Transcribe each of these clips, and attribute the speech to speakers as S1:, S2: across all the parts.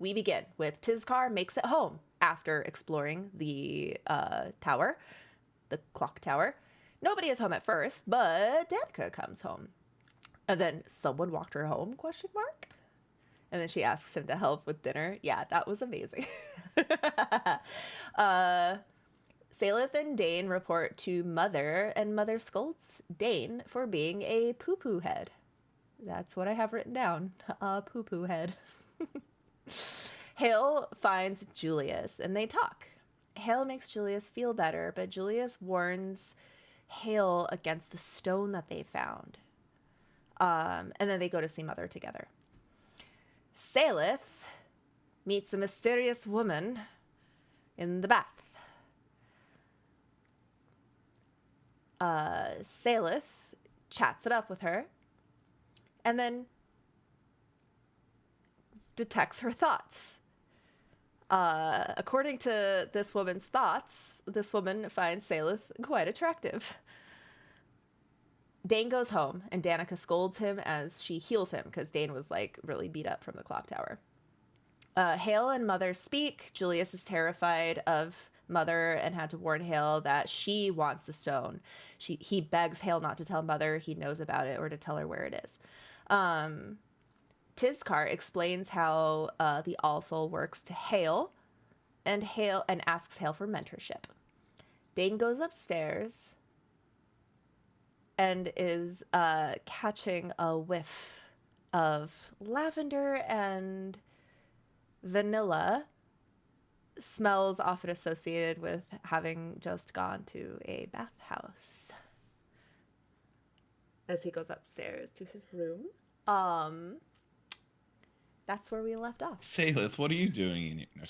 S1: we begin with Tizcar makes it home after exploring the tower, the clock tower. Nobody is home at first, but Danica comes home. And then someone walked her home, question mark? And then she asks him to help with dinner. Yeah, that was amazing. Salith and Dane report to Mother, and Mother scolds Dane for being a poo-poo head. That's what I have written down. A poo-poo head. Hale finds Julius, and they talk. Hale makes Julius feel better, but Julius warns Hale against the stone that they found. And then they go to see Mother together. Salith meets a mysterious woman in the bath. Salith chats it up with her and then detects her thoughts. According to this woman's thoughts, this woman finds Salith quite attractive. Dane goes home, and Danica scolds him as she heals him, because Dane was, like, really beat up from the clock tower. Hale and Mother speak. Julius is terrified of Mother and had to warn Hale that she wants the stone. He begs Hale not to tell Mother he knows about it or to tell her where it is. Tizcar explains how the All Soul works to Hale and asks Hale for mentorship. Dane goes upstairs and is catching a whiff of lavender and vanilla, smells often associated with having just gone to a bathhouse. As he goes upstairs to his room. That's where we left off.
S2: Salith, what are you doing in your...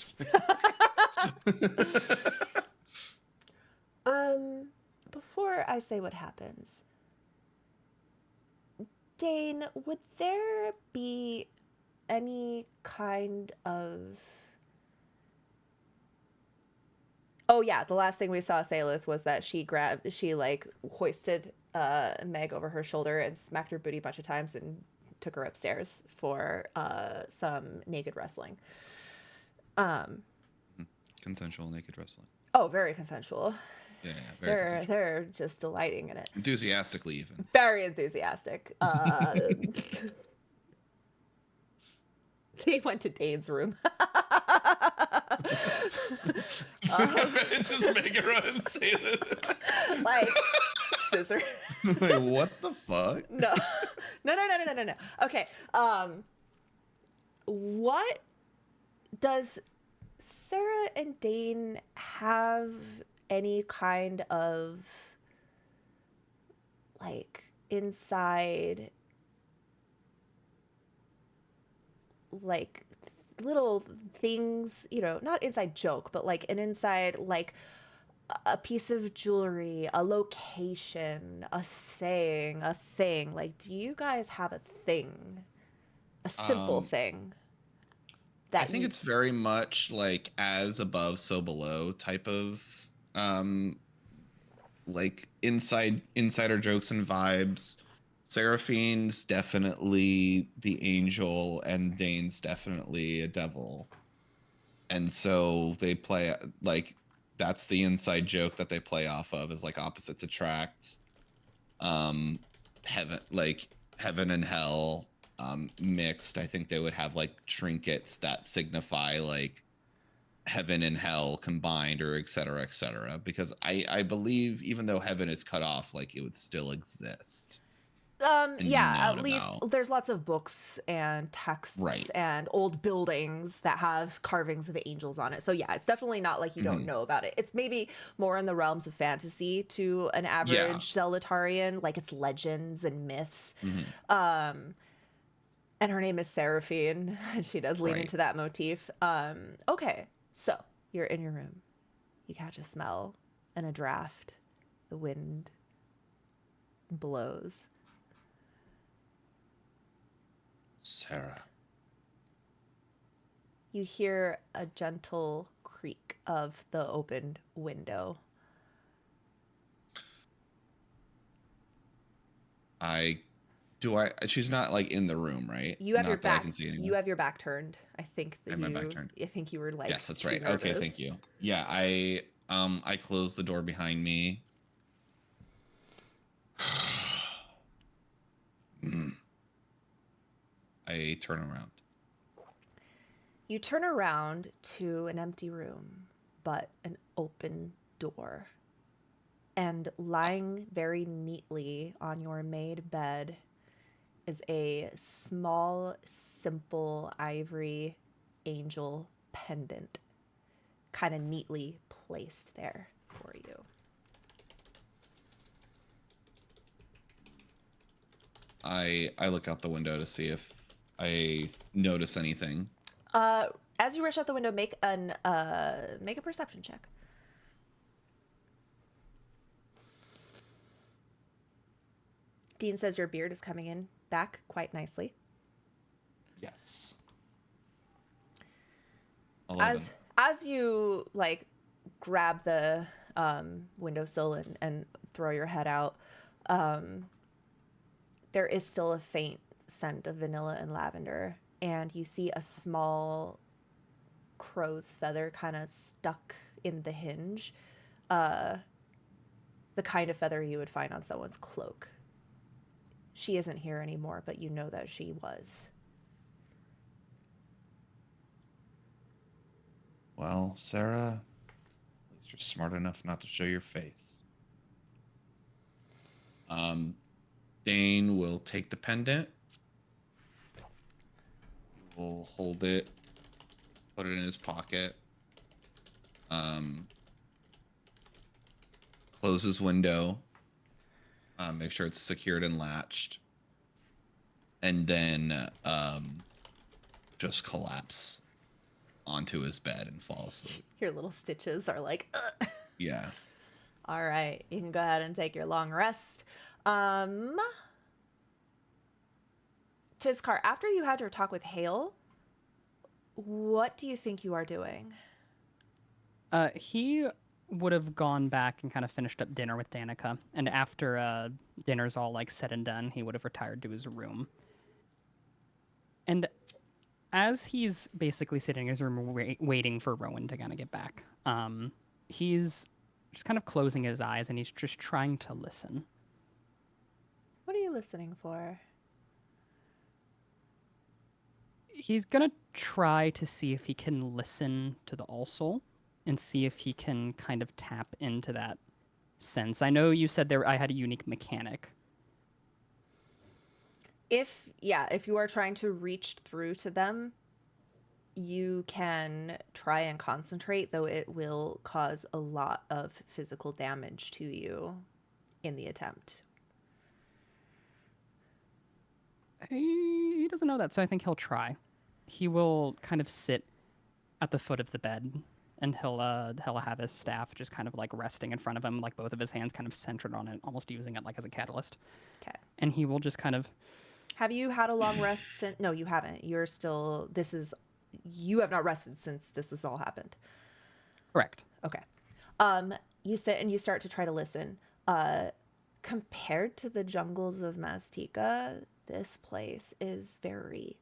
S1: Before I say what happens, Dane, would there be any kind of... Oh yeah, the last thing we saw Salith was that she hoisted Meg over her shoulder and smacked her booty a bunch of times and took her upstairs for some naked wrestling.
S2: Consensual naked wrestling.
S1: Oh, very consensual.
S2: Yeah, very consensual.
S1: They're just delighting in it.
S2: Enthusiastically, even.
S1: Very enthusiastic. They went to Dane's room.
S2: Just make her run and say that.
S1: Like, scissor.
S2: Like, what the fuck?
S1: No. Okay. What does Sarah and Dane have any kind of, like, inside, like, little things, you know, not inside joke, but like an inside, like a piece of jewelry, a location, a saying, a thing? Like, do you guys have a thing, a simple thing that
S2: I think it's very much like as above so below type of like insider jokes and vibes. Seraphine's definitely the angel, and Dane's definitely a devil. And so they play, like, that's the inside joke that they play off of, is like opposites attract. Heaven and hell mixed. I think they would have like trinkets that signify like heaven and hell combined, or et cetera, because I believe even though heaven is cut off, like, it would still exist.
S1: Yeah, at least there's lots of books and texts and old buildings that have carvings of angels on it. So yeah, it's definitely not like you don't know about it. It's maybe more in the realms of fantasy to an average Zealotarian, like it's legends and myths. And her name is Seraphine, and she does lean into that motif. Okay, so you're in your room. You catch a smell and a draft. The wind blows.
S2: Sarah.
S1: You hear a gentle creak of the opened window.
S2: I Do I? She's not like in the room, right?
S1: You have your
S2: Not that I
S1: back.
S2: can see
S1: You
S2: anymore.
S1: have your back turned. I think
S2: I
S1: that
S2: have my back turned.
S1: I think you were like
S2: Yes, that's
S1: too
S2: right. Okay,
S1: nervous.
S2: thank you. Yeah, I closed the door behind me. I turn around.
S1: You turn around to an empty room, but an open door. And lying very neatly on your made bed is a small, simple ivory angel pendant, kind of neatly placed there for you.
S2: I look out the window to see if I notice anything.
S1: As you rush out the window, make a perception check. Dean says your beard is coming in back quite nicely.
S2: Yes. 11.
S1: As you like grab the windowsill and throw your head out, there is still a faint scent of vanilla and lavender, and you see a small crow's feather kind of stuck in the hinge, the kind of feather you would find on someone's cloak. She isn't here anymore, but you know that she was.
S2: Well, Sarah, at least you're smart enough not to show your face. Dane will take the pendant. Will hold it, put it in his pocket. Close his window. Make sure it's secured and latched. And then just collapse onto his bed and fall asleep.
S1: Your little stitches are like, ugh.
S2: Yeah.
S1: All right, you can go ahead and take your long rest. Tizkar, after you had your talk with Hale, what do you think you are doing?
S3: He would have gone back and kind of finished up dinner with Danica, and after dinner's all like said and done, he would have retired to his room. And as he's basically sitting in his room waiting for Rowan to kind of get back, he's just kind of closing his eyes and he's just trying to listen.
S1: What are you listening for?
S3: He's gonna try to see if he can listen to the All Soul and see if he can kind of tap into that sense. I know you said I had a unique mechanic.
S1: If you are trying to reach through to them, you can try and concentrate, though it will cause a lot of physical damage to you in the attempt.
S3: He doesn't know that, so I think he'll try. He will kind of sit at the foot of the bed, and he'll have his staff just kind of like resting in front of him, like both of his hands kind of centered on it, almost using it like as a catalyst.
S1: Okay.
S3: And he will just kind of...
S1: Have you had a long rest since? No, you haven't. You have not rested since this has all happened.
S3: Correct.
S1: Okay. You sit and you start to try to listen. Compared to the jungles of Mastika, this place is very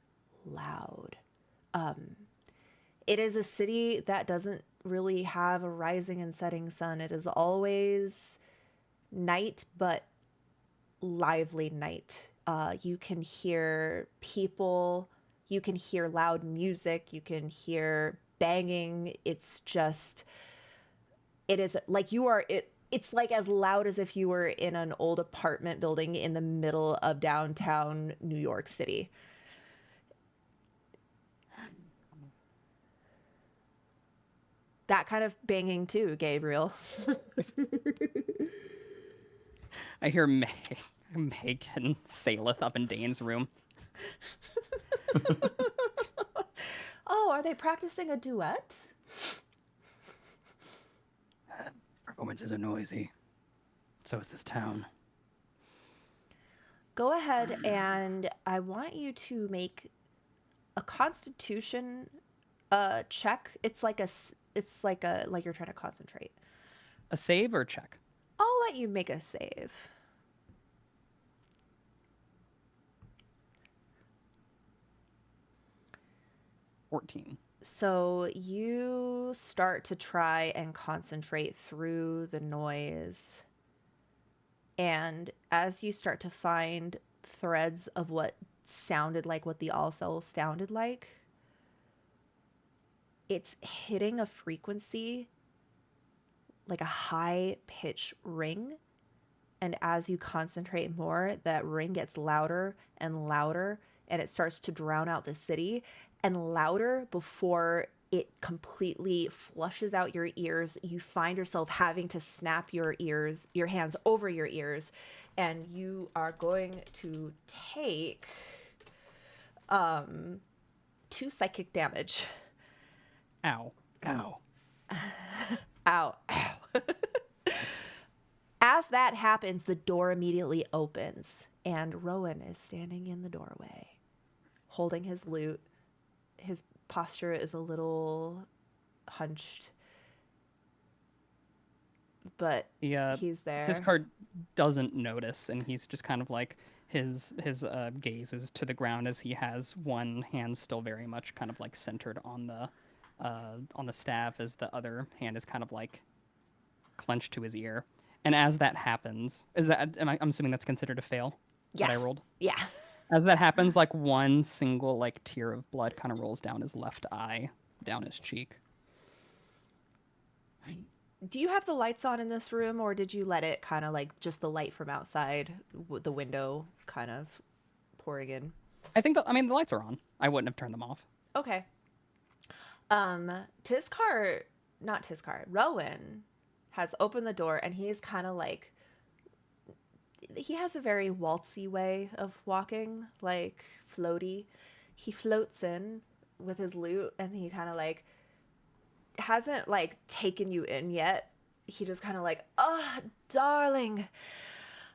S1: loud. It is a city that doesn't really have a rising and setting sun. It is always night, but lively night. You can hear people, you can hear loud music, you can hear banging. It's like as loud as if you were in an old apartment building in the middle of downtown New York City. That kind of banging too, Gabriel.
S3: I hear Meg and Saleth up in Dane's room.
S1: Oh, are they practicing a duet?
S3: Performances are noisy. So is this town.
S1: Go ahead and I want you to make a constitution check. It's like you're trying to concentrate.
S3: A save or check?
S1: I'll let you make a save.
S3: 14.
S1: So you start to try and concentrate through the noise. And as you start to find threads of what sounded like what the all cell sounded like, it's hitting a frequency like a high pitch ring. And as you concentrate more, that ring gets louder and louder, and it starts to drown out the city, and louder before it completely flushes out your ears. You find yourself having to snap your hands over your ears, and you are going to take 2 psychic damage.
S3: Ow. Ow.
S1: Ow. Ow. As that happens, the door immediately opens, and Rowan is standing in the doorway, holding his lute. His posture is a little hunched, but he's there.
S3: His card doesn't notice, and he's just kind of like his gaze is to the ground as he has one hand still very much kind of like centered on the staff, as the other hand is kind of like clenched to his ear. And as that happens, I'm assuming that's considered a fail?
S1: Yeah.
S3: That I rolled?
S1: Yeah.
S3: As that happens, like one single like tear of blood kind of rolls down his left eye, down his cheek.
S1: Do you have the lights on in this room, or did you let it kind of like just the light from outside, the window kind of pouring in?
S3: I think the lights are on. I wouldn't have turned them off.
S1: Okay. Rowan has opened the door, and he's kind of like, he has a very waltzy way of walking, like floaty. He floats in with his lute, and he kind of like hasn't like taken you in yet. He just kind of like, oh, darling,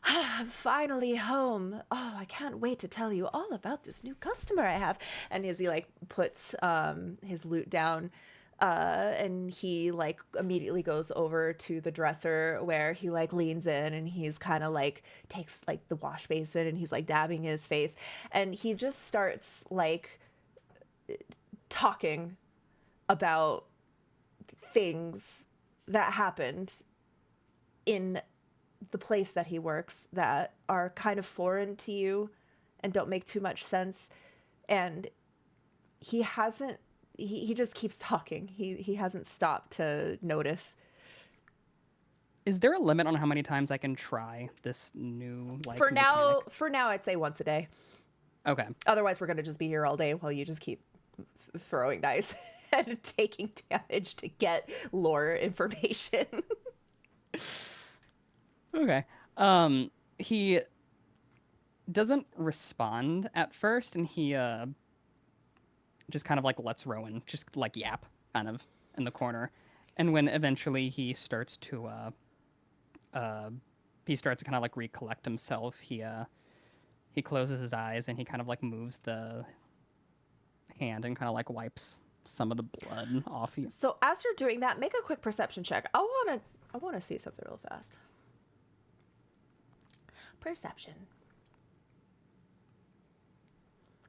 S1: I'm finally home. Oh, I can't wait to tell you all about this new customer I have. And as he like puts his lute down, and he like immediately goes over to the dresser where he like leans in, and he's kind of like takes like the wash basin, and he's like dabbing his face, and he just starts like talking about things that happened in the place that he works that are kind of foreign to you and don't make too much sense. And he just keeps talking. He hasn't stopped to notice.
S3: Is there a limit on how many times I can try this new like
S1: for
S3: mechanic?
S1: now I'd say once a day.
S3: Okay.
S1: Otherwise we're going to just be here all day while you just keep throwing dice and taking damage to get lore information.
S3: Okay. He doesn't respond at first, and he just kind of like lets Rowan just like yap kind of in the corner. And when eventually he starts to kind of like recollect himself, he closes his eyes, and he kind of like moves the hand and kind of like wipes some of the blood off.
S1: So as you're doing that, make a quick perception check. I want to see something real fast. Perception.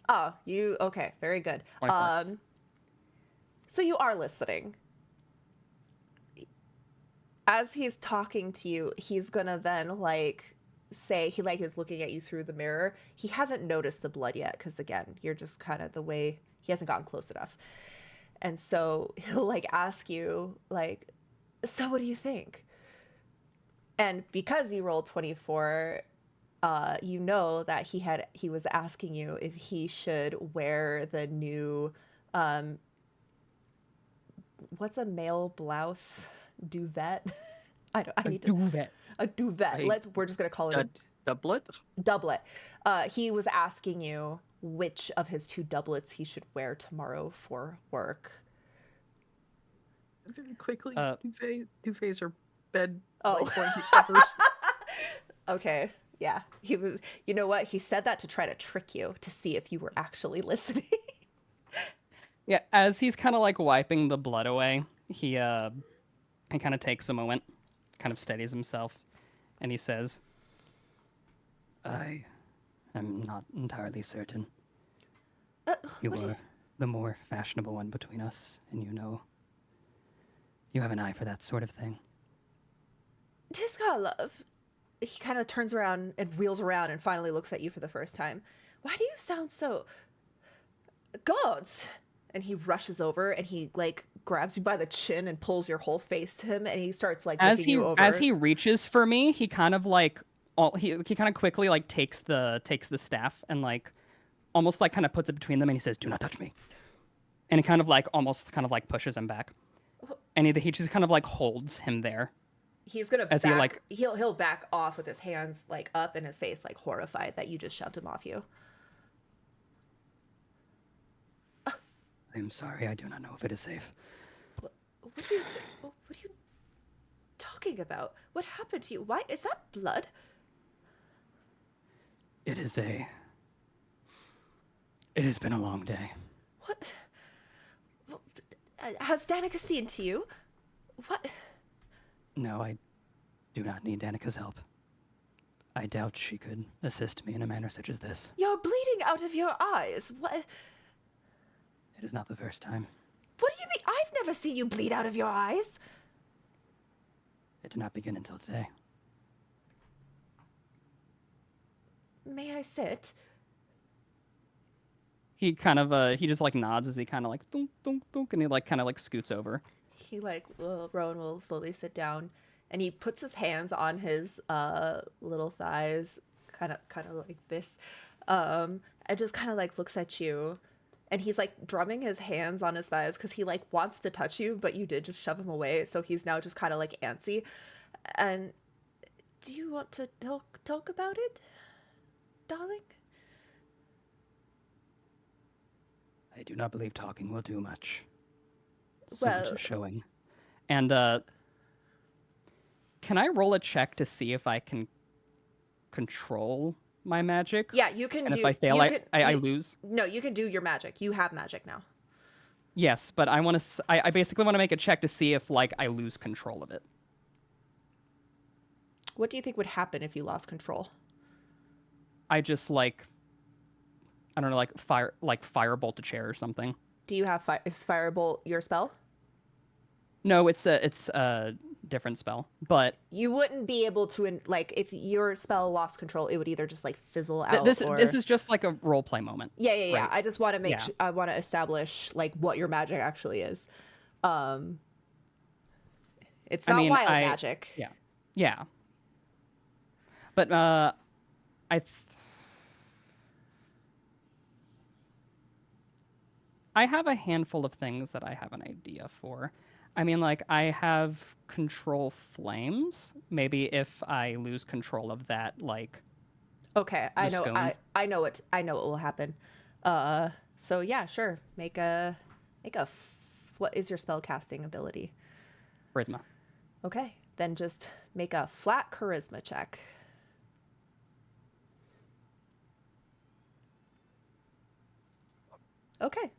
S1: Oh, okay, very good.
S3: 24.
S1: So you are listening. As he's talking to you, he's gonna then like say he like is looking at you through the mirror. He hasn't noticed the blood yet, because again, you're just kind of the way he hasn't gotten close enough. And so he'll like ask you like, so what do you think? And because you rolled 24, you know that he was asking you if he should wear the new what's a male blouse? Duvet?
S3: Duvet.
S1: A duvet. We're just gonna call it
S4: a doublet.
S1: Doublet. He was asking you which of his 2 doublets he should wear tomorrow for work.
S4: Very quickly, duvets are bed
S1: blanket
S4: covers.
S1: Okay. Yeah. He was. You know what? He said that to try to trick you, to see if you were actually listening.
S3: Yeah, as he's kind of like wiping the blood away, he kind of takes a moment, kind of steadies himself, and he says, "I am not entirely certain. You were the more fashionable one between us, and you have an eye for that sort of thing.
S1: Tiskar, love. He kind of turns around and wheels around and finally looks at you for the first time. Why do you sound so... Gods! And he rushes over and he, like, grabs you by the chin and pulls your whole face to him, and he starts, like, looking you over.
S3: As he reaches for me, he kind of, like, he kind of quickly, like, takes the staff and, like, almost, like, kind of puts it between them, and he says, "Do not touch me." And he kind of, like, almost kind of, like, pushes him back. And he just kind of, like, holds him there.
S1: He's gonna back, he'll back off with his hands, like, up and his face, like, horrified that you just shoved him off you.
S3: I'm sorry, I do not know if it is safe.
S1: What are you talking about? What happened to you? Why is that blood?
S3: It has been a long day.
S1: What? Has Danica seen to you? What?
S3: No, I do not need Danica's help. I doubt she could assist me in a manner such as this.
S1: You're bleeding out of your eyes. What?
S3: It is not the first time.
S1: What do you mean? I've never seen you bleed out of your eyes.
S3: It did not begin until today.
S1: May I sit?
S3: He kind of, he just, like, nods as he kind of, like, dunk, dunk, dunk, and he, like, kind of, like, scoots over.
S1: He, like, Rowan will slowly sit down, and he puts his hands on his little thighs, kind of like this, and just kind of, like, looks at you, and he's, like, drumming his hands on his thighs because he, like, wants to touch you, but you did just shove him away, so he's now just kind of, like, antsy. And do you want to talk about it, darling?
S3: I do not believe talking will do much.
S1: Well,
S3: Much is showing. And can I roll a check to see if I can control my magic?
S1: Yeah, you can.
S3: And
S1: do,
S3: if I fail, I lose.
S1: No, you can do your magic. You have magic now.
S3: Yes, but I want to. I basically want to make a check to see if, like, I lose control of it.
S1: What do you think would happen if you lost control?
S3: I just, like, I don't know, like firebolt a chair or something.
S1: Do you have is firebolt your spell?
S3: No, it's a different spell, but
S1: you wouldn't be able to, like, if your spell lost control, it would either just, like, fizzle out.
S3: This is just like a role play moment.
S1: Yeah. Right? I just want to make I want to establish, like, what your magic actually is. It's not wild magic.
S3: Yeah. But I have a handful of things that I have an idea for. I mean, like, I have control flames. Maybe if I lose control of that, like...
S1: Okay, I know what will happen. So yeah, sure. Make a what is your spell casting ability?
S3: Charisma.
S1: Okay, then just make a flat charisma check. Okay.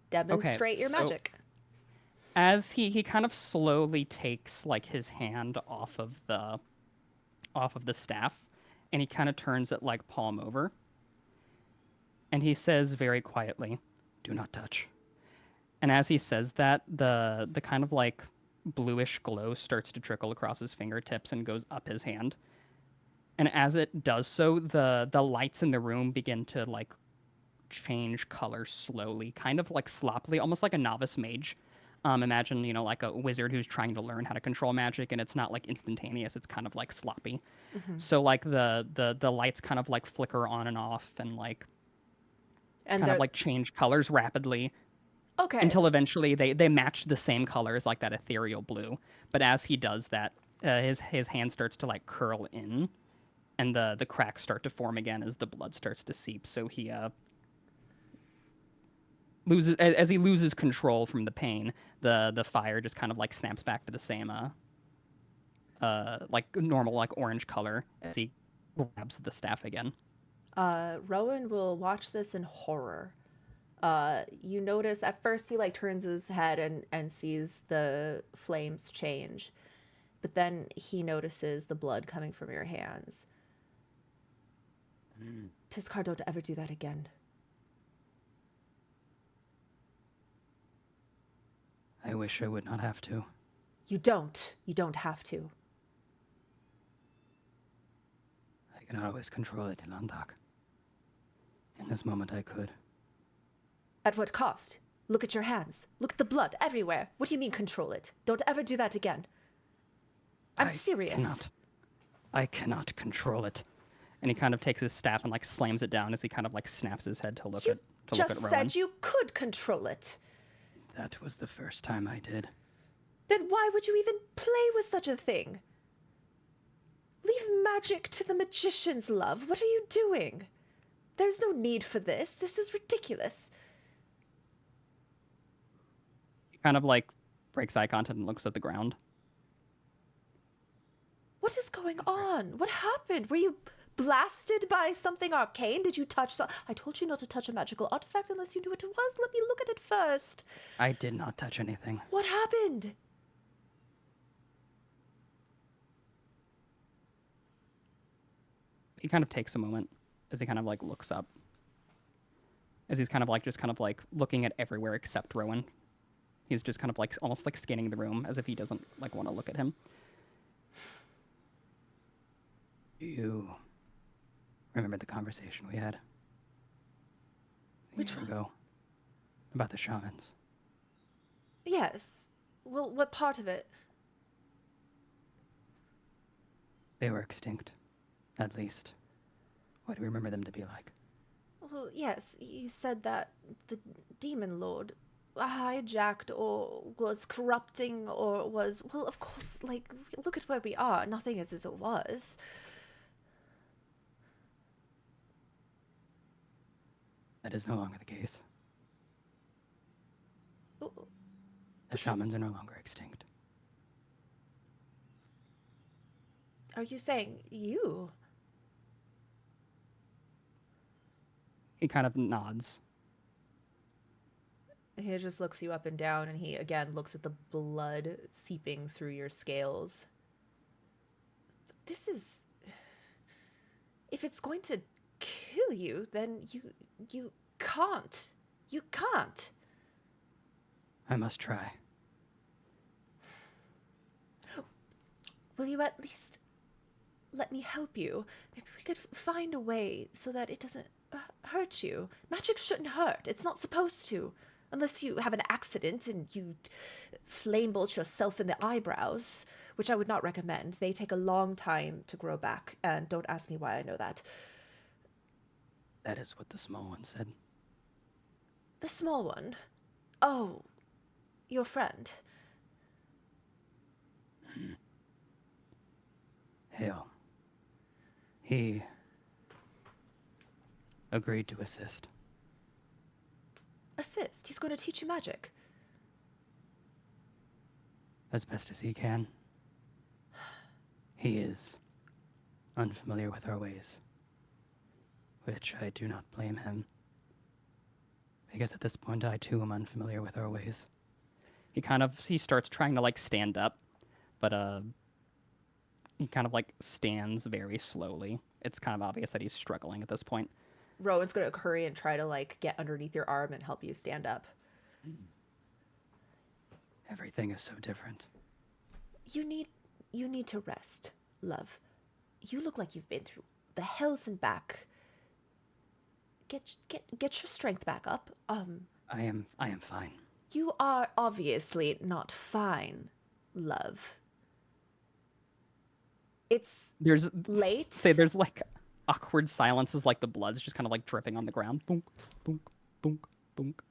S1: Demonstrate your magic.
S3: As he kind of slowly takes, like, his hand off of the staff, and he kind of turns it, like, palm over, and he says very quietly, "Do not touch." And as he says that, the kind of, like, bluish glow starts to trickle across his fingertips and goes up his hand. And as it does so, the lights in the room begin to, like, change color slowly, kind of, like, sloppily, almost like a novice mage. Imagine, like, a wizard who's trying to learn how to control magic, and it's not, like, instantaneous. It's kind of, like, sloppy. Mm-hmm. So, like, the lights kind of, like, flicker on and off and, like, kind of, like, change colors rapidly.
S1: Okay.
S3: Until eventually they match the same colors, like that ethereal blue. But as he does that, his hand starts to, like, curl in, and the cracks start to form again as the blood starts to seep. So he loses control from the pain, the fire just kind of, like, snaps back to the same like, normal, like, orange color as he grabs the staff again.
S1: Rowan will watch this in horror. You notice at first he, like, turns his head and sees the flames change, but then he notices the blood coming from your hands. Tiskar, don't ever do that again.
S3: I wish I would not have to.
S1: You don't. You don't have to.
S3: I cannot always control it, Ilandak. In this moment, I could.
S1: At what cost? Look at your hands. Look at the blood everywhere. What do you mean control it? Don't ever do that again. I'm serious.
S3: I cannot control it. And he kind of takes his staff and like slams it down as he kind of like snaps his head to look at Rowan.
S1: You just said you could control it.
S3: That was the first time I did.
S1: Then why would you even play with such a thing? Leave magic to the magicians, love. What are you doing? There's no need for this. This is ridiculous.
S3: He kind of like breaks eye contact and looks at the ground.
S1: What is going on? What happened? Were you blasted by something arcane? Did you touch I told you not to touch a magical artifact unless you knew what it was. Let me look at it first.
S3: I did not touch anything.
S1: What happened?
S3: He kind of takes a moment as he kind of like looks up. As he's kind of like just kind of like looking at everywhere except Rowan. He's just kind of like almost like scanning the room as if he doesn't like want to look at him. Do you remember the conversation we had?
S1: Which one?
S3: Ago about the shamans.
S1: Yes. Well, what part of it?
S3: They were extinct, at least. What do you remember them to be like?
S1: Well, yes, you said that the demon lord hijacked or was corrupting or was, well, of course, like, look at where we are. Nothing is as it was.
S3: That is no longer the case.
S1: Oh,
S3: The shamans are no longer extinct.
S1: are you saying you?
S3: He kind of nods.
S1: He just looks you up and down, and he again looks at the blood seeping through your scales. This is... If it's going to kill you, then you can't. You can't.
S3: I must try.
S1: Will you at least let me help you? Maybe we could find a way so that it doesn't hurt you. Magic shouldn't hurt. It's not supposed to. Unless you have an accident and you flame bolt yourself in the eyebrows, which I would not recommend. They take a long time to grow back, and don't ask me why I know that.
S3: That is what the small one said.
S1: The small one? Oh, your friend.
S3: Hale. He agreed to assist.
S1: Assist? He's going to teach you magic.
S3: As best as he can. He is unfamiliar with our ways. Which I do not blame him. Because at this point I too am unfamiliar with our ways. He starts trying to like stand up, but he kind of like stands very slowly. It's kind of obvious that he's struggling at this point.
S1: Rowan's going to hurry and try to like get underneath your arm and help you stand up.
S3: Everything is so different.
S1: You need to rest, love. You look like you've been through the hells and back. Get your strength back up.
S3: I am fine.
S1: You are obviously not fine, love.
S3: There's
S1: late.
S3: There's like awkward silences, like the blood's just kind of like dripping on the ground. Thunk, thunk, thunk, thunk.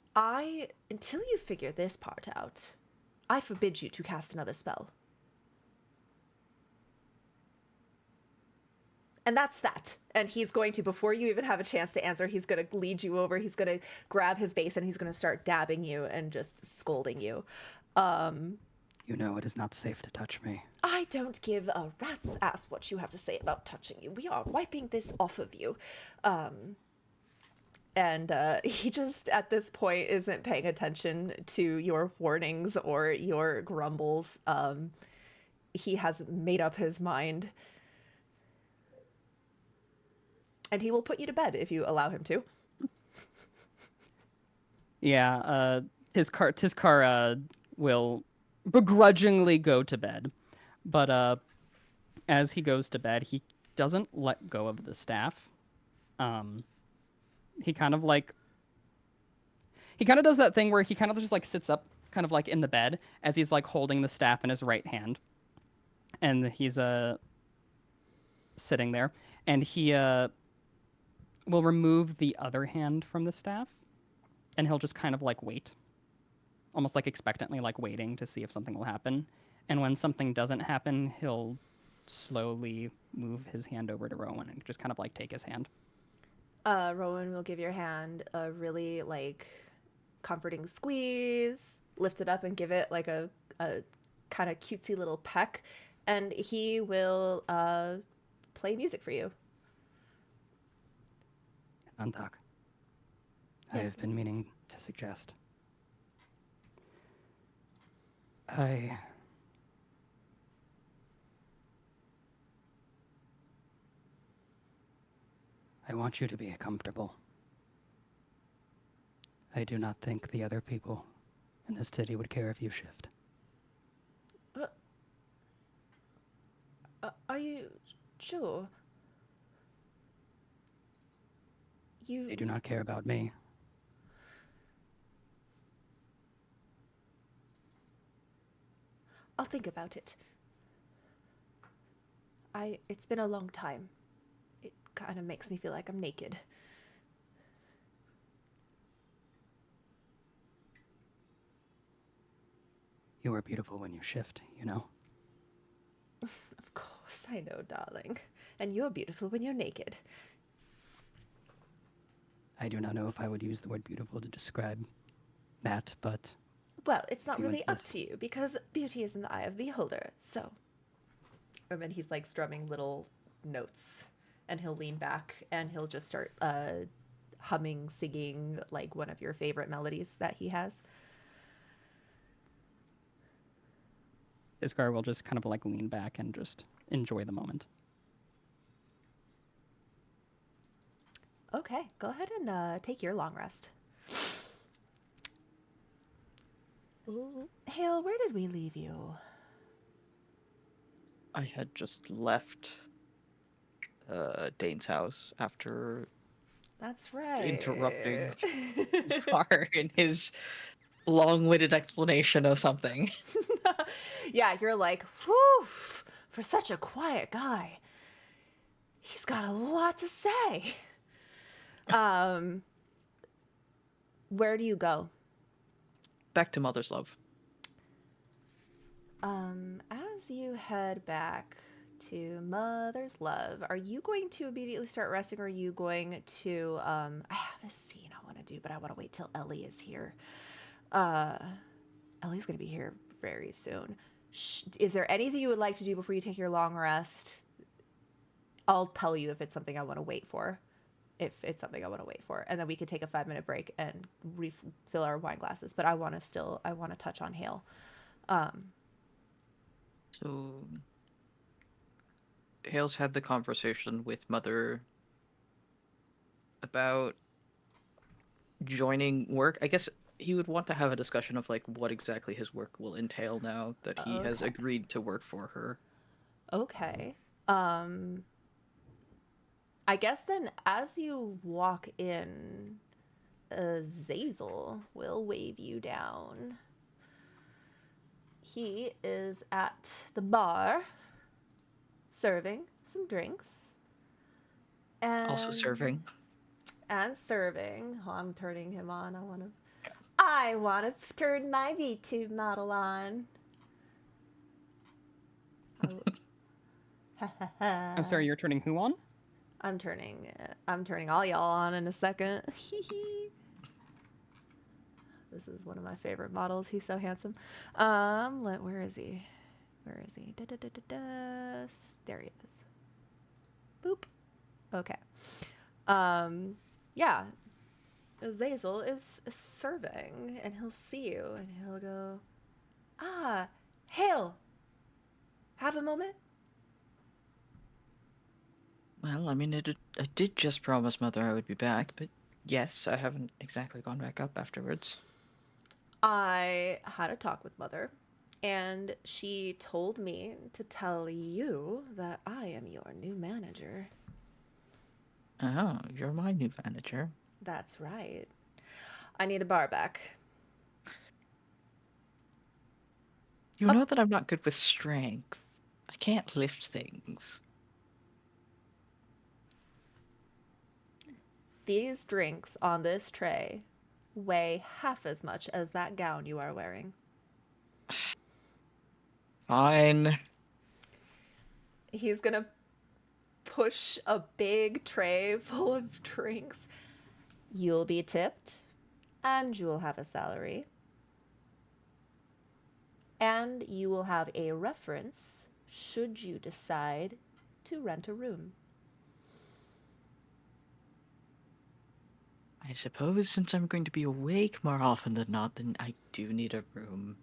S1: Until you figure this part out, I forbid you to cast another spell. And that's that. And he's going to, before you even have a chance to answer, he's going to lead you over. He's going to grab his basin. He's going to start dabbing you and just scolding you.
S3: You know it is not safe to touch me.
S1: I don't give a rat's ass what you have to say about touching you. We are wiping this off of you. And he just, at this point, isn't paying attention to your warnings or your grumbles. He has made up his mind. And he will put you to bed if you allow him to.
S3: Yeah, Tizkar will begrudgingly go to bed. But as he goes to bed, he doesn't let go of the staff. He kind of like he kind of does that thing where he kind of just like sits up kind of like in the bed as he's like holding the staff in his right hand, and he's sitting there, and he will remove the other hand from the staff, and he'll just kind of like wait, almost like expectantly, like waiting to see if something will happen. And when something doesn't happen, he'll slowly move his hand over to Rowan and just kind of like take his hand.
S1: Rowan will give your hand a really like comforting squeeze, lift it up and give it like a kind of cutesy little peck, and he will play music for you.
S3: Antak, I
S1: Yes.
S3: have been meaning to suggest. I want you to be comfortable. I do not think the other people in this city would care if you shift.
S1: Are you sure?
S3: They do not care about me.
S1: I'll think about it. It's been a long time. It kind of makes me feel like I'm naked.
S3: You are beautiful when you shift, you know?
S1: Of course, I know, darling. And you're beautiful when you're naked.
S3: I do not know if I would use the word beautiful to describe that, but...
S1: Well, it's not really up to you, because beauty is in the eye of the beholder, so... And then he's, like, strumming little notes, and he'll lean back, and he'll just start humming, singing, like, one of your favorite melodies that he has.
S3: Iskar will just kind of, like, lean back and just enjoy the moment.
S1: Okay, go ahead and take your long rest. Hale, where did we leave you?
S5: I had just left Dane's house after
S1: That's right.
S5: interrupting Scar in his long-winded explanation of something.
S1: Yeah, you're like, whew, for such a quiet guy, he's got a lot to say. Where do you go?
S5: Back to Mother's Love.
S1: As you head back to Mother's Love, are you going to immediately start resting, or are you going to, I have a scene I want to do, but I want to wait till Ellie is here. Ellie's going to be here very soon. Is there anything you would like to do before you take your long rest? I'll tell you if it's something I want to wait for. If it's something I want to wait for. And then we could take a 5-minute break and refill our wine glasses. But I want to touch on Hale.
S5: So Hale's had the conversation with Mother about joining work. I guess he would want to have a discussion of like what exactly his work will entail now that he has agreed to work for her.
S1: Okay. I guess then as you walk in, Zazel will wave you down. He is at the bar serving some drinks. And
S5: Also serving.
S1: And serving. Oh, I'm turning him on. I want to turn my VTube model on.
S3: I'm sorry, you're turning who on?
S1: I'm turning all y'all on in a second. This is one of my favorite models. He's so handsome. Where is he? There he is. Boop. Okay. Yeah. Zazel is serving, and he'll see you, and he'll go, Hale, have a moment?
S5: Well, I mean, I did just promise Mother I would be back, but yes, I haven't exactly gone back up afterwards.
S1: I had a talk with Mother, and she told me to tell you that I am your new manager.
S5: Oh, you're my new manager.
S1: That's right. I need a bar back.
S5: You know that I'm not good with strength. I can't lift things.
S1: These drinks on this tray weigh half as much as that gown you are wearing.
S5: Fine.
S1: He's gonna push a big tray full of drinks. You'll be tipped, and you will have a salary. And you will have a reference should you decide to rent a room.
S5: I suppose since I'm going to be awake more often than not, then I do need a room.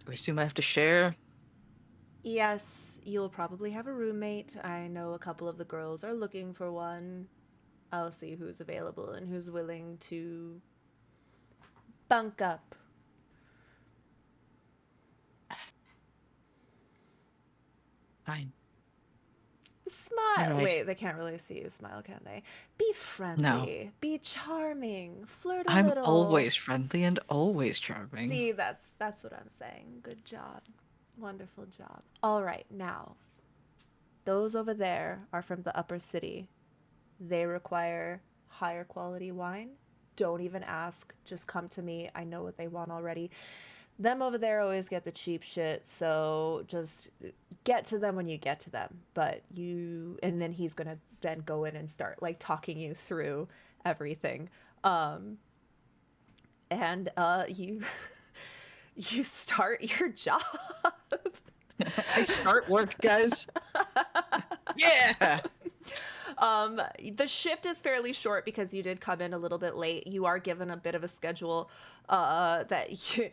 S5: I assume I have to share?
S1: Yes, you'll probably have a roommate. I know a couple of the girls are looking for one. I'll see who's available and who's willing to bunk up.
S5: Fine.
S1: Smile.
S5: All right.
S1: Wait, they can't really see you smile, can they? Be friendly.
S5: No.
S1: Be charming. Flirt a
S5: I'm
S1: little.
S5: always friendly and always charming.
S1: See, that's what I'm saying. Good job. Wonderful job. All right, now. Those over there are from the upper city. They require higher quality wine. Don't even ask. Just come to me. I know what they want already. Them over there always get the cheap shit, so just get to them when you get to them. But and then he's gonna then go in and start like talking you through everything. And you you start your job.
S5: I start work, guys. Yeah.
S1: The shift is fairly short because you did come in a little bit late. You are given a bit of a schedule that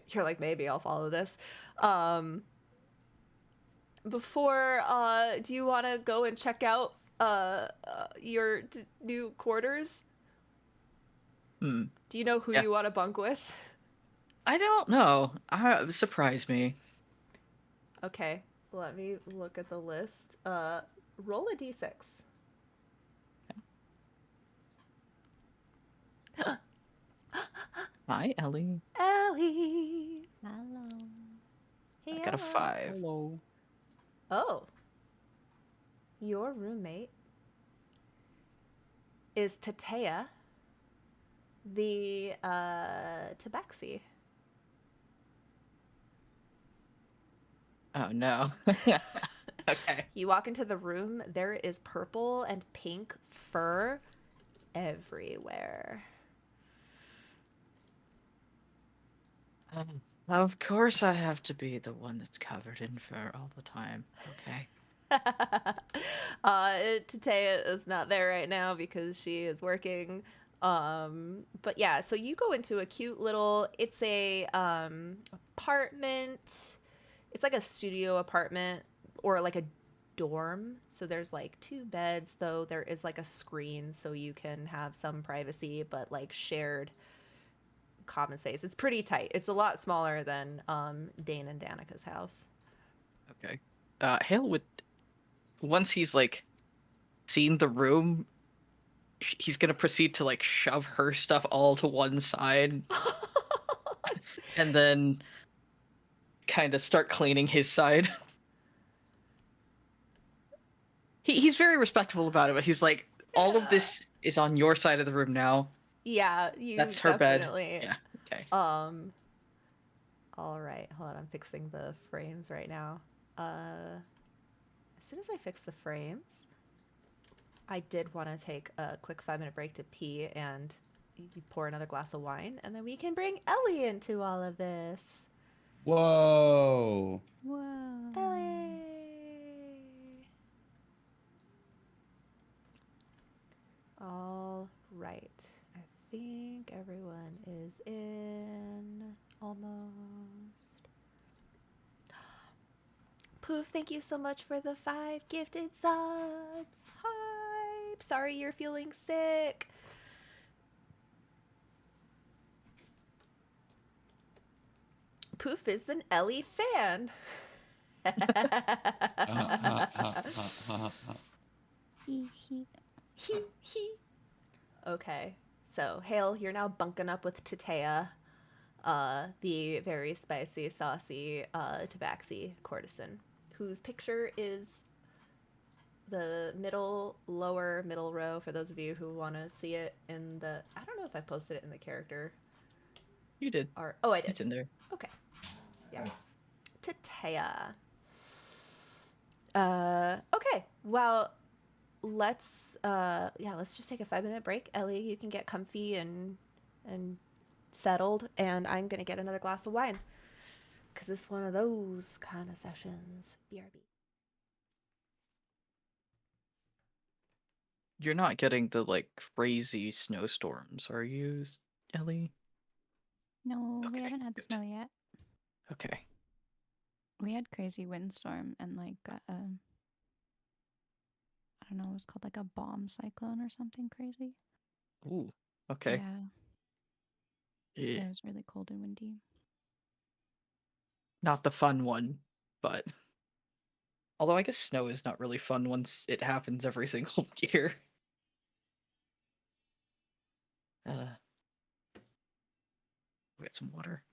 S1: you're like, maybe I'll follow this. Before, do you want to go and check out your new quarters? Do you know who you want to bunk with?
S5: I don't know. Surprise me.
S1: Okay, let me look at the list. Roll a d6.
S5: Hi, Ellie.
S1: Ellie.
S6: Hello.
S5: I got a 5.
S3: Hello.
S1: Oh. Your roommate is Tatea, the tabaxi.
S5: Oh, no. Okay.
S1: You walk into the room, there is purple and pink fur everywhere.
S5: Of course I have to be the one that's covered in fur all the time. Okay.
S1: Tatea is not there right now because she is working. But yeah, so you go into a cute little, it's a apartment. It's like a studio apartment or like a dorm. So there's like 2 beds, though there is like a screen so you can have some privacy, but like shared common space. It's pretty tight. It's a lot smaller than Dane and Danica's house.
S5: Okay. Hale would, once he's like seen the room, he's gonna proceed to like shove her stuff all to one side, and then kind of start cleaning his side. He's very respectful about it, but he's like, all of this is on your side of the room now.
S1: Yeah,
S5: That's her
S1: definitely.
S5: bed. Yeah. Okay.
S1: All right, hold on. I'm fixing the frames right now. As soon as I fix the frames, I did want to take a quick 5-minute break to pee and pour another glass of wine, and then we can bring Ellie into all of this.
S2: Whoa.
S6: Whoa.
S1: Ellie. All right. I think everyone is in almost. Poof, thank you so much for the 5 gifted subs. Hi. Sorry you're feeling sick. Poof is an Ellie fan. He. Okay, so Hale, you're now bunking up with Tatea, the very spicy, saucy tabaxi courtesan, whose picture is the lower middle row for those of you who want to see it in the. I don't know if I posted it in the character.
S5: You did.
S1: Oh, I did.
S5: It's in there.
S1: Okay. Yeah. Tatea. Okay. Well, let's just take a 5-minute break. Ellie, you can get comfy and settled, and I'm gonna get another glass of wine because it's one of those kind of sessions. BRB.
S5: You're not getting the like crazy snowstorms, are you, Ellie?
S6: No, we
S5: Okay,
S6: haven't had
S5: good.
S6: snow yet.
S5: Okay.
S6: We had crazy windstorm and like I don't know, it was called like a bomb cyclone or something crazy.
S5: Ooh. Okay.
S6: Yeah. It was really cold and windy.
S5: Not the fun one, but although I guess snow is not really fun once it happens every single year. We got some water.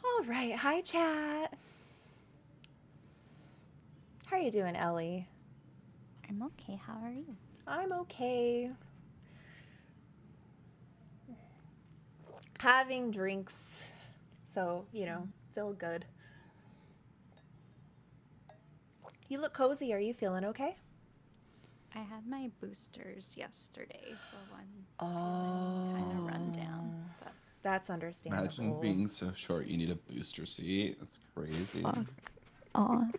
S1: All right. Hi, chat. How are you doing, Ellie?
S6: I'm okay. How are you?
S1: I'm okay. Having drinks, so, feel good. You look cozy. Are you feeling okay?
S6: I had my boosters yesterday, so I'm feeling kind of run down. But
S1: that's understandable.
S2: Imagine being so short you need a booster seat. That's crazy.
S6: fuck off.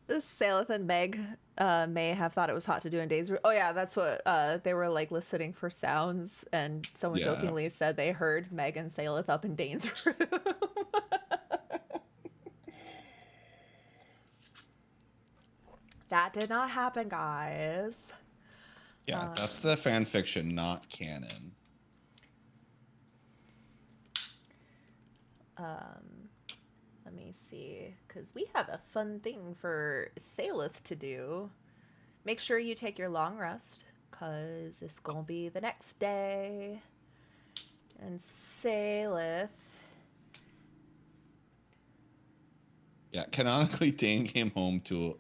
S1: Salith and Meg may have thought it was hot to do in Dane's room. Oh yeah, that's what they were like listening for sounds, and someone jokingly said they heard Meg and Salith up in Dane's room. That did not happen, guys.
S2: Yeah, that's the fan fiction, not canon.
S1: Let me see, because we have a fun thing for Salith to do. Make sure you take your long rest, because it's going to be the next day. And Salith...
S2: Yeah, canonically, Dane came home to...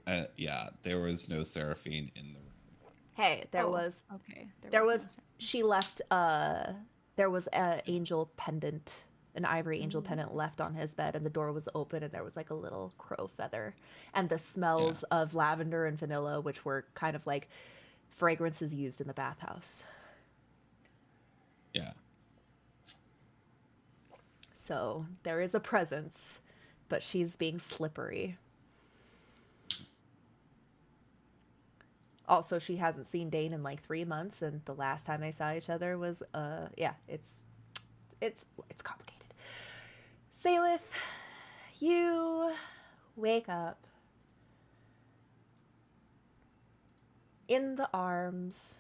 S2: there was no Seraphine in the room.
S1: Hey, there was...
S6: Okay.
S1: There was... She left... there was an angel pendant, an ivory angel pendant left on his bed, and the door was open, and there was like a little crow feather. And the smells of lavender and vanilla, which were kind of like fragrances used in the bathhouse.
S2: Yeah.
S1: So there is a presence, but she's being slippery. Also, she hasn't seen Dane in like 3 months, and the last time they saw each other was it's complicated. Salith, you wake up in the arms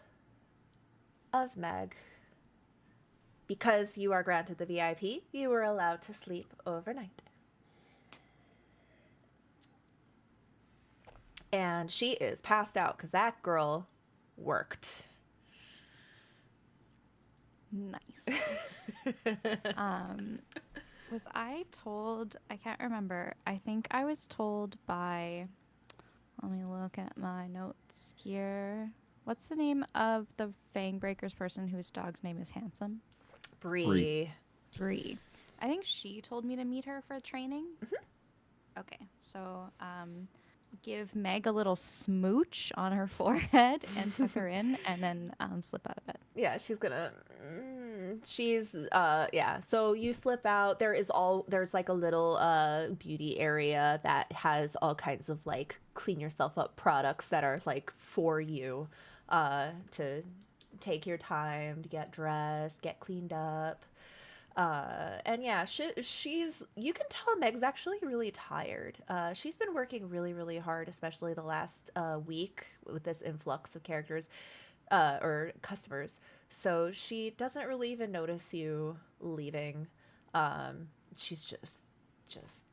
S1: of Meg. Because you are granted the VIP, you are allowed to sleep overnight. And she is passed out because that girl worked.
S6: Nice. Was I told, I can't remember, I think I was told by, let me look at my notes here. What's the name of the Fangbreakers person whose dog's name is Handsome?
S1: Bree.
S6: I think she told me to meet her for training. Okay, so give Meg a little smooch on her forehead and tuck her in, and then slip out of bed.
S1: Yeah, she's gonna. So you slip out. There's like a little beauty area that has all kinds of like clean yourself up products that are like for you, to take your time to get dressed, get cleaned up. And yeah, she's, you can tell Meg's actually really tired. She's been working really, really hard, especially the last week with this influx of characters, or customers. So she doesn't really even notice you leaving. She's just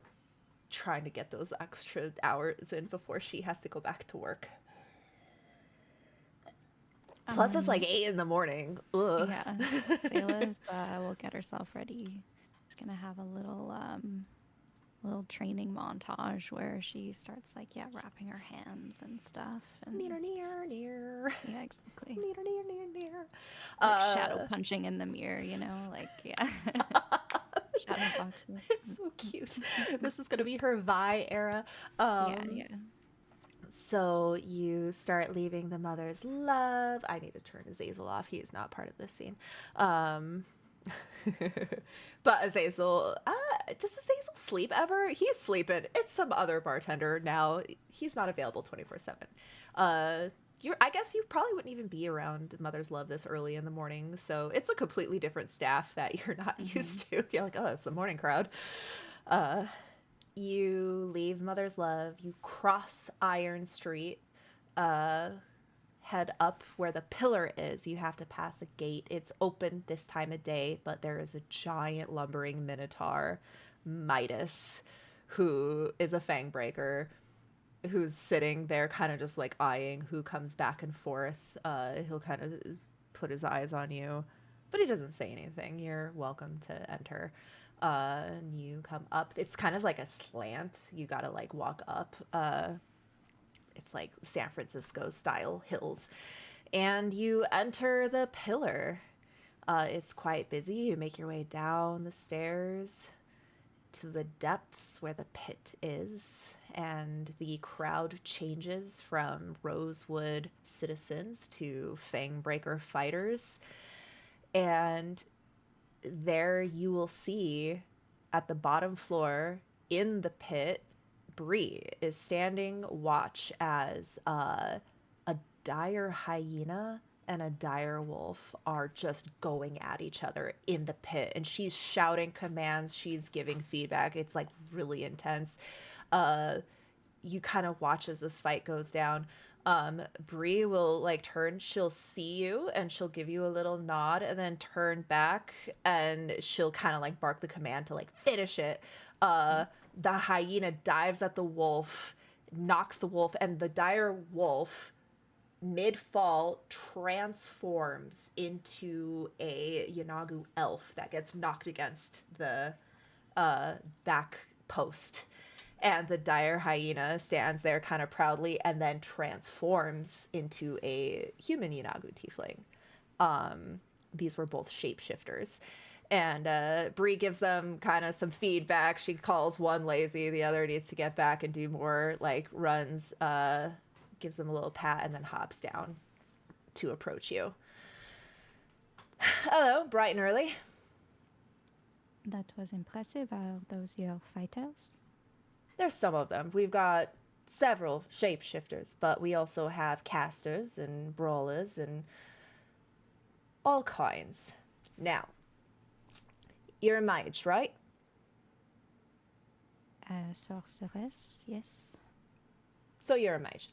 S1: trying to get those extra hours in before she has to go back to work. Plus, it's like 8 a.m. Ugh.
S6: Yeah, Salith will get herself ready. She's gonna have a little training montage where she starts like wrapping her hands and stuff. And
S1: Near.
S6: yeah, exactly.
S1: Near.
S6: Like shadow punching in the mirror, shadow boxes.
S1: It's so cute. This is gonna be her Vi era.
S6: Yeah.
S1: So you start leaving the mother's love. I need to turn Azazel off. He is not part of this scene. But Azazel, does Azazel sleep ever? He's sleeping. It's some other bartender now. He's not available 24/7. I guess you probably wouldn't even be around Mother's Love this early in the morning. So it's a completely different staff that you're not used to. You're like, oh, it's the morning crowd. You leave Mother's Love, you cross Iron Street, head up where the pillar is. You have to pass a gate. It's open this time of day, but there is a giant lumbering minotaur, Midas, who is a Fangbreaker, who's sitting there kind of just like eyeing who comes back and forth. He'll kind of put his eyes on you, but he doesn't say anything. You're welcome to enter. And you come up. It's kind of like a slant. You gotta like walk up. It's like San Francisco style hills, and you enter the pillar. It's quite busy. You make your way down the stairs to the depths where the pit is, and the crowd changes from Rosewood citizens to Fangbreaker fighters. And there you will see at the bottom floor in the pit, Bree is standing watch as a dire hyena and a dire wolf are just going at each other in the pit, and she's shouting commands, she's giving feedback. It's like really intense. You kind of watch as this fight goes down. Bree will like turn, she'll see you and she'll give you a little nod and then turn back and she'll kind of like bark the command to like finish it. The hyena dives at the wolf, knocks the wolf, and the dire wolf mid-fall transforms into a Yanagu elf that gets knocked against the back post. And the dire hyena stands there kind of proudly and then transforms into a human Yanagu tiefling. These were both shapeshifters. And Bree gives them kind of some feedback. She calls one lazy, the other needs to get back and do more like runs. Gives them a little pat and then hops down to approach you. Hello, bright and early.
S6: That was impressive. Are those your fighters?
S1: There's some of them. We've got several shapeshifters, but we also have casters and brawlers and all kinds. Now, you're a mage, right?
S6: Sorceress, yes.
S1: So you're a mage.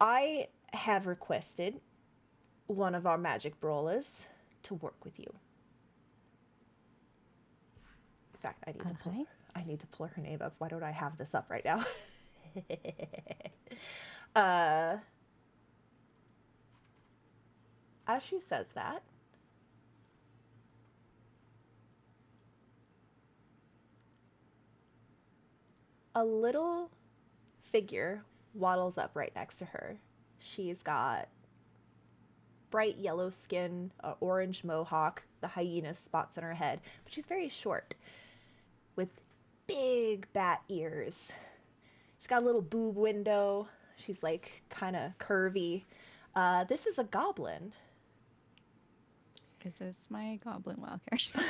S1: I have requested one of our magic brawlers to work with you. In fact, I need to pull her name up. Why don't I have this up right now? As she says that, a little figure waddles up right next to her. She's got bright yellow skin, orange mohawk, the hyena spots on her head, but she's very short with big bat ears. She's got a little boob window. She's like kind of curvy. This is a goblin.
S6: Is this my goblin WoW character?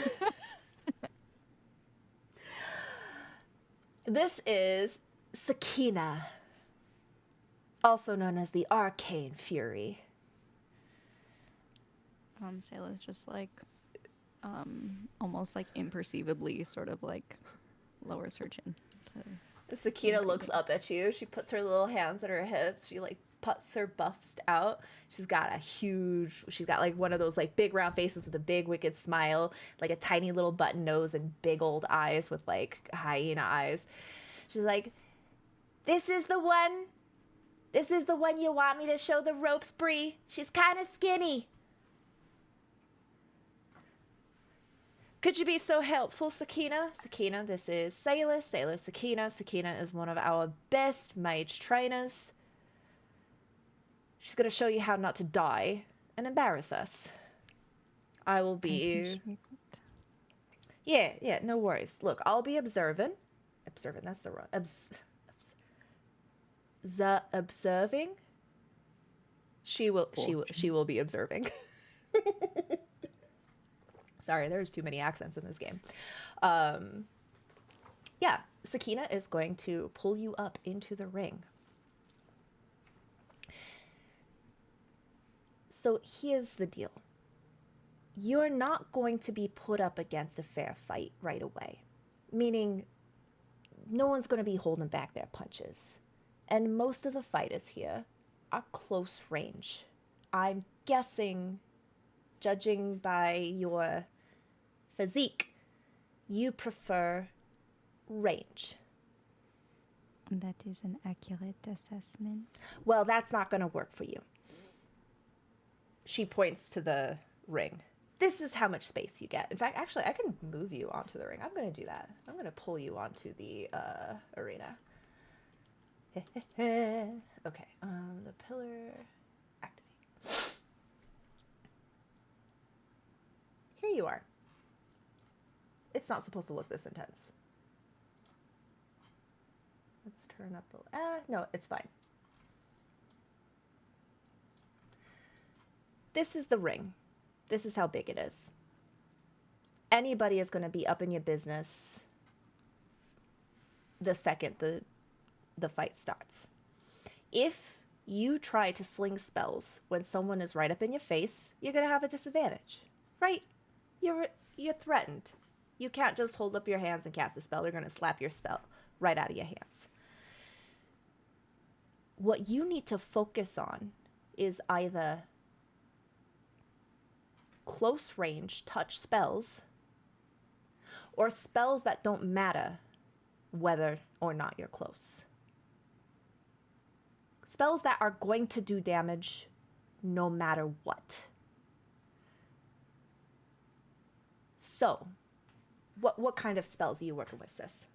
S1: This is Sakina, also known as the Arcane Fury.
S6: Sayla's just like, almost like imperceivably sort of like lowers her chin.
S1: Sakina looks up at you. She puts her little hands on her hips. She like puts her buffs out. She's got like one of those like big round faces with a big wicked smile, like a tiny little button nose and big old eyes with like hyena eyes. She's like, this is the one you want me to show the ropes, Bree. She's kind of skinny. Could you be so helpful, Sakina? Sakina, this is Sayla. Sayla, Sakina. Sakina is one of our best mage trainers. She's going to show you how not to die and embarrass us. I will be... Yeah, no worries. Look, I'll be observant. Observant, that's the wrong... observing? She will be observing. Sorry, there's too many accents in this game. Yeah, Sakina is going to pull you up into the ring. So here's the deal. You're not going to be put up against a fair fight right away. Meaning, no one's going to be holding back their punches. And most of the fighters here are close range. I'm guessing, judging by your physique, you prefer range.
S6: That is an accurate assessment.
S1: Well, that's not going to work for you. She points to the ring. This is how much space you get. In fact, actually, I can move you onto the ring. I'm going to do that. I'm going to pull you onto the arena. Okay, the pillar, activate. Here you are. It's not supposed to look this intense. Let's turn up the... no, it's fine. This is the ring. This is how big it is. Anybody is going to be up in your business the second the fight starts. If you try to sling spells when someone is right up in your face, you're going to have a disadvantage, right? You're threatened. You can't just hold up your hands and cast a spell. They're going to slap your spell right out of your hands. what you need to focus on is either close range touch spells or spells that don't matter whether or not you're close. Spells that are going to do damage no matter what. So, what kind of spells are you working with, sis?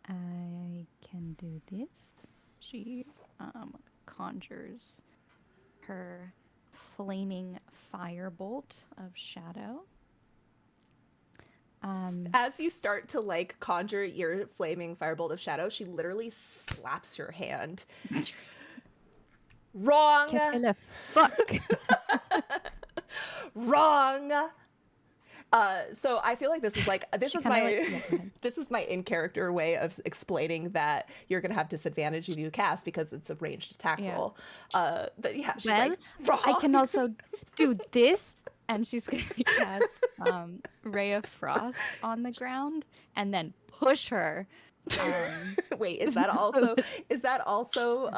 S6: I can do this. She conjures her flaming firebolt of shadow.
S1: As you start to like conjure your flaming firebolt of shadow, she literally slaps your hand. Wrong.
S6: Qu'est-ce qu'elle a fuck?
S1: Wrong. So I feel like this is like this
S6: She
S1: is
S6: kinda
S1: my
S6: like- yeah, go ahead.
S1: this is my in character way of explaining that you're gonna have disadvantage if you cast because it's a ranged attack
S6: Yeah.
S1: roll. But yeah, she's
S6: Well,
S1: like, wrong.
S6: I can also do this, and she's gonna cast Ray of Frost on the ground, and then push her.
S1: Wait, is that also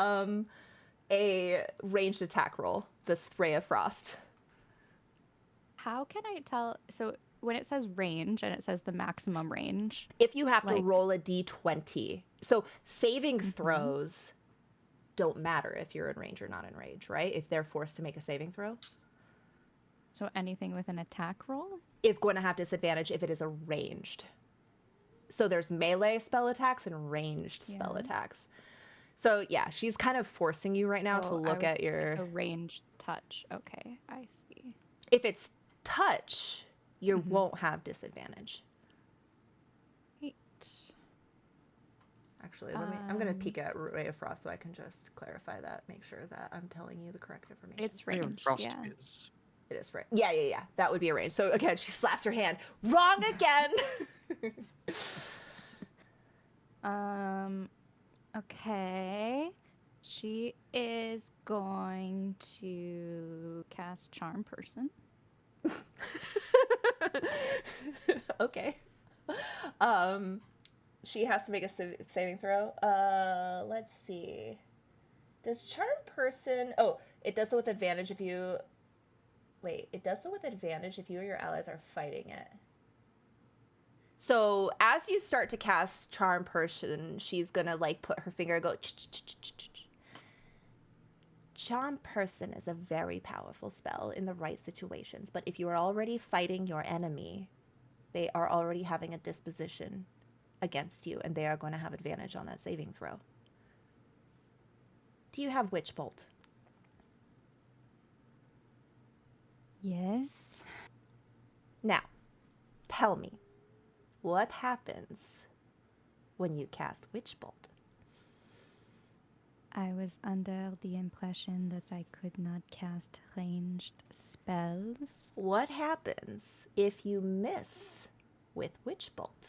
S1: a ranged attack roll? This Ray of Frost.
S6: How can I tell? So when it says range and it says the maximum range,
S1: If you have to
S6: Like-
S1: roll a d20, so saving throws don't matter if you're in range or not in range, right? If they're forced to make a saving throw,
S6: so anything with an attack roll.
S1: is going to have disadvantage if it is a ranged. So there's melee spell attacks and ranged spell
S6: Yeah.
S1: attacks. So yeah, she's kind of forcing you right now to
S6: Oh, I
S1: look
S6: was-
S1: at your.
S6: So ranged touch. Okay, I see.
S1: If it's touch, you won't have disadvantage.
S6: Wait.
S1: Actually, I'm gonna peek at Ray of Frost so I can just clarify that, make sure that I'm telling you the correct information.
S6: It's
S4: Ray of
S6: range.
S4: Frost
S6: Yeah.
S4: is
S1: It is for yeah. That would be a range. So again, she slaps her hand. Wrong again.
S6: Okay. She is going to cast Charm Person.
S1: Okay. She has to make a saving throw. Let's see. Does Charm Person? Oh, it does so with advantage if you. Wait, it does so with advantage if you or your allies are fighting it. So as you start to cast Charm Person, she's gonna like put her finger and go. Charm Person is a very powerful spell in the right situations, but if you are already fighting your enemy, they are already having a disposition against you, and they are going to have advantage on that saving throw. Do you have Witch Bolt?
S6: Yes.
S1: Now, tell me, what happens when you cast Witch Bolt?
S6: I was under the impression that I could not cast ranged spells.
S1: What happens if you miss with Witch Bolt?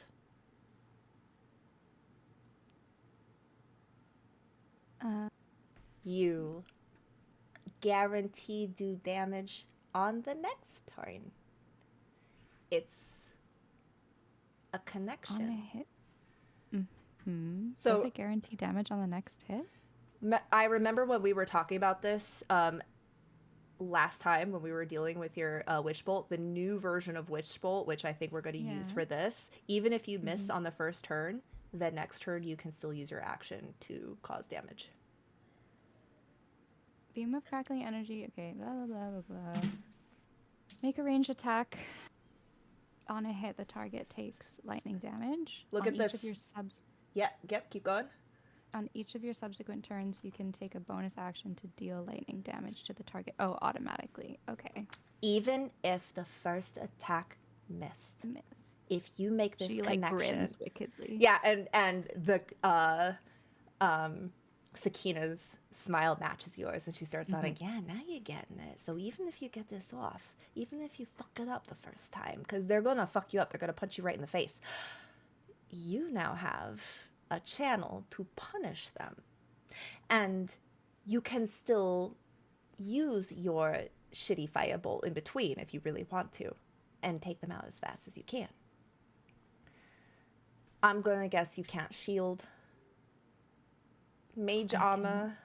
S1: You guarantee do damage on the next turn. It's a connection.
S6: On a hit? Mm-hmm.
S1: So-
S6: Does it guarantee damage on the next hit?
S1: I remember when we were talking about this last time when we were dealing with your Witch Bolt, the new version of Witch Bolt, which I think we're going to use
S6: Yeah.
S1: for this. Even if you miss on the first turn, the next turn you can still use your action to cause damage.
S6: Beam of crackling energy. Okay, blah, blah, blah, blah, blah. Make a ranged attack. On a hit, the target takes lightning damage.
S1: Look
S6: On
S1: at
S6: each
S1: this.
S6: Of your subs-
S1: Yep, keep going.
S6: on each of your subsequent turns, you can take a bonus action to deal lightning damage to the target. Oh, automatically. Okay.
S1: Even if the first attack missed.
S6: Miss.
S1: If you make this
S6: She
S1: connection.
S6: like grins wickedly.
S1: Yeah, and the Sakina's smile matches yours, and she starts nodding. Yeah, now you're getting it. So even if you get this off, even if you fuck it up the first time, because they're gonna fuck you up, they're gonna punch you right in the face. You now have a channel to punish them, and you can still use your shitty firebolt in between if you really want to, and take them out as fast as you can. I'm gonna guess you can't shield. Mage armor.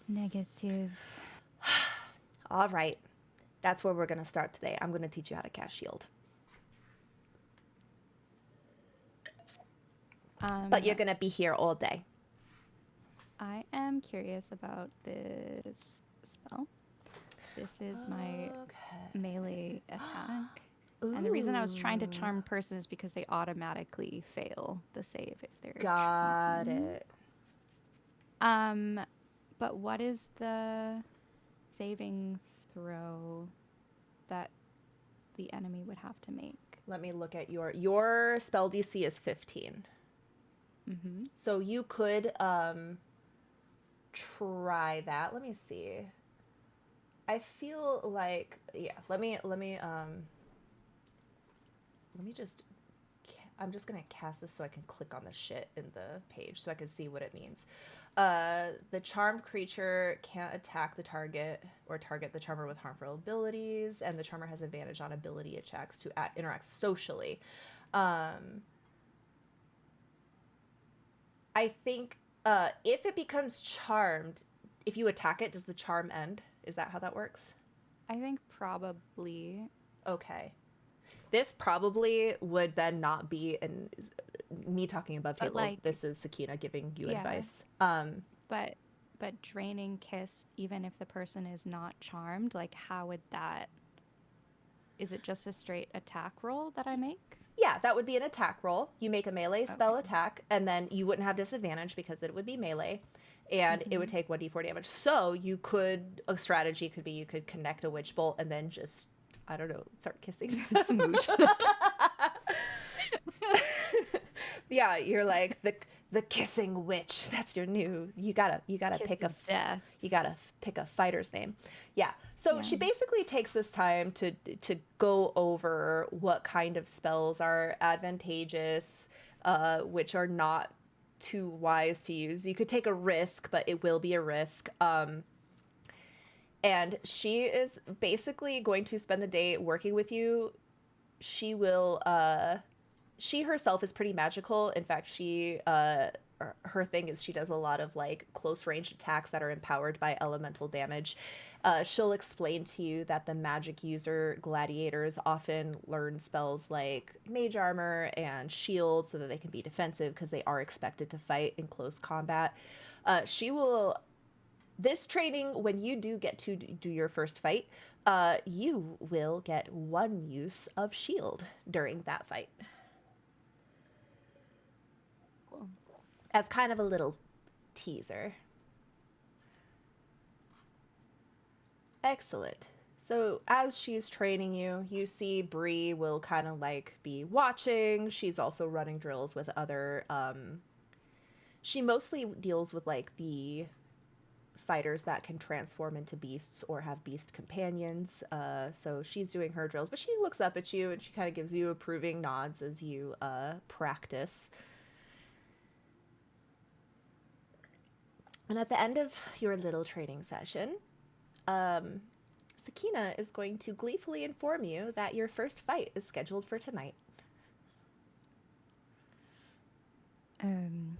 S6: Negative.
S1: All right. That's where we're going to start today. I'm going to teach you how to cast shield. But you're going to be here all day.
S6: I am curious about this spell. This is my melee attack.
S1: Ooh.
S6: And the reason I was trying to charm person is because they automatically fail the save if they're
S1: Got
S6: charmed.
S1: it.
S6: But what is the saving throw that the enemy would have to make?
S1: Let me look at your spell DC is 15.
S6: Mm-hmm.
S1: So you could try that. Let me see. I feel like let me just I'm just gonna cast this so I can click on the shit in the page so I can see what it means. The charmed creature can't attack the target or target the charmer with harmful abilities, and the charmer has advantage on ability checks to interact socially. I think if it becomes charmed, if you attack it, does the charm end? Is that how that works?
S6: I think probably.
S1: Okay. This probably would then not be me talking above table.
S6: Like,
S1: this is Sakina giving you advice.
S6: But draining kiss, even if the person is not charmed, like how would that? Is it just a straight attack roll that I make?
S1: Yeah, that would be an attack roll. You make a melee spell attack, and then you wouldn't have disadvantage because it would be melee, and it would take 1d4 damage. So a strategy could be you could connect a witch bolt and then just, I don't know, start kissing.
S6: Smooch.
S1: Yeah, you're like the kissing witch. That's your new. You gotta pick a
S6: death.
S1: You gotta pick a fighter's name. Yeah. So she basically takes this time to go over what kind of spells are advantageous, which are not too wise to use. You could take a risk, but it will be a risk. And she is basically going to spend the day working with you. She will. She herself is pretty magical. In fact, her thing is she does a lot of like close range attacks that are empowered by elemental damage. She'll explain to you that the magic user gladiators often learn spells like mage armor and shield so that they can be defensive because they are expected to fight in close combat. This training, when you do get to do your first fight, you will get one use of shield during that fight. As kind of a little teaser. Excellent. So as she's training you, you see Bree will kind of like be watching. She's also running drills with other she mostly deals with like the fighters that can transform into beasts or have beast companions. So she's doing her drills, but she looks up at you and she kind of gives you approving nods as you practice. And at the end of your little training session, Sakina is going to gleefully inform you that your first fight is scheduled for tonight.
S6: In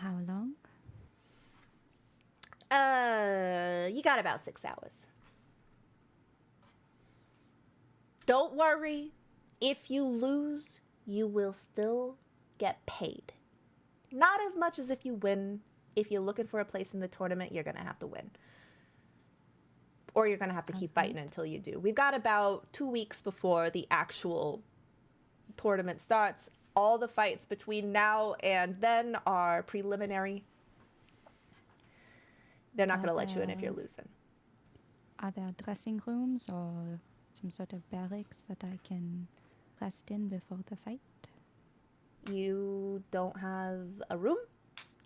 S6: how long?
S1: You got about 6 hours. Don't worry. If you lose, you will still get paid. Not as much as if you win. If you're looking for a place in the tournament, you're going to have to win. Or you're going to have to keep fighting until you do. We've got about 2 weeks before the actual tournament starts. All the fights between now and then are preliminary. They're not going to let you in if you're losing.
S6: Are there dressing rooms or some sort of barracks that I can rest in before the fight?
S1: You don't have a room?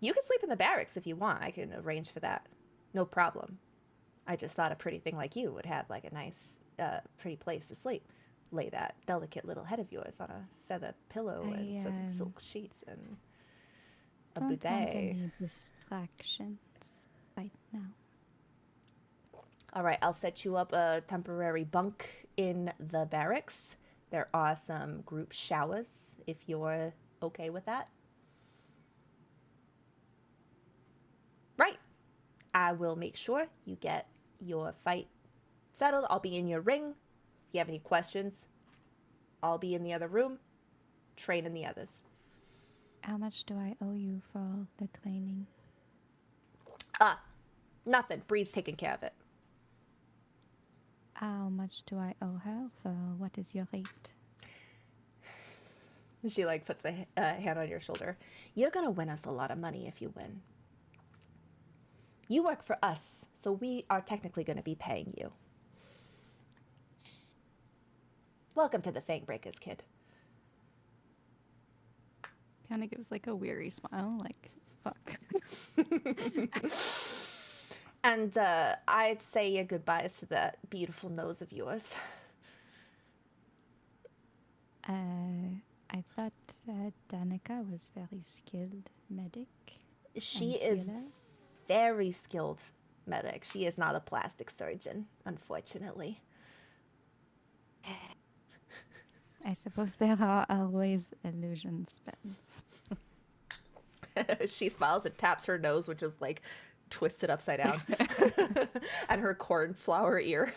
S1: You can sleep in the barracks if you want. I can arrange for that. No problem. I just thought a pretty thing like you would have like a nice, pretty place to sleep. Lay that delicate little head of yours on a feather pillow and some silk sheets and a
S6: don't
S1: bidet.
S6: Want any distractions right now.
S1: All right, I'll set you up a temporary bunk in the barracks. There are some group showers if you're okay with that. I will make sure you get your fight settled. I'll be in your ring. If you have any questions, I'll be in the other room, training the others.
S6: How much do I owe you for all the training?
S1: Nothing. Bree's taking care of it.
S6: How much do I owe her for what is your rate?
S1: She like puts a hand on your shoulder. You're gonna win us a lot of money if you win. You work for us, so we are technically gonna be paying you. Welcome to the Fangbreakers, kid.
S6: Kind of gives like a weary smile, like, fuck.
S1: And I'd say your goodbyes to that beautiful nose of yours.
S6: I thought Danica was very skilled medic.
S1: She
S6: and
S1: is
S6: healer.
S1: very skilled medic. She is not a plastic surgeon, unfortunately.
S6: I suppose there are always illusion spells.
S1: She smiles and taps her nose, which is like twisted upside down, and her cornflower ear.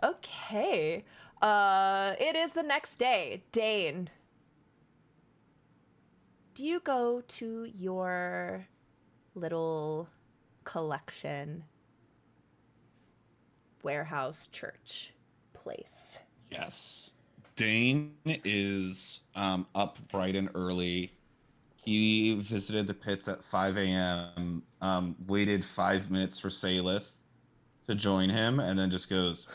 S1: Okay. It is the next day. Dane, do you go to your little collection warehouse church place?
S2: Yes. Dane is up bright and early. He visited the pits at 5 a.m., waited 5 minutes for Salith to join him, and then just goes,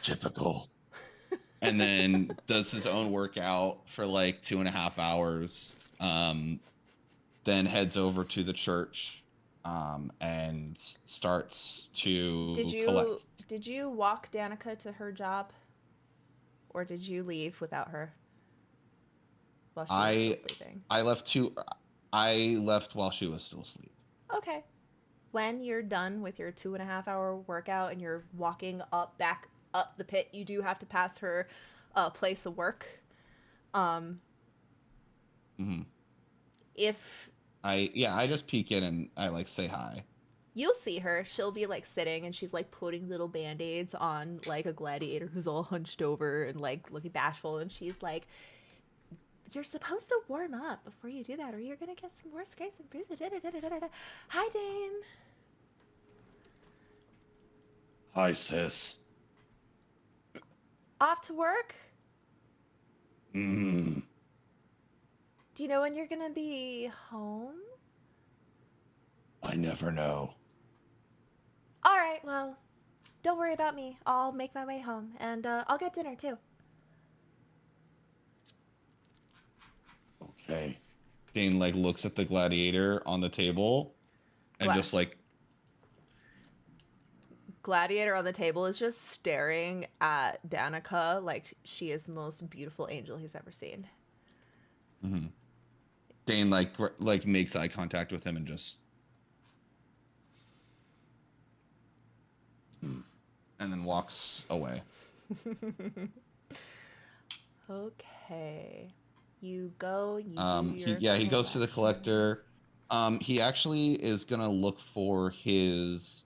S2: typical. And then does his own workout for like 2.5 hours, then heads over to the church and starts to collect.
S1: Did you walk Danica to her job? Or did you leave without her? While she was still sleeping?
S2: I left while she was still asleep.
S1: Okay. When you're done with your 2.5 hour workout and you're walking back up the pit, you do have to pass her place of work. If
S2: I just peek in and I like say hi.
S1: you'll see her, she'll be like sitting and she's like putting little band-aids on like a gladiator who's all hunched over and like looking bashful, and she's like, you're supposed to warm up before you do that or you're gonna get some worse grace and bruises. Hi, Dane.
S2: Hi, sis.
S1: Off to work?
S2: Mm.
S1: Do you know when you're gonna be home?
S2: I never know.
S1: All right, well, don't worry about me. I'll make my way home, and I'll get dinner, too.
S2: Okay. Dane like looks at the gladiator on the table and just like
S1: Gladiator on the table is just staring at Danica like she is the most beautiful angel he's ever seen.
S2: Mm-hmm. Dane like makes eye contact with him and just and then walks away.
S1: Okay. You go, you
S2: he goes to the collector. He actually is gonna look for his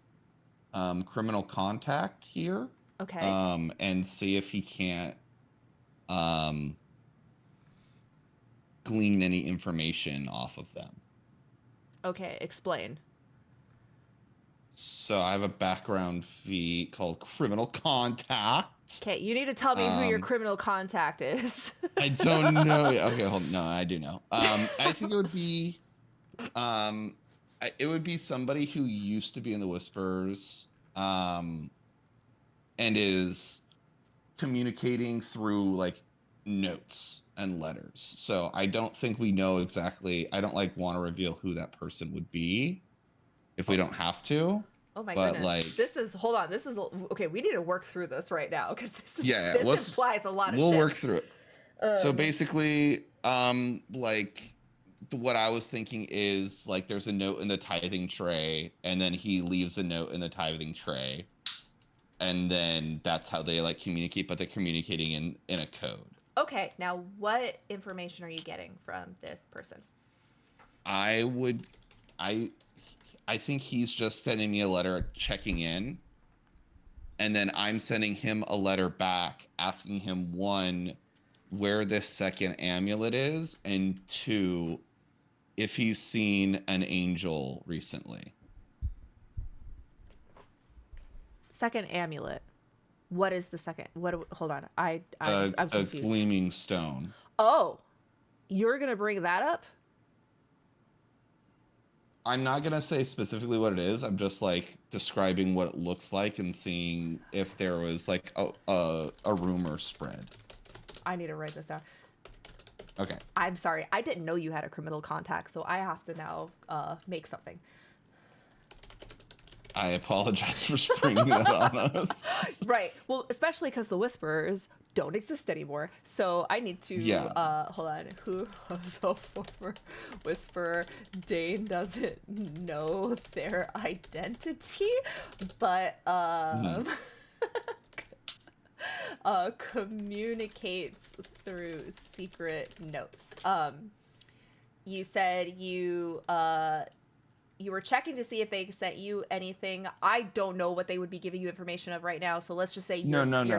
S2: criminal contact here.
S1: Okay.
S2: And see if he can't glean any information off of them.
S1: Okay, explain.
S2: So I have a background feat called Criminal Contact.
S1: Okay, you need to tell me who your criminal contact is.
S2: I don't know. Okay, hold on. No, I do know. I think it would be somebody who used to be in the Whispers, and is communicating through like notes and letters. So I don't think we know exactly. I don't like want to reveal who that person would be if we don't have to.
S1: Oh my
S2: but
S1: goodness.
S2: Like,
S1: this is okay, we need to work through this right now because this implies a lot of shit.
S2: We'll work through it. So basically, like what I was thinking is like there's a note in the tithing tray, and then he leaves a note in the tithing tray, and then that's how they like communicate, but they're communicating in a code.
S1: Okay, now what information are you getting from this person?
S2: I would I I think he's just sending me a letter checking in, and then I'm sending him a letter back asking him, one, where this second amulet is, and two, if he's seen an angel recently.
S1: Second amulet. What is the second? Hold on. I'm confused.
S2: A gleaming stone.
S1: Oh, you're gonna bring that up?
S2: I'm not gonna say specifically what it is. I'm just like describing what it looks like and seeing if there was like a rumor spread.
S1: I need to write this down.
S2: Okay.
S1: I'm sorry. I didn't know you had a criminal contact, so I have to now make something.
S2: I apologize for springing that on us.
S1: Right. Well, especially because the Whisperers don't exist anymore. So I need to, hold on. Who was a former Whisperer? Dane doesn't know their identity, but communicates through secret notes. You said you were checking to see if they sent you anything. I don't know what they would be giving you information of right now, so let's just say you're
S2: No.
S1: sending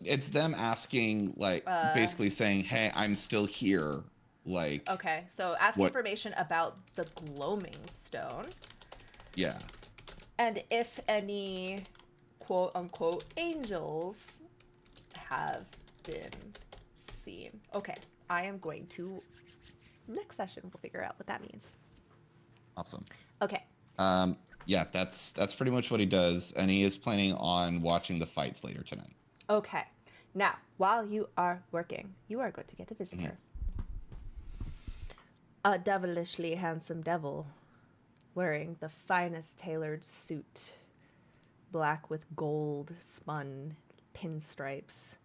S2: It's them asking, like, basically saying, "Hey, I'm still here." Like.
S1: Okay, so ask information about the gloaming stone.
S2: Yeah.
S1: And if any quote unquote angels have been seen. Okay, I am going to next session we'll figure out what that means.
S2: Awesome.
S1: Okay.
S2: Yeah, that's pretty much what he does, and he is planning on watching the fights later tonight.
S1: Okay. Now, while you are working, you are going to get a visitor. A devilishly handsome devil wearing the finest tailored suit, black with gold spun pinstripes,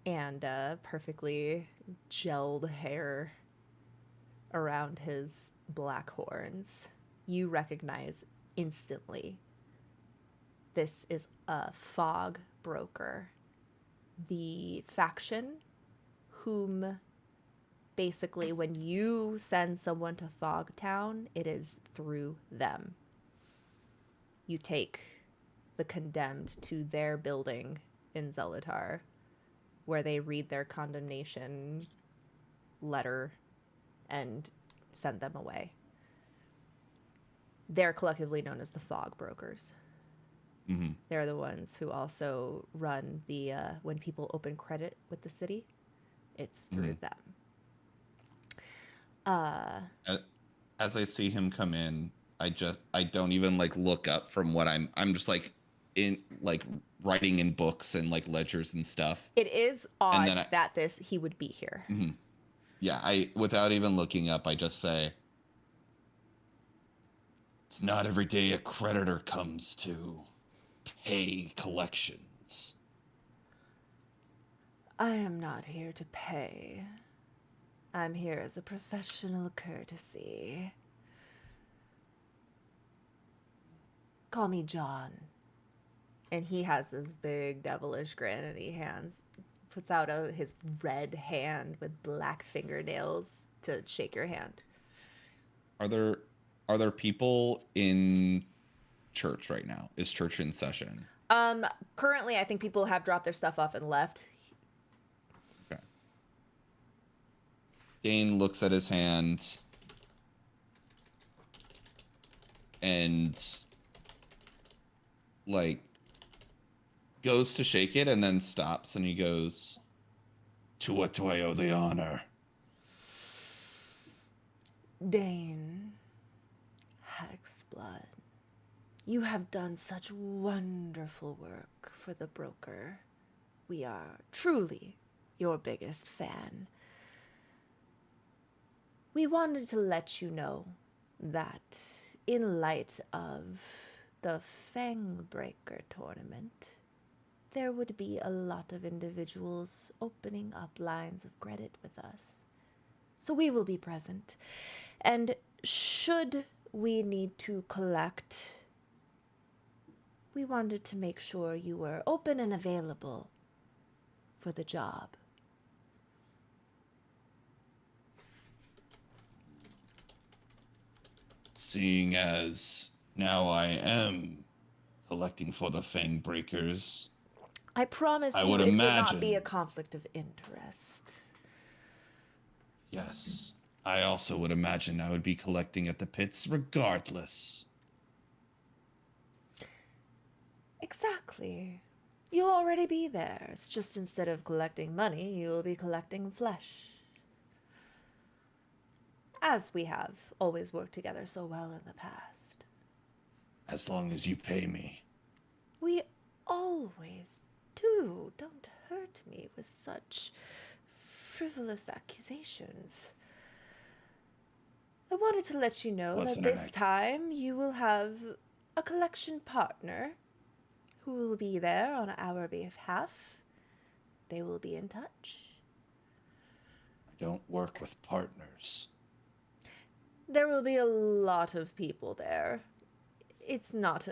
S1: and perfectly gelled hair around his black horns. You recognize instantly this is a fog broker, the faction whom basically when you send someone to Fogtown, it is through them. You take the condemned to their building in Zelatar, where they read their condemnation letter and send them away. They're collectively known as the Fog Brokers.
S2: Mm-hmm.
S1: They're the ones who also run the when people open credit with the city, it's through them.
S2: As I see him come in, I don't even like look up from what I'm just like in like writing in books and like ledgers and stuff.
S1: It is odd that he would be here.
S2: Mm-hmm. Yeah, I without even looking up, I just say, it's not every day a creditor comes to pay collections.
S1: I am not here to pay. I'm here as a professional courtesy. Call me John. And he has this big devilish grin and he puts out his red hand with black fingernails to shake your hand.
S2: Are there people in church right now? Is church in session?
S1: Currently I think people have dropped their stuff off and left.
S2: Okay. Dane looks at his hand and like goes to shake it and then stops and he goes, "To what do I owe the honor?"
S1: Dane, Hexblood, you have done such wonderful work for the broker. We are truly your biggest fan. We wanted to let you know that in light of the Fangbreaker tournament, there would be a lot of individuals opening up lines of credit with us. So we will be present. And should we need to collect, we wanted to make sure you were open and available for the job.
S2: Seeing as now I am collecting for the Fang Breakers,
S1: I promise
S2: I
S1: you
S2: would
S1: it will not be
S2: imagine-
S1: a conflict of interest.
S2: yes, I also would imagine I would be collecting at the pits regardless.
S1: Exactly. You'll already be there. It's just instead of collecting money, you'll be collecting flesh. As we have always worked together so well in the past.
S2: As long as you pay me.
S1: We always do. Don't hurt me with such frivolous accusations. I wanted to let you know
S2: Wasn't
S1: that
S2: an
S1: this
S2: act.
S1: time you will have a collection partner who will be there on our behalf. They will be in touch.
S2: I don't work with partners.
S1: There will be a lot of people there. It's not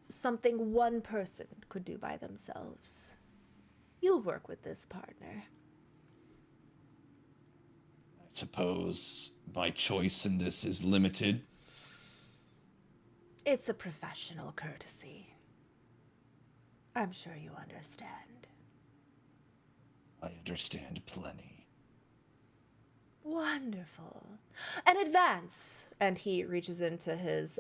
S1: something one person could do by themselves. You'll work with this partner.
S2: I suppose my choice in this is limited.
S1: It's a professional courtesy. I'm sure you understand.
S2: I understand plenty.
S1: Wonderful. And advance. And he reaches into his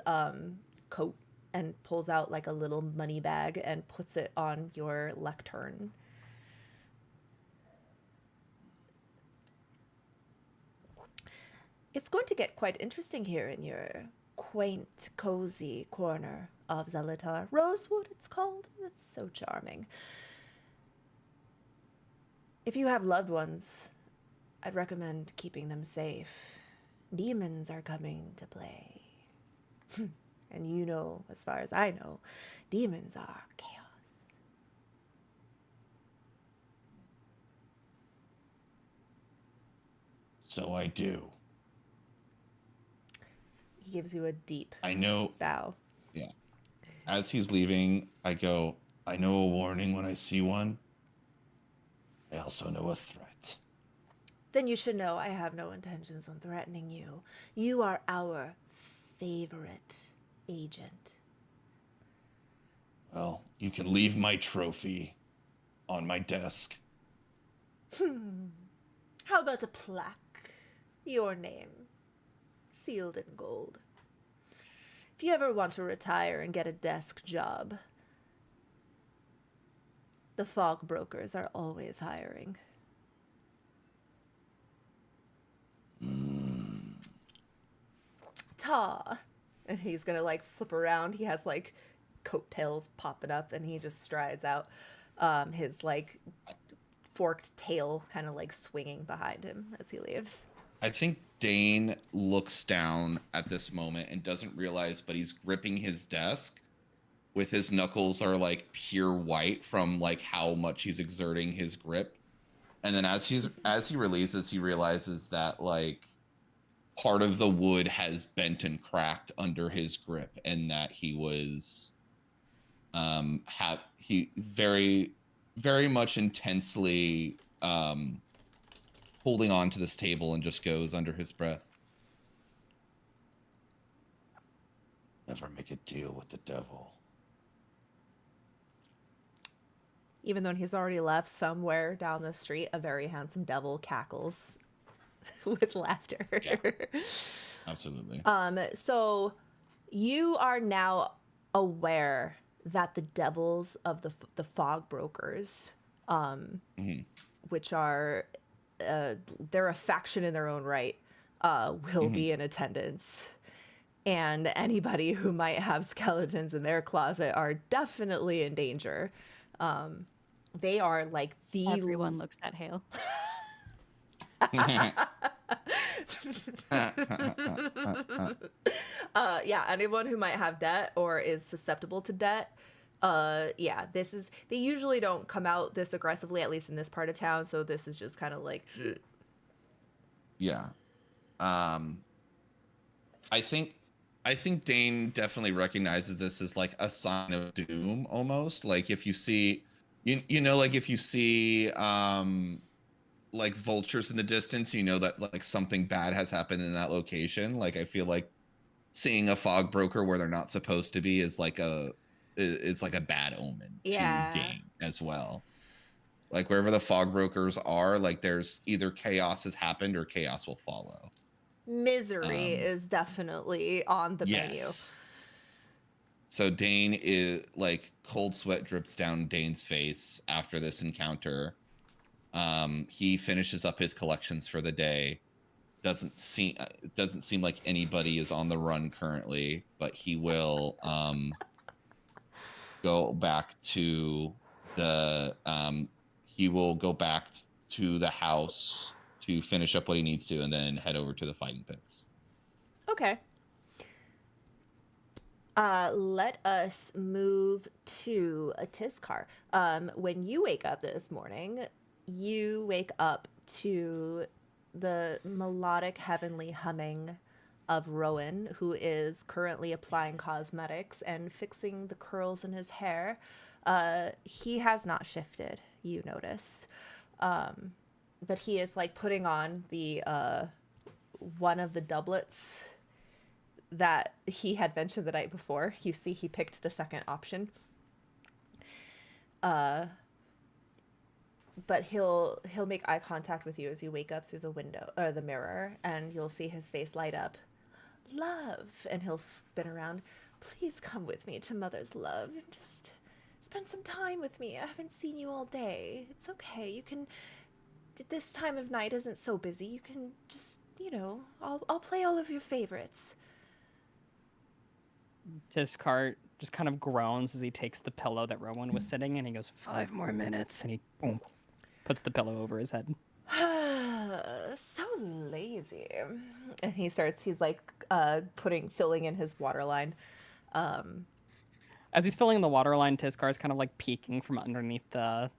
S1: coat and pulls out like a little money bag and puts it on your lectern. It's going to get quite interesting here in your quaint, cozy corner of Zelatar. Rosewood, it's called. That's so charming. If you have loved ones, I'd recommend keeping them safe. Demons are coming to play. And you know, as far as I know, demons are chaos.
S2: So I do.
S1: He gives you a deep
S2: I know.
S1: bow.
S2: Yeah. As he's leaving, I go, I know a warning when I see one. I also know a threat.
S1: Then you should know I have no intentions on threatening you. You are our favorite agent.
S2: Well, you can leave my trophy on my desk.
S1: How about a plaque? Your name, sealed in gold. If you ever want to retire and get a desk job, the fog brokers are always hiring. Ta. And he's gonna like flip around. He has like coattails popping up and he just strides out, his like forked tail kind of like swinging behind him as he leaves.
S2: I think Dane looks down at this moment and doesn't realize, but he's gripping his desk with his knuckles are like pure white from like how much he's exerting his grip. And then as he releases, he realizes that like part of the wood has bent and cracked under his grip, and that he was he very, very much intensely holding on to this table, and just goes under his breath, never make a deal with the devil.
S1: Even though he's already left, somewhere down the street, a very handsome devil cackles with laughter.
S2: Yeah. Absolutely.
S1: So you are now aware that the devils of the fog brokers, which are they're a faction in their own right, will be in attendance. And anybody who might have skeletons in their closet are definitely in danger. They are like the...
S6: Everyone looks at Hale.
S1: Yeah, anyone who might have debt or is susceptible to debt. Yeah, this is... They usually don't come out this aggressively, at least in this part of town, so this is just kind of like...
S2: Yeah. I think Dane definitely recognizes this as like a sign of doom almost. Like if you see like if you see like vultures in the distance, you know that like something bad has happened in that location. Like I feel like seeing a fog broker where they're not supposed to be is like a bad omen to Dane as well. Like wherever the fog brokers are, like there's either chaos has happened or chaos will follow.
S1: Misery is definitely on the menu.
S2: So Dane is like, cold sweat drips down Dane's face after this encounter. He finishes up his collections for the day. Doesn't seem like anybody is on the run currently, but he will go back to the house to finish up what he needs to, and then head over to the fighting pits.
S1: Okay. Let us move to a Tizkar. When you wake up this morning, you wake up to the melodic heavenly humming of Rowan, who is currently applying cosmetics and fixing the curls in his hair. He has not shifted, you notice. But he is like putting on the one of the doublets that he had mentioned the night before. You see, he picked the second option. But he'll make eye contact with you as you wake up through the window or the mirror, and you'll see his face light up. Love, and he'll spin around. Please come with me to Mother's Love and just spend some time with me. I haven't seen you all day. It's okay. You can. This time of night isn't so busy. You can just, I'll play all of your favorites.
S3: Tizkar just kind of groans as he takes the pillow that Rowan was sitting in. He goes, 5 more minutes, and he puts the pillow over his head.
S1: So lazy. And he's like filling in his water line.
S3: As he's filling in the water line, Tizkar is kind of like peeking from underneath the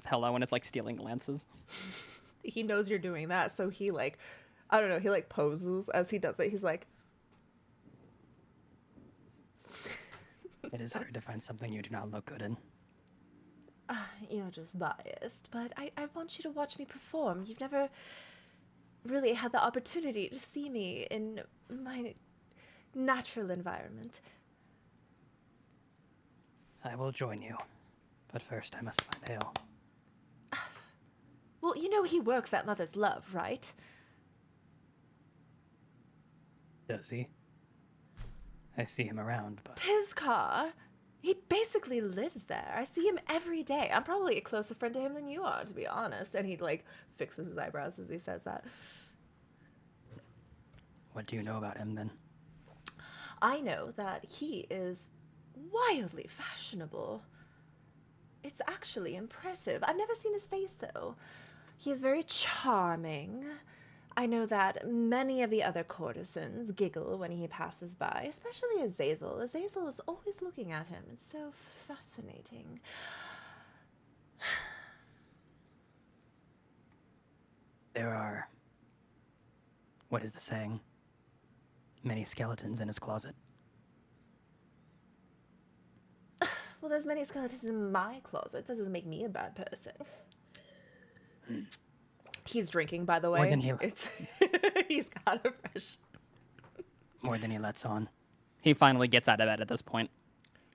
S3: pillow, and it's like stealing glances.
S1: He knows you're doing that, so he like, I don't know, he like poses as he does it. He's like,
S3: it is hard to find something you do not look good in.
S1: You're just biased, but I want you to watch me perform. You've never really had the opportunity to see me in my natural environment.
S3: I will join you, but first I must find Hale.
S1: Well, he works at Mother's Love, right?
S3: Does he? I see him around, but...
S1: Tizkar, he basically lives there. I see him every day. I'm probably a closer friend to him than you are, to be honest. And he like fixes his eyebrows as he says that.
S3: What do you know about him, then?
S1: I know that he is wildly fashionable. It's actually impressive. I've never seen his face, though. He is very charming. I know that many of the other courtesans giggle when he passes by, especially Azazel. Azazel is always looking at him. It's so fascinating.
S3: There are... what is the saying? Many skeletons in his closet.
S1: Well, there's many skeletons in my closet. That doesn't make me a bad person. He's drinking, by the way.
S3: More than
S1: he's got a fresh...
S3: More than he lets on. He finally gets out of bed at this point.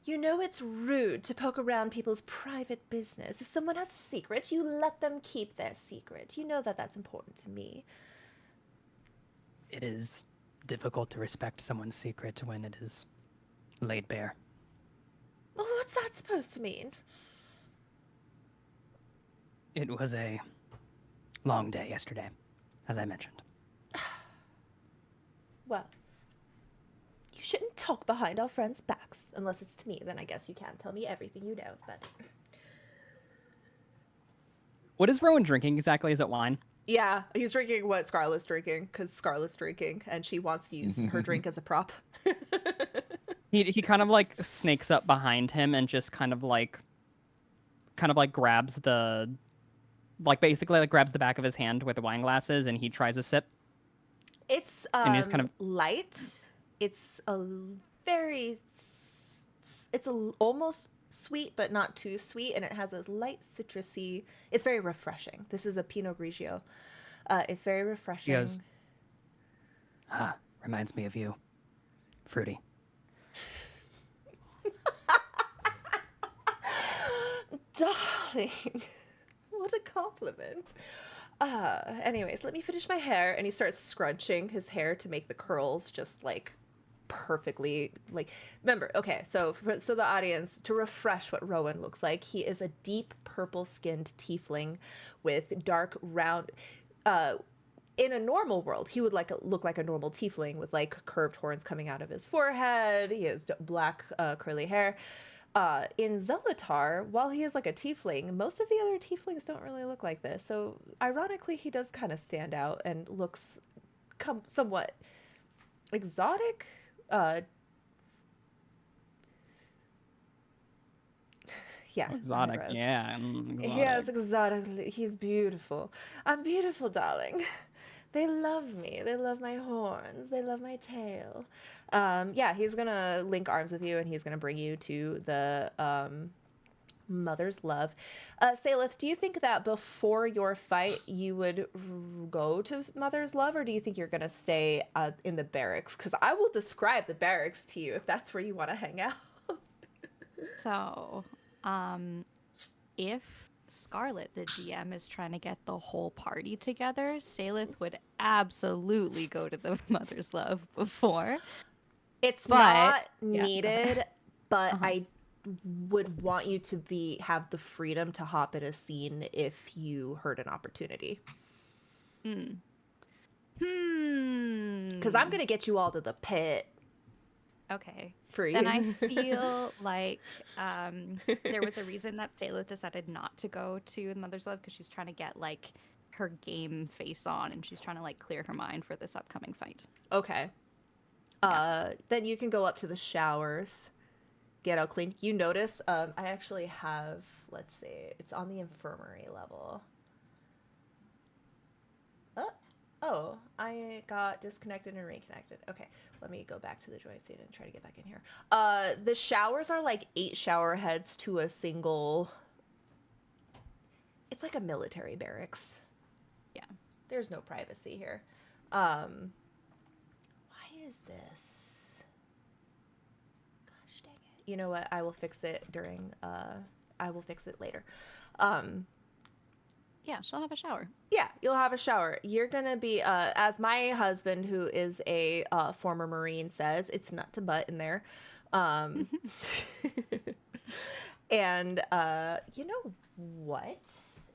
S1: It's rude to poke around people's private business. If someone has a secret, you let them keep their secret. You know that that's important to me.
S3: It is difficult to respect someone's secret when it is laid bare.
S1: Well, what's that supposed to mean?
S3: It was a long day yesterday, as I mentioned.
S1: Well, you shouldn't talk behind our friends' backs. Unless it's to me, then I guess you can't tell me everything you know, but...
S3: What is Rowan drinking exactly? Is it wine?
S1: Yeah, he's drinking what Scarlett's drinking, because Scarlett's drinking, and she wants to use her drink as a prop.
S3: He kind of like snakes up behind him and just kind of like grabs the... basically grabs the back of his hand where the wine glass is, and he tries a sip.
S1: It's light. It's almost sweet, but not too sweet, and it has a light citrusy. It's very refreshing. This is a Pinot Grigio. It's very refreshing.
S3: He goes, Reminds me of you. Fruity.
S1: Darling, what a compliment. Anyways, let me finish my hair. And he starts scrunching his hair to make the curls just like perfectly, like, remember, okay, so the audience, to refresh what Rowan looks like, he is a deep purple skinned tiefling with dark round, in a normal world, he would look like a normal tiefling with like curved horns coming out of his forehead. He has black curly hair. In Zelatar, while he is like a tiefling, most of the other tieflings don't really look like this. So ironically, he does kind of stand out and looks somewhat exotic. Yeah,
S3: exotic. Yeah, exotic.
S1: Yes, exotic. He's beautiful. I'm beautiful, darling. They love me. They love my horns. They love my tail. Yeah, he's gonna link arms with you, and he's gonna bring you to the Mother's Love. Salith, do you think that before your fight you would go to Mother's Love, or do you think you're gonna stay in the barracks? Because I will describe the barracks to you if that's where you want to hang out.
S6: So, if Scarlet, the GM, is trying to get the whole party together, Salith would absolutely go to the Mother's Love before.
S1: It's not needed, but I would want you to have the freedom to hop in a scene if you heard an opportunity. Because I'm going to get you all to the pit.
S6: Okay.
S1: Free.
S6: Then I feel like there was a reason that Salith decided not to go to the Mother's Love, because she's trying to get like her game face on, and she's trying to like clear her mind for this upcoming fight.
S1: Okay. Then you can go up to the showers, get out clean. You notice I actually have, let's see, it's on the infirmary level. Oh, I got disconnected and reconnected. Okay, let me go back to the joystick and try to get back in here. The showers are like 8 shower heads to a single. It's like a military barracks.
S6: Yeah.
S1: There's no privacy here. Why is this? Gosh dang it. You know what? I will fix it I will fix it later.
S6: Yeah, she'll have a shower.
S1: Yeah, you'll have a shower. You're gonna be, as my husband, who is a former Marine, says, it's nut to butt in there. And you know what?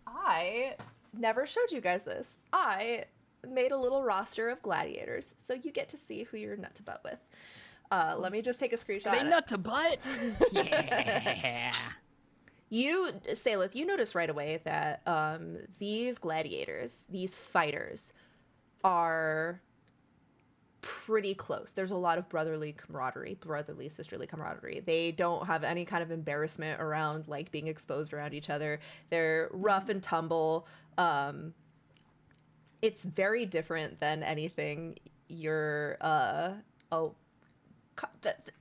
S1: I never showed you guys this. I made a little roster of gladiators, so you get to see who you're nut to butt with. Let me just take a screenshot.
S3: Are they nut to butt? Yeah.
S1: Salith, you notice right away that these gladiators, these fighters, are pretty close. There's a lot of brotherly sisterly camaraderie. They don't have any kind of embarrassment around like being exposed around each other. They're rough and tumble. It's very different than anything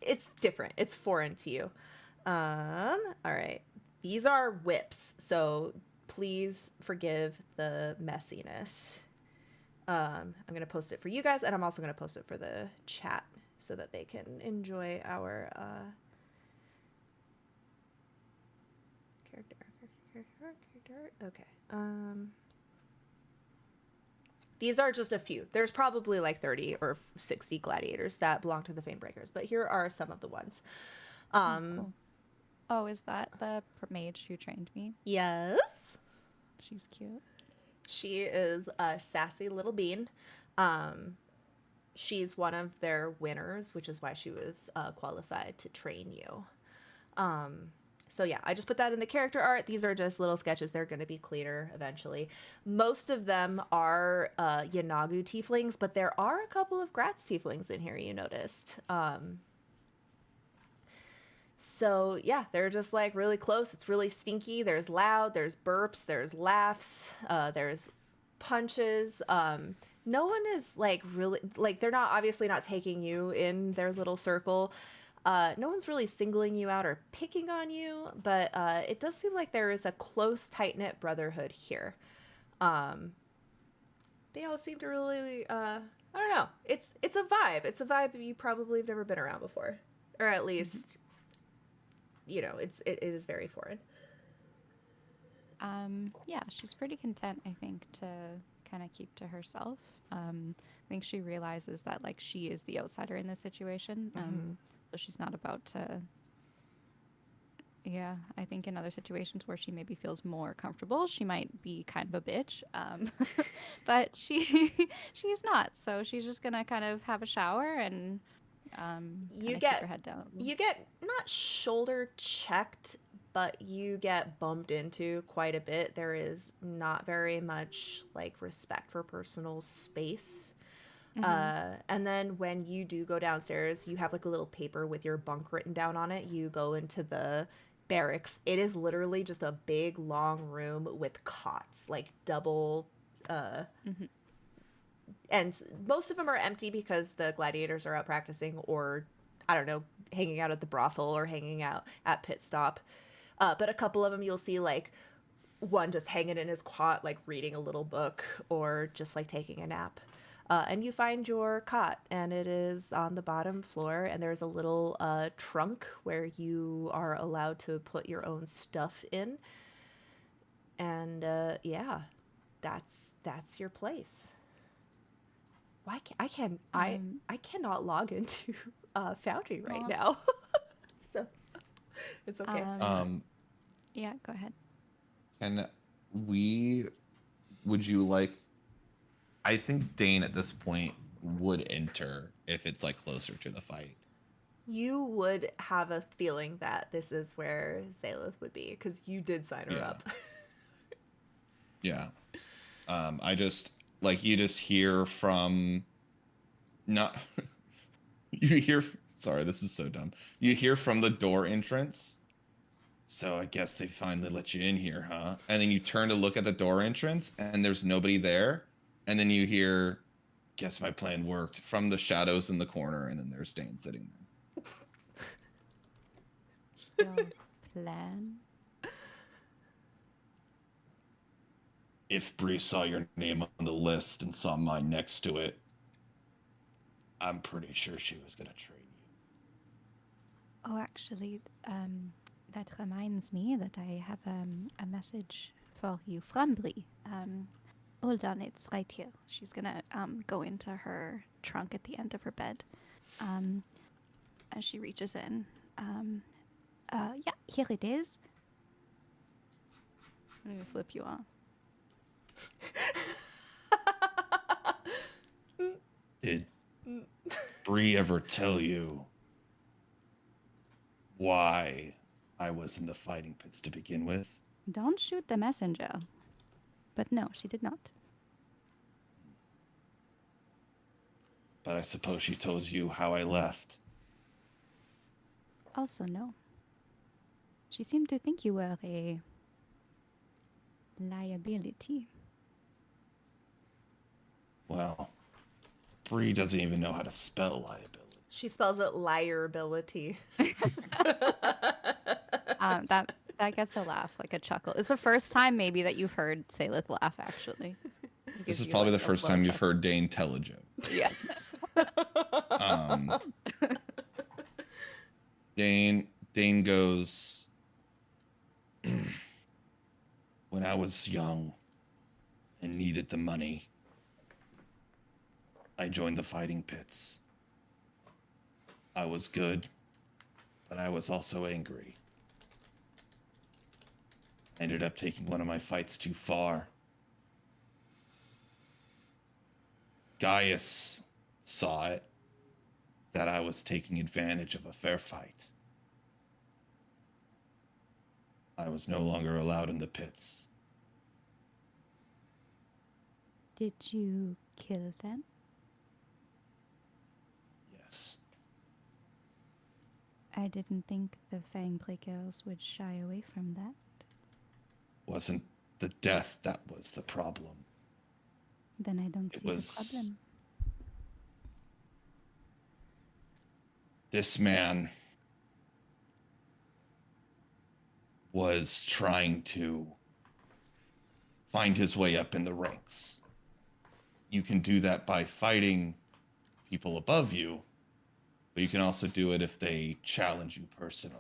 S1: it's different. It's foreign to you. All right. These are whips, so please forgive the messiness. I'm going to post it for you guys, and I'm also going to post it for the chat so that they can enjoy our character. Okay. These are just a few. There's probably like 30 or 60 gladiators that belong to the Famebreakers, but here are some of the ones.
S6: Cool. Oh, is that the mage who trained me?
S1: Yes.
S6: She's cute.
S1: She is a sassy little bean. She's one of their winners, which is why she was qualified to train you. So yeah, I just put that in the character art. These are just little sketches. They're going to be cleaner eventually. Most of them are Yanagu tieflings, but there are a couple of Gratz tieflings in here, you noticed. So yeah, they're just like really close. It's really stinky. There's loud, there's burps, there's laughs, there's punches. No one is like really, like they're not obviously not taking you in their little circle. No one's really singling you out or picking on you, but it does seem like there is a close, tight-knit brotherhood here. They all seem to really I don't know. It's a vibe. It's a vibe you probably have never been around before, or at least, it is very foreign.
S6: Yeah, she's pretty content, I think, to kind of keep to herself. I think she realizes that like she is the outsider in this situation, so she's not about to. Yeah, I think in other situations where she maybe feels more comfortable, she might be kind of a bitch. But she's not. So she's just gonna kind of have a shower and
S1: You
S6: kind of keep her
S1: get
S6: head down.
S1: you get not shoulder checked, but you get bumped into quite a bit. There is not very much like respect for personal space. And then when you do go downstairs, you have like a little paper with your bunk written down on it. You go into the barracks. It is literally just a big long room with cots, like double and most of them are empty because the gladiators are out practicing, or I don't know, hanging out at the brothel or hanging out at pit stop. But a couple of them you'll see like one just hanging in his cot, like reading a little book or just like taking a nap. And you find your cot, and it is on the bottom floor, and there's a little trunk where you are allowed to put your own stuff in. And yeah, that's your place. Why can I cannot log into Foundry right now. So it's okay.
S6: Yeah, go ahead.
S2: And would you like, I think Dane at this point would enter if it's like closer to the fight.
S1: You would have a feeling that this is where Zalith would be because you did sign her up.
S2: Yeah. I just like, you just hear from sorry, this is so dumb. You hear from the door entrance. So I guess they finally let you in here, huh? And then you turn to look at the door entrance and there's nobody there. And then you hear, guess my plan worked, from the shadows in the corner, and then there's Dane sitting there.
S6: Your plan?
S2: If Bree saw your name on the list and saw mine next to it, I'm pretty sure she was going to trade you.
S6: Oh, actually, that reminds me that I have a message for you from Brie. Hold on, it's right here. She's gonna go into her trunk at the end of her bed. As she reaches in. Yeah, here it is. I'm gonna flip you off.
S2: Did Bree ever tell you why I was in the fighting pits to begin with?
S6: Don't shoot the messenger. But no, she did not.
S2: But I suppose she told you how I left.
S6: Also, no. She seemed to think you were a liability.
S2: Well, Bree doesn't even know how to spell liability.
S1: She spells it liability.
S6: That gets a laugh, like a chuckle. It's the first time maybe that you've heard Salith laugh, actually.
S2: This is probably the first time you've heard Dane tell a joke.
S6: Yeah.
S2: Dane goes, when I was young and needed the money, I joined the fighting pits. I was good, but I was also angry. I ended up taking one of my fights too far. Gaius saw it, that I was taking advantage of a fair fight. I was no longer allowed in the pits.
S6: Did you kill them?
S2: Yes.
S6: I didn't think the Fangbreakers would shy away from that.
S2: Wasn't the death that was the problem.
S6: Then I don't see the problem.
S2: This man was trying to find his way up in the ranks. You can do that by fighting people above you, but you can also do it if they challenge you personally.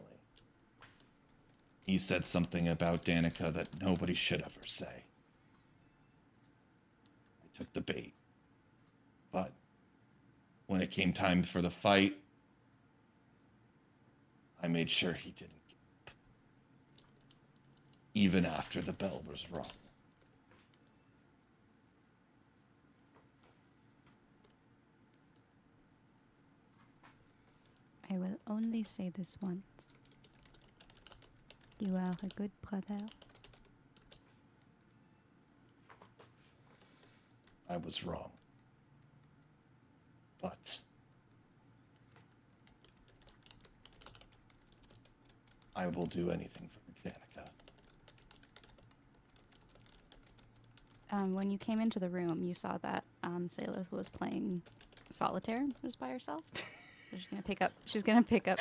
S2: He said something about Danica that nobody should ever say. I took the bait. But when it came time for the fight, I made sure he didn't give up. Even after the bell was rung.
S6: I will only say this once. You are a good brother.
S2: I was wrong. But I will do anything for Danica.
S6: When you came into the room, you saw that Salith was playing solitaire just by herself. So she's gonna pick up.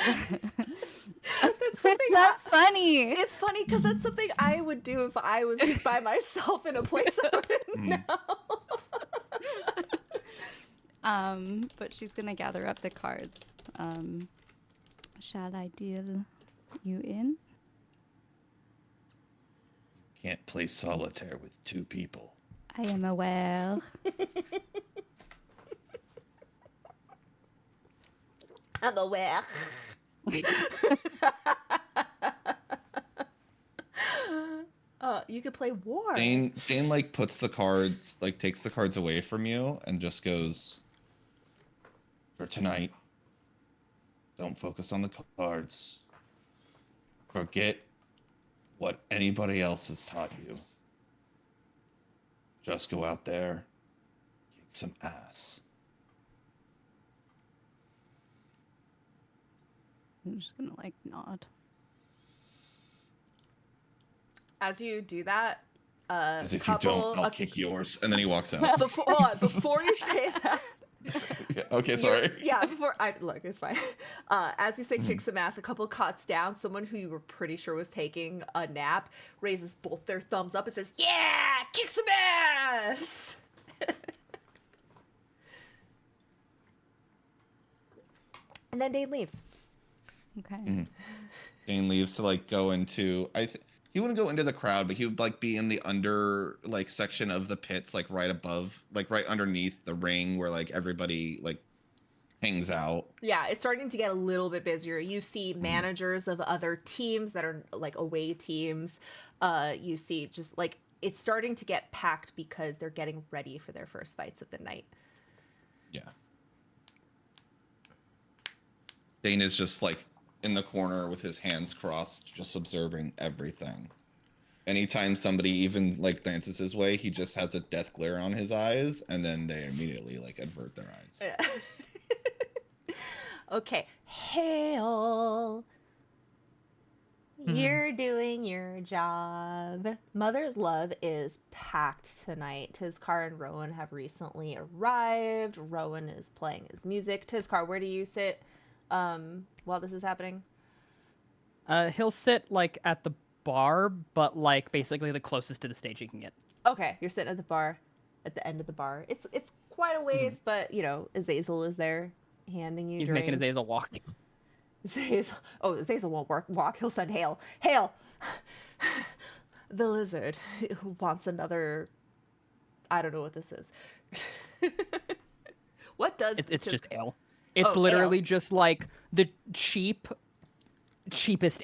S6: It's not funny.
S1: It's funny because that's something I would do if I was just by myself in a place I wouldn't know.
S6: But she's gonna gather up the cards. Shall I deal you in?
S2: Can't play solitaire with two people.
S6: I am aware.
S1: I'm aware. You could play war.
S2: Dane like puts the cards, like takes the cards away from you and just goes, for tonight, don't focus on the cards. Forget what anybody else has taught you. Just go out there, kick some ass.
S6: I'm just gonna like nod.
S1: As you do that,
S2: As if you don't, I'll kick yours. And then he walks out.
S1: Before you say that.
S2: Yeah, okay, sorry.
S1: Look, it's fine. As you say kick some ass, a couple cots down, someone who you were pretty sure was taking a nap raises both their thumbs up and says, "Yeah, kick some ass!" And then Dane leaves.
S6: Okay.
S2: Dane leaves to like go into he wouldn't go into the crowd, but he would like be in the under like section of the pits, like right above, like right underneath the ring where like everybody like hangs out.
S1: Yeah, it's starting to get a little bit busier. You see managers of other teams that are like away teams. You see just like it's starting to get packed because they're getting ready for their first fights of the night.
S2: Yeah. Dane is just like in the corner with his hands crossed, just observing everything. Anytime somebody even like glances his way, he just has a death glare on his eyes, and then they immediately like avert their eyes.
S1: Yeah. Okay, Hale, you're doing your job. Mother's Love is packed tonight. Tizkar and Rowan have recently arrived. Rowan is playing his music. Tizkar, where do you sit while this is happening?
S3: He'll sit like at the bar, but like basically the closest to the stage he can get.
S1: Okay, you're sitting at the bar, at the end of the bar. It's quite a ways, but you know, Azazel is there handing you.
S3: He's
S1: drinks.
S3: making Azazel walk.
S1: Azazel won't walk. He'll send Hale. Hale, the lizard who wants another. I don't know what this is. What does
S3: It's just ale. It's literally
S1: ale.
S3: just like the cheapest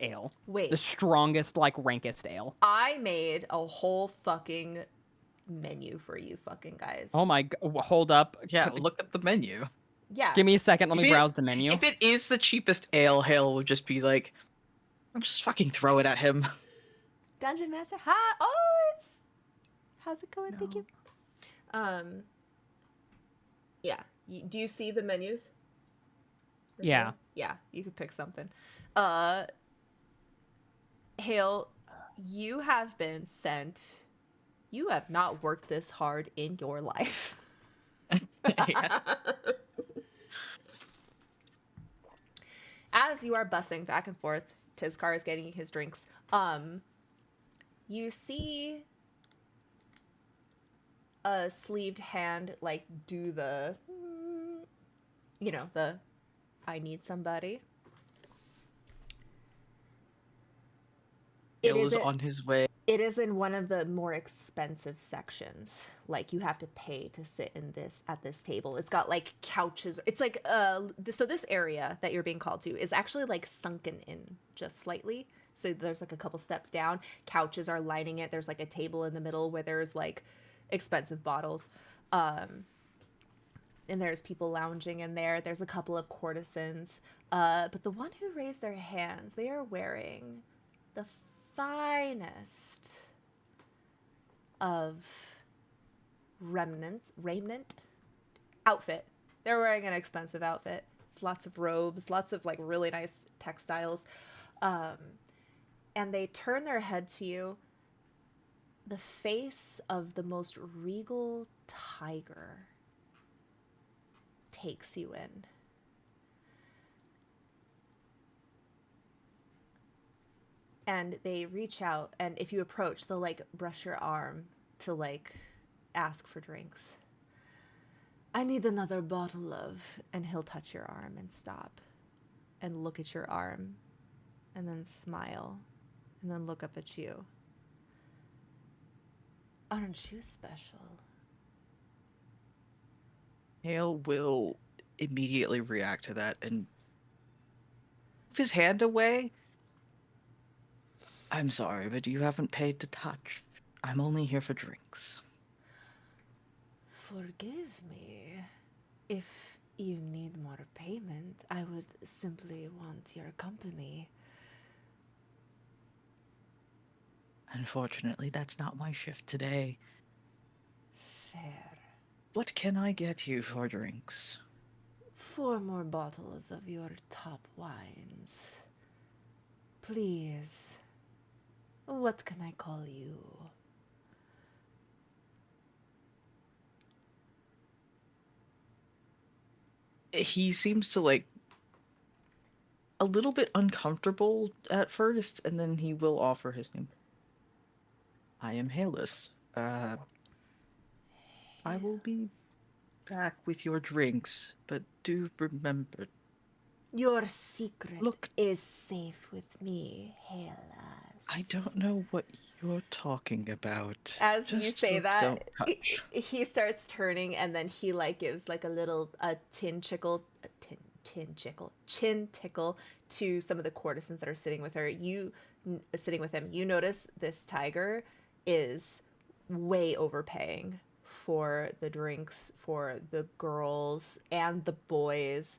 S3: ale.
S1: Wait.
S3: The strongest, like rankest ale.
S1: I made a whole fucking menu for you fucking guys.
S3: Oh my god! Hold up.
S5: Yeah, look at the menu.
S1: Yeah.
S3: Give me a second. Let me browse the menu.
S5: If it is the cheapest ale, Hale would just be like, I'll just fucking throw it at him.
S1: Dungeon Master. Hi. Oh, how's it going?
S4: No.
S1: Thank you. Yeah. Do you see the menus?
S3: Yeah.
S1: Yeah, you could pick something. Hale, you have been sent. You have not worked this hard in your life.
S5: Yeah.
S1: As you are bussing back and forth, Tizkar is getting his drinks. You see a sleeved hand like do the you know, the I need somebody.
S5: Hale is on his way.
S1: It is in one of the more expensive sections. Like you have to pay to sit in this at this table. It's got like couches. It's like so this area that you're being called to is actually like sunken in just slightly. So there's like a couple steps down. Couches are lining it. There's like a table in the middle where there's like expensive bottles. And there's people lounging in there. There's a couple of courtesans. But the one who raised their hands, they are wearing the finest of raiment outfit. They're wearing an expensive outfit. It's lots of robes, lots of like really nice textiles. And they turn their head to you. The face of the most regal tiger takes you in. And they reach out, and if you approach, they'll like brush your arm to like ask for drinks. I need another bottle of, and he'll touch your arm and stop and look at your arm and then smile and then look up at you. Aren't you special?
S5: Hale will immediately react to that and move his hand away. I'm sorry, but you haven't paid to touch. I'm only here for drinks.
S1: Forgive me. If you need more payment, I would simply want your company.
S5: Unfortunately, that's not my shift today.
S1: Fair.
S5: What can I get you for drinks?
S1: 4 more bottles of your top wines. Please. What can I call you?
S5: He seems to like a little bit uncomfortable at first, and then he will offer his name. I am Halus. I will be back with your drinks, but do remember.
S1: Your secret is safe with me, Halas.
S5: I don't know what you're talking about.
S1: As just you say that, he starts turning, and then he like gives like a little chin tickle to some of the courtesans that are sitting with her. Sitting with him, you notice this tiger is way overpaying for the drinks for the girls and the boys.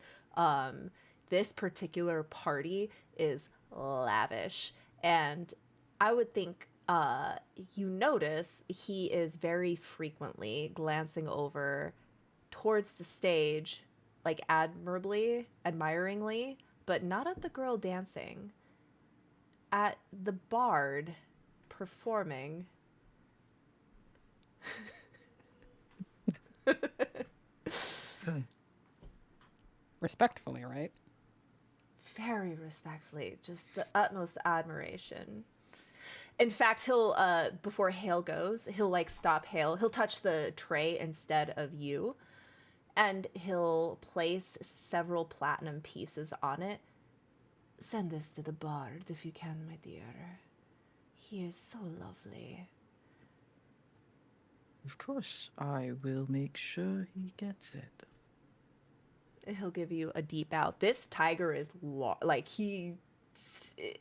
S1: This particular party is lavish, and I would think you notice he is very frequently glancing over towards the stage, like admiringly, but not at the girl dancing, at the bard performing.
S3: Respectfully, right?
S1: Very respectfully, just the utmost admiration. In fact, he'll before Hale goes, he'll like stop Hale. He'll touch the tray instead of you, and he'll place several platinum pieces on it. Send this to the bard if you can, my dear. He is so lovely.
S5: Of course, I will make sure he gets it.
S1: He'll give you a deep out. This tiger is like he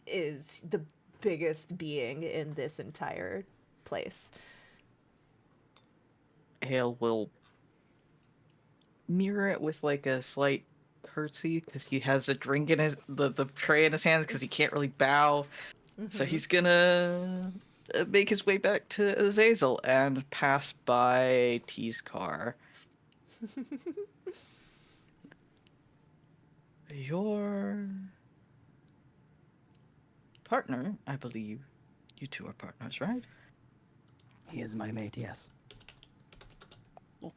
S1: is the biggest being in this entire place.
S5: Hale will mirror it with like a slight curtsy because he has a drink in the tray in his hands because he can't really bow. Mm-hmm. So he's gonna make his way back to Azazel and pass by T's car. Your partner, I believe. You two are partners, right?
S3: He is my mate, yes.
S5: You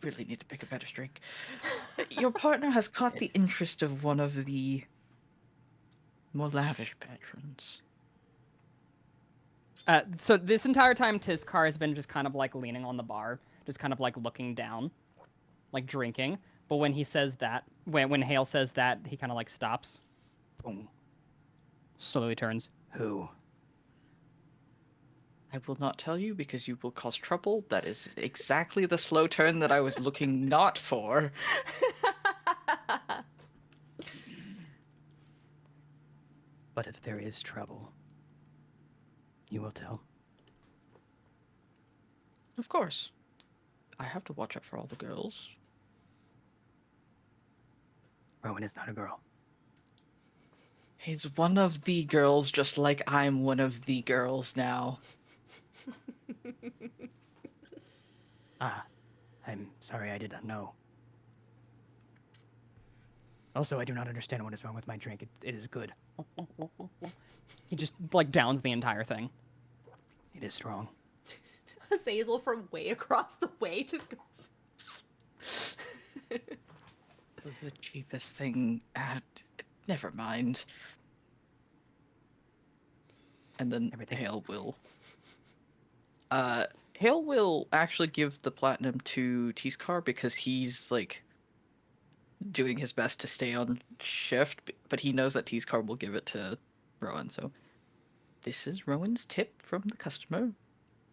S5: really need to pick a better drink. Your partner has caught the interest of one of the more lavish patrons.
S3: So this entire time, Tizkar has been just kind of like leaning on the bar, just kind of like looking down. like drinking. But when he says that, when Hale says that, he kind of like stops. Boom. Slowly turns. Who?
S5: I will not tell you because you will cause trouble. That is exactly the slow turn that I was looking not for.
S3: But if there is trouble, you will tell.
S5: Of course. I have to watch out for all the girls.
S3: Rowan is not a girl.
S5: He's one of the girls, just like I'm one of the girls now.
S3: Ah, I'm sorry, I did not know. Also, I do not understand what is wrong with my drink. It is good. He just, like, downs the entire thing. It is strong.
S1: Azazel from way across the way just goes...
S5: It was the cheapest thing. Never mind. And then
S3: Everything.
S5: Hale will. Hale will actually give the platinum to Tiskar because he's like doing his best to stay on shift, but he knows that Tiskar will give it to Rowan. So this is Rowan's tip from the customer.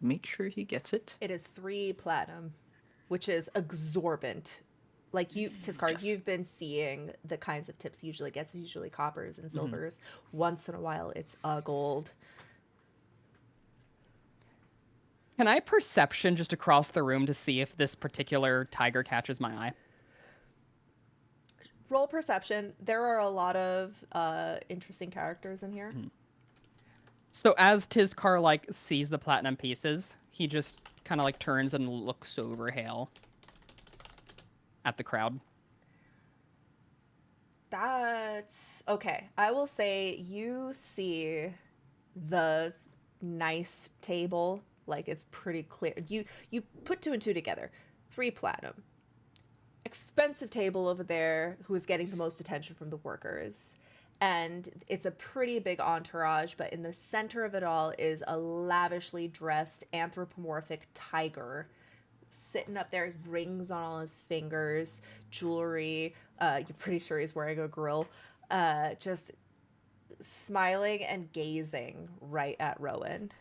S5: Make sure he gets it.
S1: It is 3 platinum, which is exorbitant. Like you, Tiskar,
S5: Yes.
S1: you've been seeing the kinds of tips he usually gets. Usually coppers and silvers. Once in a while, it's a gold.
S3: Can I perception just across the room to see if this particular tiger catches my eye?
S1: Roll perception. There are a lot of interesting characters in here.
S3: So as Tizkar, like, sees the platinum pieces, he just kind of, like, turns and looks over Hale at the crowd.
S1: That's... okay. I will say you see the nice table. Like, it's pretty clear. You put 2 and 2 together. 3 platinum. Expensive table over there who is getting the most attention from the workers. And it's a pretty big entourage, but in the center of it all is a lavishly dressed anthropomorphic tiger sitting up there, rings on all his fingers, jewelry. You're pretty sure he's wearing a grill. Just smiling and gazing right at Rowan.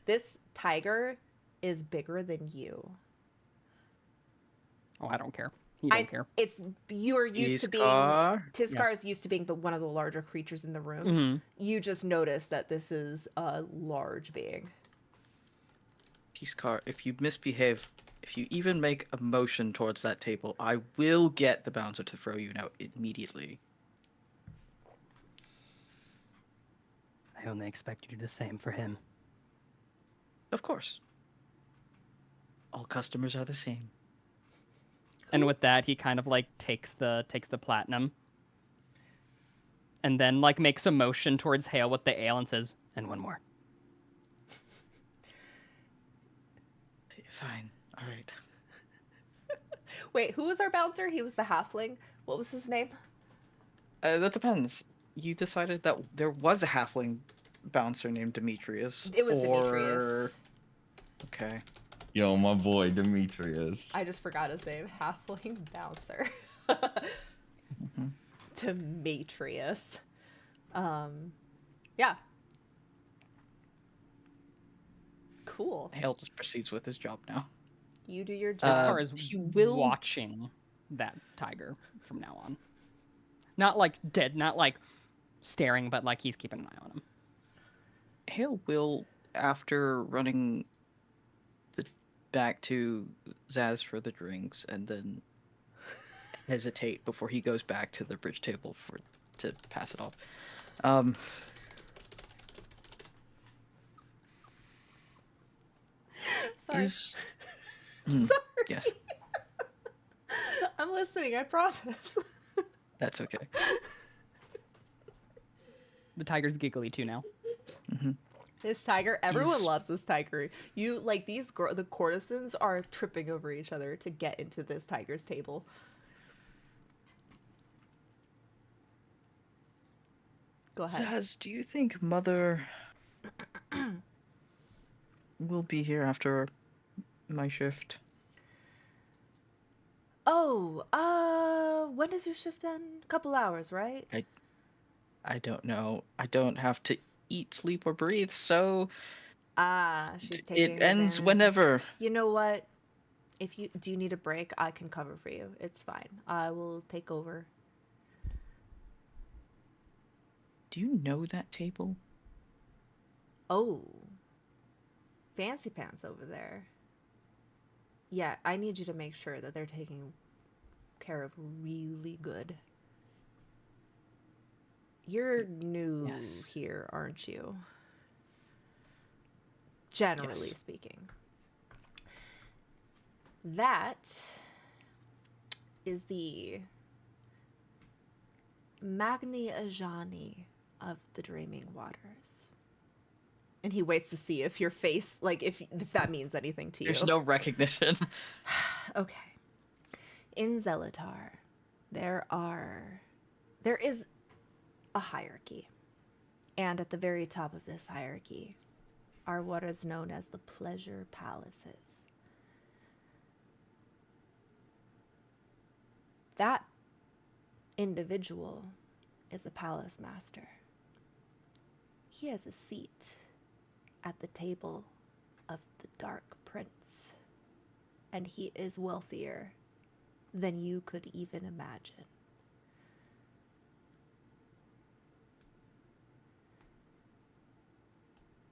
S1: This tiger is bigger than you.
S3: Oh, I don't care. You don't care.
S1: It's you're used to being Tiskar is used to being one of the larger creatures in the room. You just notice that this is a large being.
S5: Tiskar, if you misbehave, if you even make a motion towards that table, I will get the bouncer to throw you out immediately.
S3: I only expect you to do the same for him.
S5: Of course. All customers are the same.
S3: And with that, he kind of like takes the platinum, and then like makes a motion towards Hale with the ale and says, "And one more."
S5: Fine. All right.
S1: Wait, who was our bouncer? He was the halfling. What was his name?
S5: That depends. You decided that there was a halfling bouncer named Demetrius.
S1: It was Demetrius.
S5: Okay.
S2: Yo, my boy Demetrius.
S1: I just forgot his name. Halfling bouncer. Demetrius. Yeah. Cool.
S5: Hale just proceeds with his job now.
S1: You do your
S3: As
S1: job.
S3: far as watching that tiger from now on, not like dead, not like staring, but like he's keeping an eye on him.
S5: Hale will, after running back to Zaz for the drinks, and then hesitate before he goes back to the bridge table to pass it off.
S1: Sorry.
S5: Sorry. Yes.
S1: I'm listening, I promise.
S5: That's okay.
S3: The tiger's giggly too now.
S1: This tiger, everyone loves this tiger. You like the courtesans are tripping over each other to get into this tiger's table. Go ahead.
S5: Zaz, do you think Mother will be here after my shift?
S1: Oh, when does your shift end? A couple hours, right?
S5: I don't know. I don't have to eat, sleep, or breathe, so
S1: She's
S5: it
S1: taking
S5: ends
S1: advantage.
S5: whenever.
S1: You know what? If you do you need a break, I can cover for you. It's fine. I will take over.
S5: Do you know that table?
S1: Oh, fancy pants over there. Yeah, I need you to make sure that they're taking care of really good. You're new here, aren't you? Generally speaking. That is the Magni Ajani of the Dreaming Waters. And he waits to see if your face, like, if that means anything to you.
S5: There's no recognition.
S1: Okay. In Zelatar, there is a hierarchy. And at the very top of this hierarchy are what is known as the pleasure palaces. That individual is a palace master. He has a seat at the table of the Dark Prince, and he is wealthier than you could even imagine.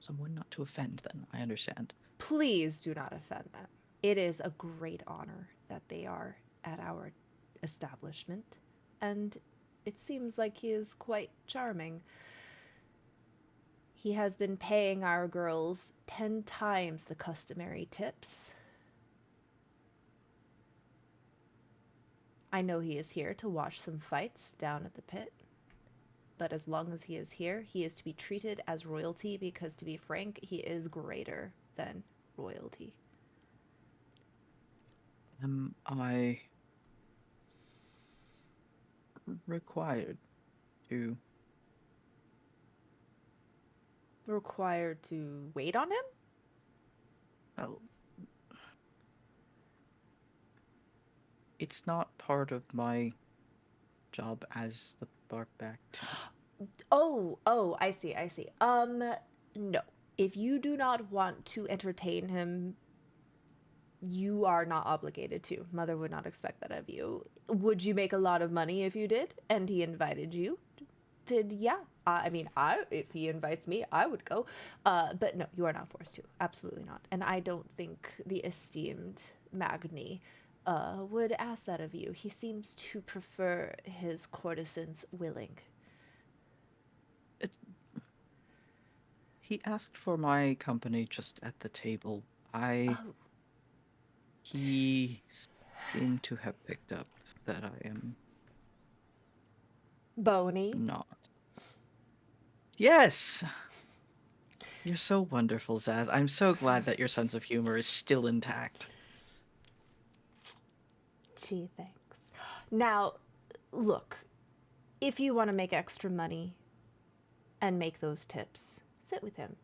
S5: Someone not to offend, then. I understand.
S1: Please do not offend them. It is a great honor that they are at our establishment, and it seems like he is quite charming. He has been paying our girls 10 times the customary tips. I know he is here to watch some fights down at the pit, but as long as he is here, he is to be treated as royalty because, to be frank, he is greater than royalty.
S5: Am I required to
S1: wait on him?
S5: Well, it's not part of my job as the barback.
S1: Oh, I see. No. If you do not want to entertain him, you are not obligated to. Mother would not expect that of you. Would you make a lot of money if you did? And he invited you? Yeah. If he invites me, I would go. But no, you are not forced to. Absolutely not. And I don't think the esteemed Magni would ask that of you. He seems to prefer his courtesans willing.
S5: He asked for my company just at the table. He seemed to have picked up that I am
S1: bony.
S5: Not. Yes! You're so wonderful, Zaz. I'm so glad that your sense of humor is still intact.
S1: Gee, thanks. Now, look, if you want to make extra money and make those tips, sit with him,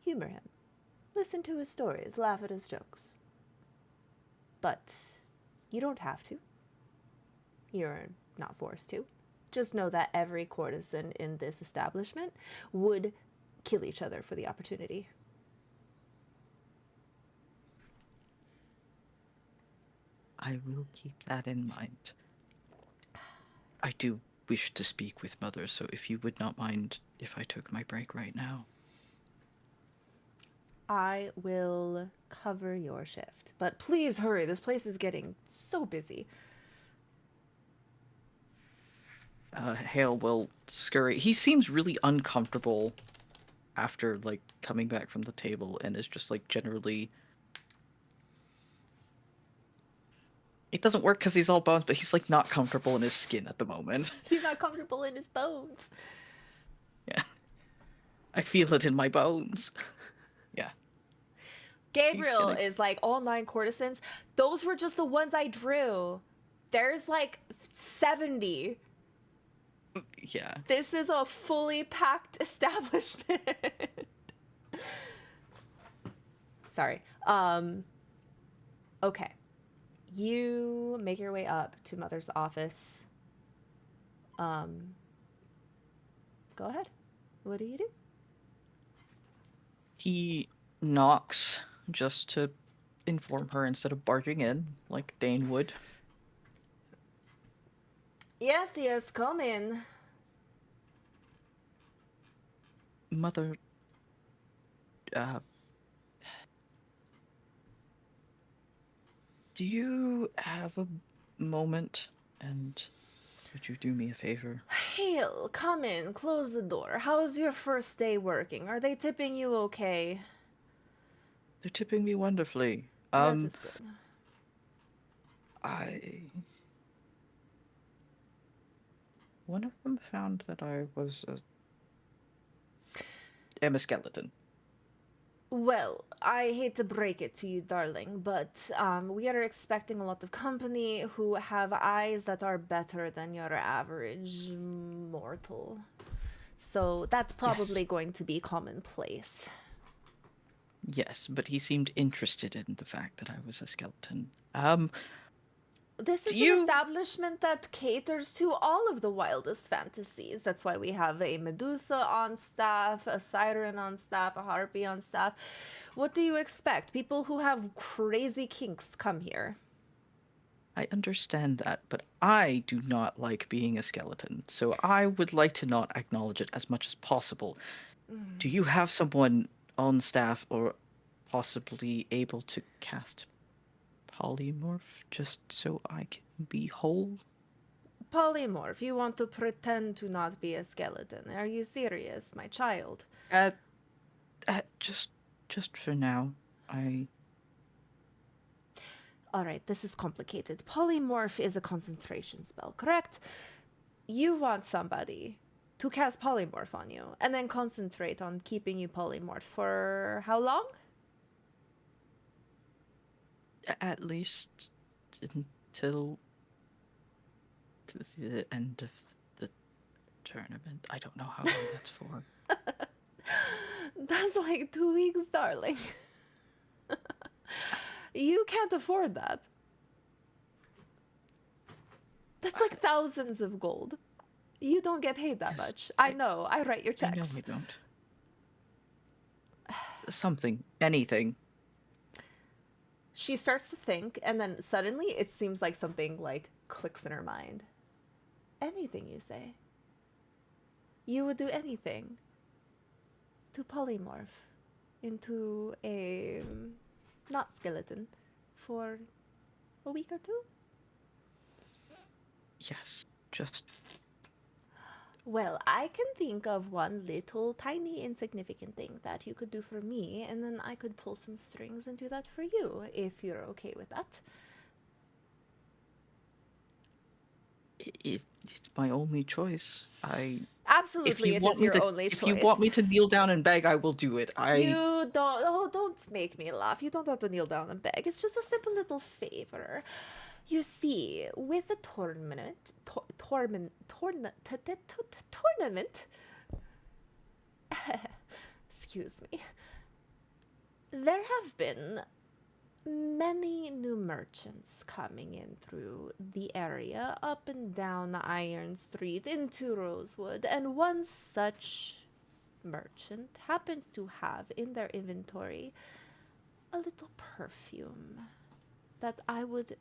S1: humor him, listen to his stories, laugh at his jokes. But you don't have to. You're not forced to. Just know that every courtesan in this establishment would kill each other for the opportunity.
S5: I will keep that in mind. I do wish to speak with Mother, so if you would not mind if I took my break right now.
S1: I will cover your shift. But please hurry, this place is getting so busy.
S5: Hale will scurry. He seems really uncomfortable after, like, coming back from the table and is just, like, generally... It doesn't work because he's all bones, but he's, like, not comfortable in his skin at the moment.
S1: He's not comfortable in his bones.
S5: Yeah. I feel it in my bones. Yeah.
S1: Gabriel is like, all 9 courtesans. Those were just the ones I drew. There's like 70.
S5: Yeah.
S1: This is a fully packed establishment. Sorry. Okay. You make your way up to Mother's office. Go ahead. What do you do?
S5: He knocks just to inform her instead of barging in like Dane would.
S1: Yes, come in.
S5: Mother, do you have a moment? And would you do me a favor?
S1: Hale, come in. Close the door. How's your first day working? Are they tipping you okay?
S5: They're tipping me wonderfully.
S1: That is good.
S5: One of them found that I am a skeleton.
S1: Well, I hate to break it to you, darling, but we are expecting a lot of company who have eyes that are better than your average mortal. So that's probably going to be commonplace.
S5: Yes, but he seemed interested in the fact that I was a skeleton.
S1: This is an establishment that caters to all of the wildest fantasies. That's why we have a Medusa on staff, a Siren on staff, a Harpy on staff. What do you expect? People who have crazy kinks come here.
S5: I understand that, but I do not like being a skeleton, so I would like to not acknowledge it as much as possible. Do you have someone on staff or possibly able to cast polymorph just so I can be whole?
S1: Polymorph, you want to pretend to not be a skeleton. Are you serious, my child?
S5: Just for now.
S1: Alright, this is complicated. Polymorph is a concentration spell, correct? You want somebody to cast polymorph on you and then concentrate on keeping you polymorph for how long?
S5: At least until the end of the tournament. I don't know how long that's for.
S1: That's like 2 weeks, darling. You can't afford that. That's like thousands of gold. You don't get paid that much. I know. I write your checks.
S5: I know I don't. Something. Anything.
S1: She starts to think, and then suddenly it seems like something like clicks in her mind. Anything, you say? You would do anything to polymorph into a not skeleton for a week or two?
S5: Yes, just...
S1: Well, I can think of one little tiny insignificant thing that you could do for me, and then I could pull some strings and do that for you, if you're okay with that.
S5: It's my only choice.
S1: Absolutely, it is your only choice.
S5: If you want me to kneel down and beg, I will do it.
S1: You don't... Oh, don't make me laugh. You don't have to kneel down and beg. It's just a simple little favor. You see, with the tournament... Tournament... Excuse me. There have been many new merchants coming in through the area, up and down Iron Street into Rosewood, and one such merchant happens to have in their inventory a little perfume that I would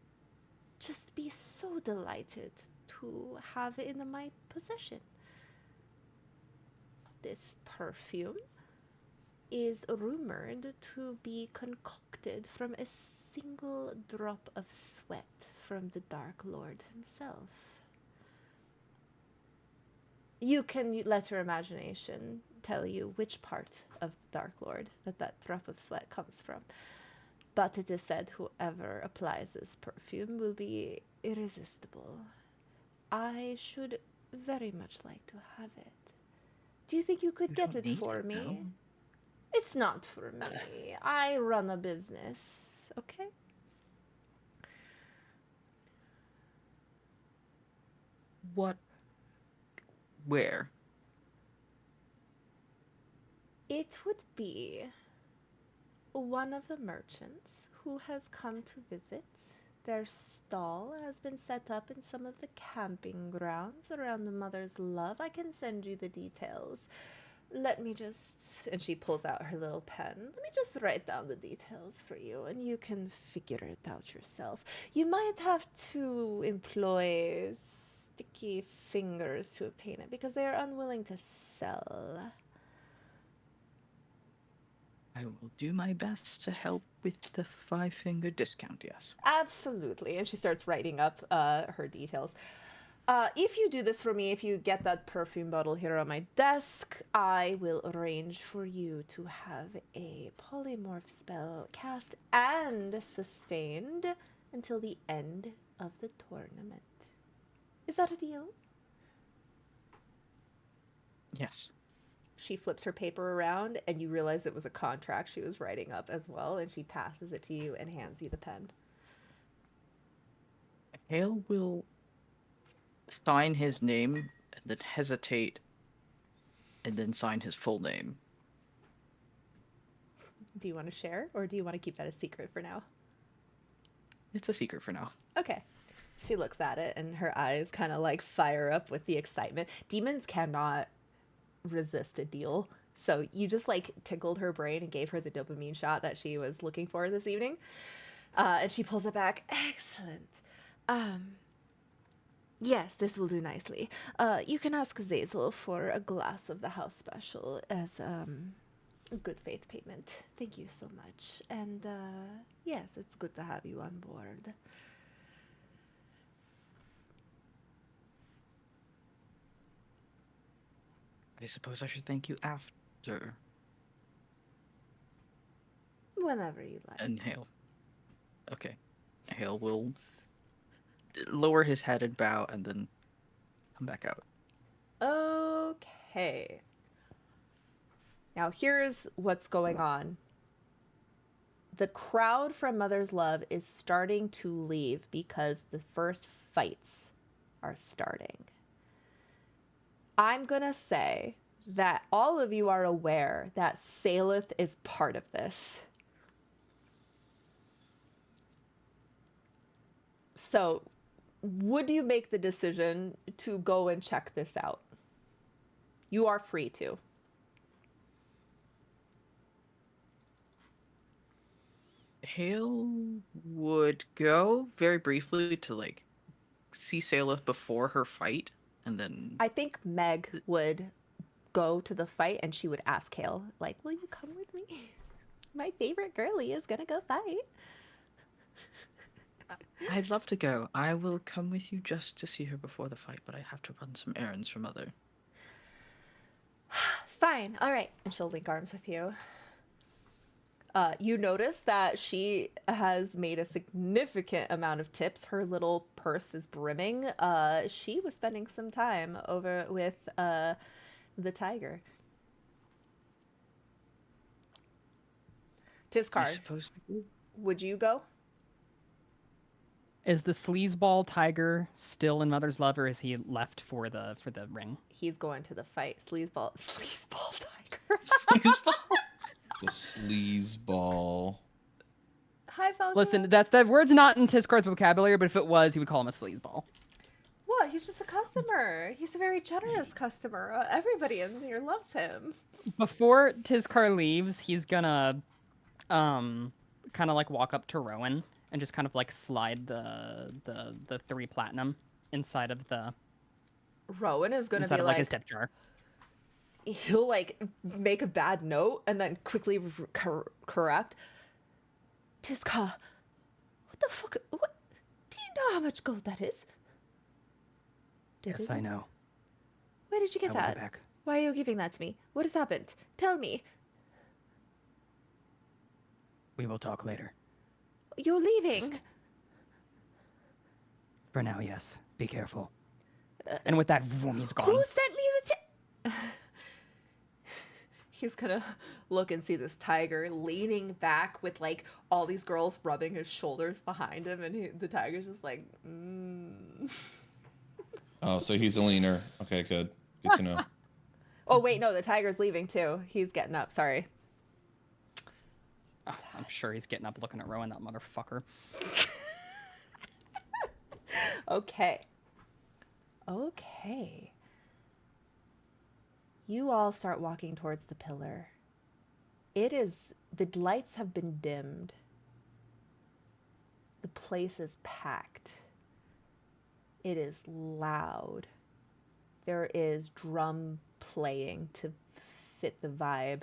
S1: just be so delighted to have in my possession. This perfume is rumored to be concocted from a single drop of sweat from the Dark Lord himself. You can let your imagination tell you which part of the Dark Lord that drop of sweat comes from. But it is said whoever applies this perfume will be irresistible. I should very much like to have it. Do you think you could get it for me?
S5: No.
S1: It's not for me. I run a business, okay?
S5: What? Where?
S1: It would be one of the merchants who has come to visit. Their stall has been set up in some of the camping grounds around the Mother's Love. I can send you the details. Let me just... And she pulls out her little pen. Let me just write down the details for you, and you can figure it out yourself. You might have to employ sticky fingers to obtain it, because they are unwilling to sell.
S5: I will do my best to help with the 5-finger discount, yes.
S1: Absolutely. And she starts writing up her details. If you do this for me, if you get that perfume bottle here on my desk, I will arrange for you to have a polymorph spell cast and sustained until the end of the tournament. Is that a deal?
S5: Yes.
S1: She flips her paper around, and you realize it was a contract she was writing up as well, and she passes it to you and hands you the pen.
S5: Hale will sign his name, and then hesitate, and then sign his full name.
S1: Do you want to share, or do you want to keep that a secret for now?
S5: It's a secret for now.
S1: Okay. She looks at it, and her eyes kind of like fire up with the excitement. Demons cannot resist a deal. So you just like tickled her brain and gave her the dopamine shot that she was looking for this evening. And she pulls it back. Excellent. Yes, this will do nicely. You can ask Zazel for a glass of the house special as a good faith payment. Thank you so much. And yes, it's good to have you on board.
S5: I suppose I should thank you after.
S1: Whenever you like.
S5: And Hale. Okay. Hale will lower his head and bow and then come back out.
S1: Okay. Now here's what's going on. The crowd from Mother's Love is starting to leave because the first fights are starting. I'm going to say that all of you are aware that Salith is part of this. So, would you make the decision to go and check this out? You are free to.
S5: Hale would go very briefly to like see Salith before her fight, and then
S1: I think Meg would go to the fight and she would ask Hale, like, will you come with me? My favorite girlie is gonna go fight.
S5: I'd love to go. I will come with you just to see her before the fight, but I have to run some errands for Mother.
S1: Fine, all right. And she'll link arms with you. You notice that she has made a significant amount of tips. Her little purse is brimming. She was spending some time over with the tiger. Tiscard, would you go?
S3: Is the sleazeball tiger still in Mother's Love, or is he left for the ring?
S1: He's going to the fight. Sleazeball tiger.
S5: Sleazeball?
S2: The sleazeball.
S1: Hi, Falcon.
S3: Listen, that word's not in Tiscard's vocabulary, but if it was, he would call him a sleazeball.
S1: What? He's just a customer. He's a very generous customer. Everybody in here loves him.
S3: Before Tiscar leaves, he's gonna kind of like walk up to Rowan and just kind of like slide the 3 platinum inside of the
S1: Rowan is gonna
S3: inside
S1: be
S3: of
S1: like
S3: his tip jar.
S1: He'll like make a bad note and then quickly correct. Tisca, what the fuck? What? Do you know how much gold that is?
S3: Yes, I know.
S1: Where did you get
S3: I will
S1: that?
S3: be back.
S1: Why are you giving that to me? What has happened? Tell me.
S3: We will talk later.
S1: You're leaving.
S3: For now, yes. Be careful. And with that, boom, he's gone.
S1: Who sent me the He's gonna look and see this tiger leaning back with like all these girls rubbing his shoulders behind him, and the tiger's just like,
S2: Oh, so he's a leaner. Okay, good. Good to know.
S1: Oh wait, no, the tiger's leaving too. He's getting up. Sorry.
S3: I'm sure he's getting up looking at Rowan, that motherfucker.
S1: Okay. Okay. You all start walking towards the pillar. The lights have been dimmed. The place is packed. It is loud. There is drum playing to fit the vibe.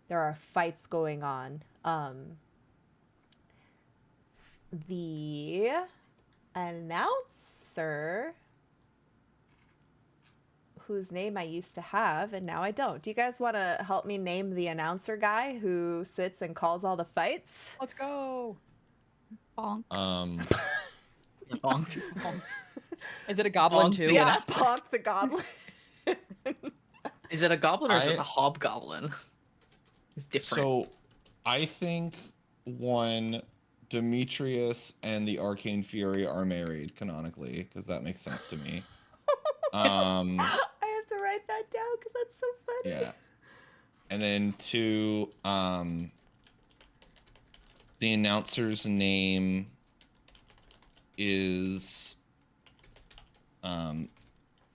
S1: There are fights going on. The announcer, whose name I used to have and now I don't. Do you guys want to help me name the announcer guy who sits and calls all the fights?
S3: Let's go.
S6: Bonk.
S5: Yeah, bonk.
S3: Is it a goblin
S5: Bonk
S3: too?
S5: the
S1: Yeah,
S5: announcer.
S1: Bonk the goblin.
S5: Is it a goblin or is it a hobgoblin? It's different.
S2: So, I think Demetrius and the Arcane Fury are married canonically, because that makes sense to me.
S1: I have to write that down because that's so funny.
S2: Yeah. And then 2, the announcer's name is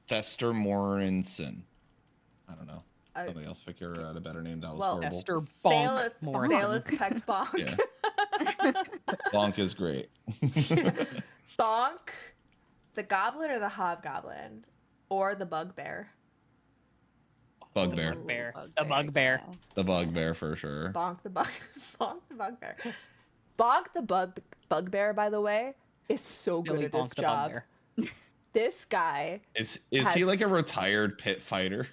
S2: Thester Morinson. I don't know. Somebody else figure out a better name. That was horrible.
S3: Esther Bonk Morrison.
S1: Pecked Bonk.
S2: Yeah. Bonk is great.
S1: Bonk, the goblin or the hobgoblin, or the bugbear.
S2: Bugbear.
S3: The bugbear.
S6: Yeah.
S2: The bugbear for sure.
S1: Bonk the bugbear. Bonk the bugbear, by the way, is so good
S3: Billy
S1: at his
S3: Bonk the
S1: job.
S3: bugbear.
S1: This guy
S2: Is he like a retired pit fighter?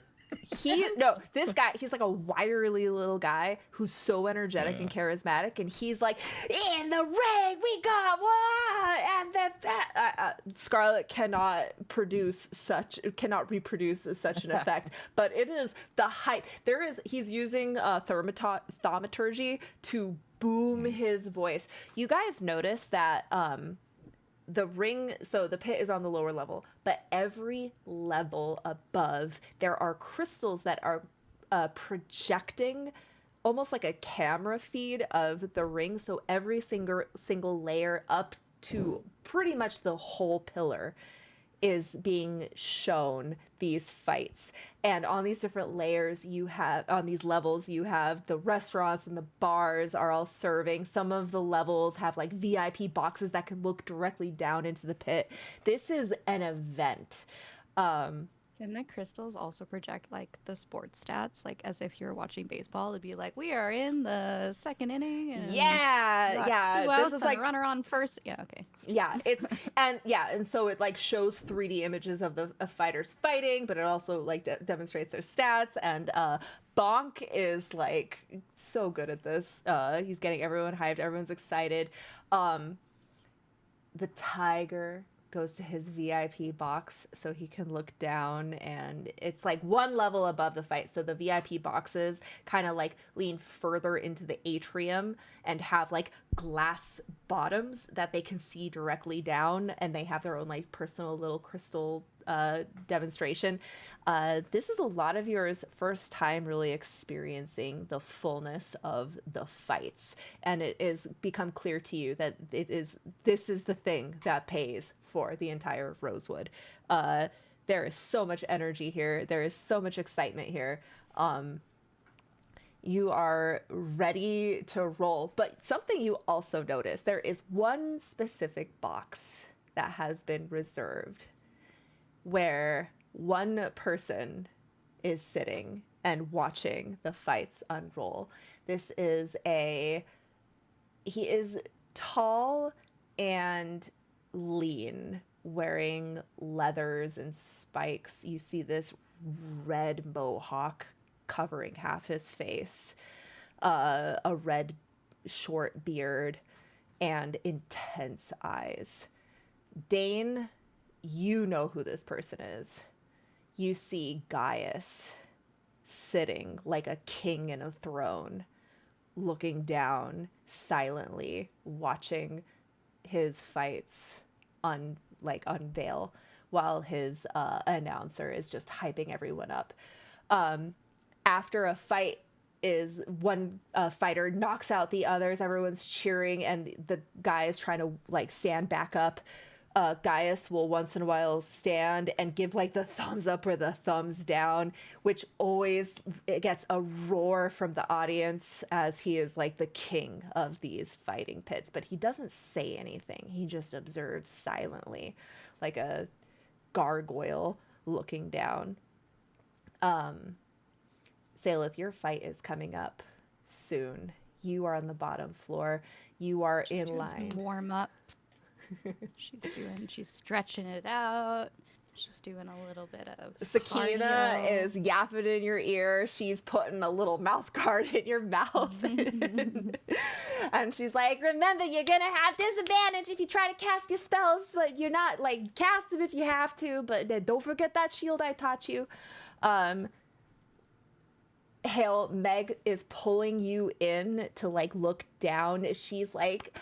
S1: This guy, he's like a wiry little guy who's so energetic and charismatic, and he's like, in the ring we got one, and that Scarlet cannot reproduce such an effect, but it is the height. He's using thaumaturgy to boom his voice. You guys notice that the ring, so the pit is on the lower level, but every level above there are crystals that are projecting almost like a camera feed of the ring. So every single layer up to pretty much the whole pillar is being shown these fights. And on these different layers on these levels, you have the restaurants and the bars are all serving. Some of the levels have like VIP boxes that can look directly down into the pit. This is an event.
S6: Can the crystals also project like the sports stats, like as if you're watching baseball? It'd be like, we are in the second inning. And
S1: Yeah.
S6: This
S1: This is
S6: like
S1: like
S6: runner on first. Yeah, okay.
S1: Yeah, and so it like shows 3D images of the fighters fighting, but it also like demonstrates their stats. And Bonk is like so good at this. He's getting everyone hyped, everyone's excited. The tiger goes to his VIP box so he can look down, and it's like one level above the fight. So the VIP boxes kind of like lean further into the atrium and have like glass bottoms that they can see directly down, and they have their own like personal little crystal demonstration. This is a lot of yours first time really experiencing the fullness of the fights, and it is become clear to you that this is the thing that pays for the entire Rosewood. There is so much energy here. There is so much excitement here. You are ready to roll, but something you also notice, there is one specific box that has been reserved where one person is sitting and watching the fights unroll. He is tall and lean, wearing leathers and spikes. You see this red mohawk covering half his face, a red short beard, and intense eyes. Dane, you know who this person is. You see Gaius sitting like a king in a throne, looking down silently, watching his fights unveil, while his announcer is just hyping everyone up. After a fight is one fighter knocks out the others. Everyone's cheering, and the guy is trying to like stand back up. Gaius will once in a while stand and give like the thumbs up or the thumbs down, which always it gets a roar from the audience as he is like the king of these fighting pits. But he doesn't say anything. He just observes silently, like a gargoyle looking down. Salith, your fight is coming up soon. You are on the bottom floor. You are
S6: She's
S1: in line.
S6: Warm up. She's stretching it out. She's doing a little bit of
S1: Sakina
S6: cardio.
S1: is yapping in your ear. She's putting a little mouth guard in your mouth. And she's like, remember, you're going to have disadvantage if you try to cast your spells, but you're not like cast them if you have to, but don't forget that shield I taught you. Hale, Meg is pulling you in to like look down. She's like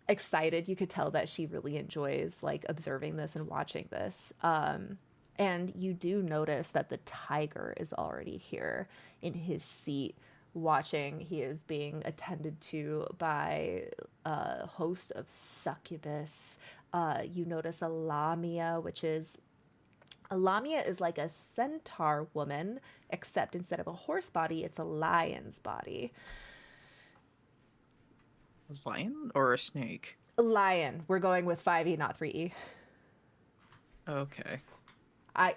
S1: excited. You could tell that she really enjoys like observing this and watching this. And you do notice that the tiger is already here in his seat watching. He is being attended to by a host of succubus. You notice a Lamia, a Lamia is like a centaur woman, except instead of a horse body, it's a lion's body.
S5: A lion or a snake?
S1: A lion. We're going with 5e, not 3e.
S5: Okay.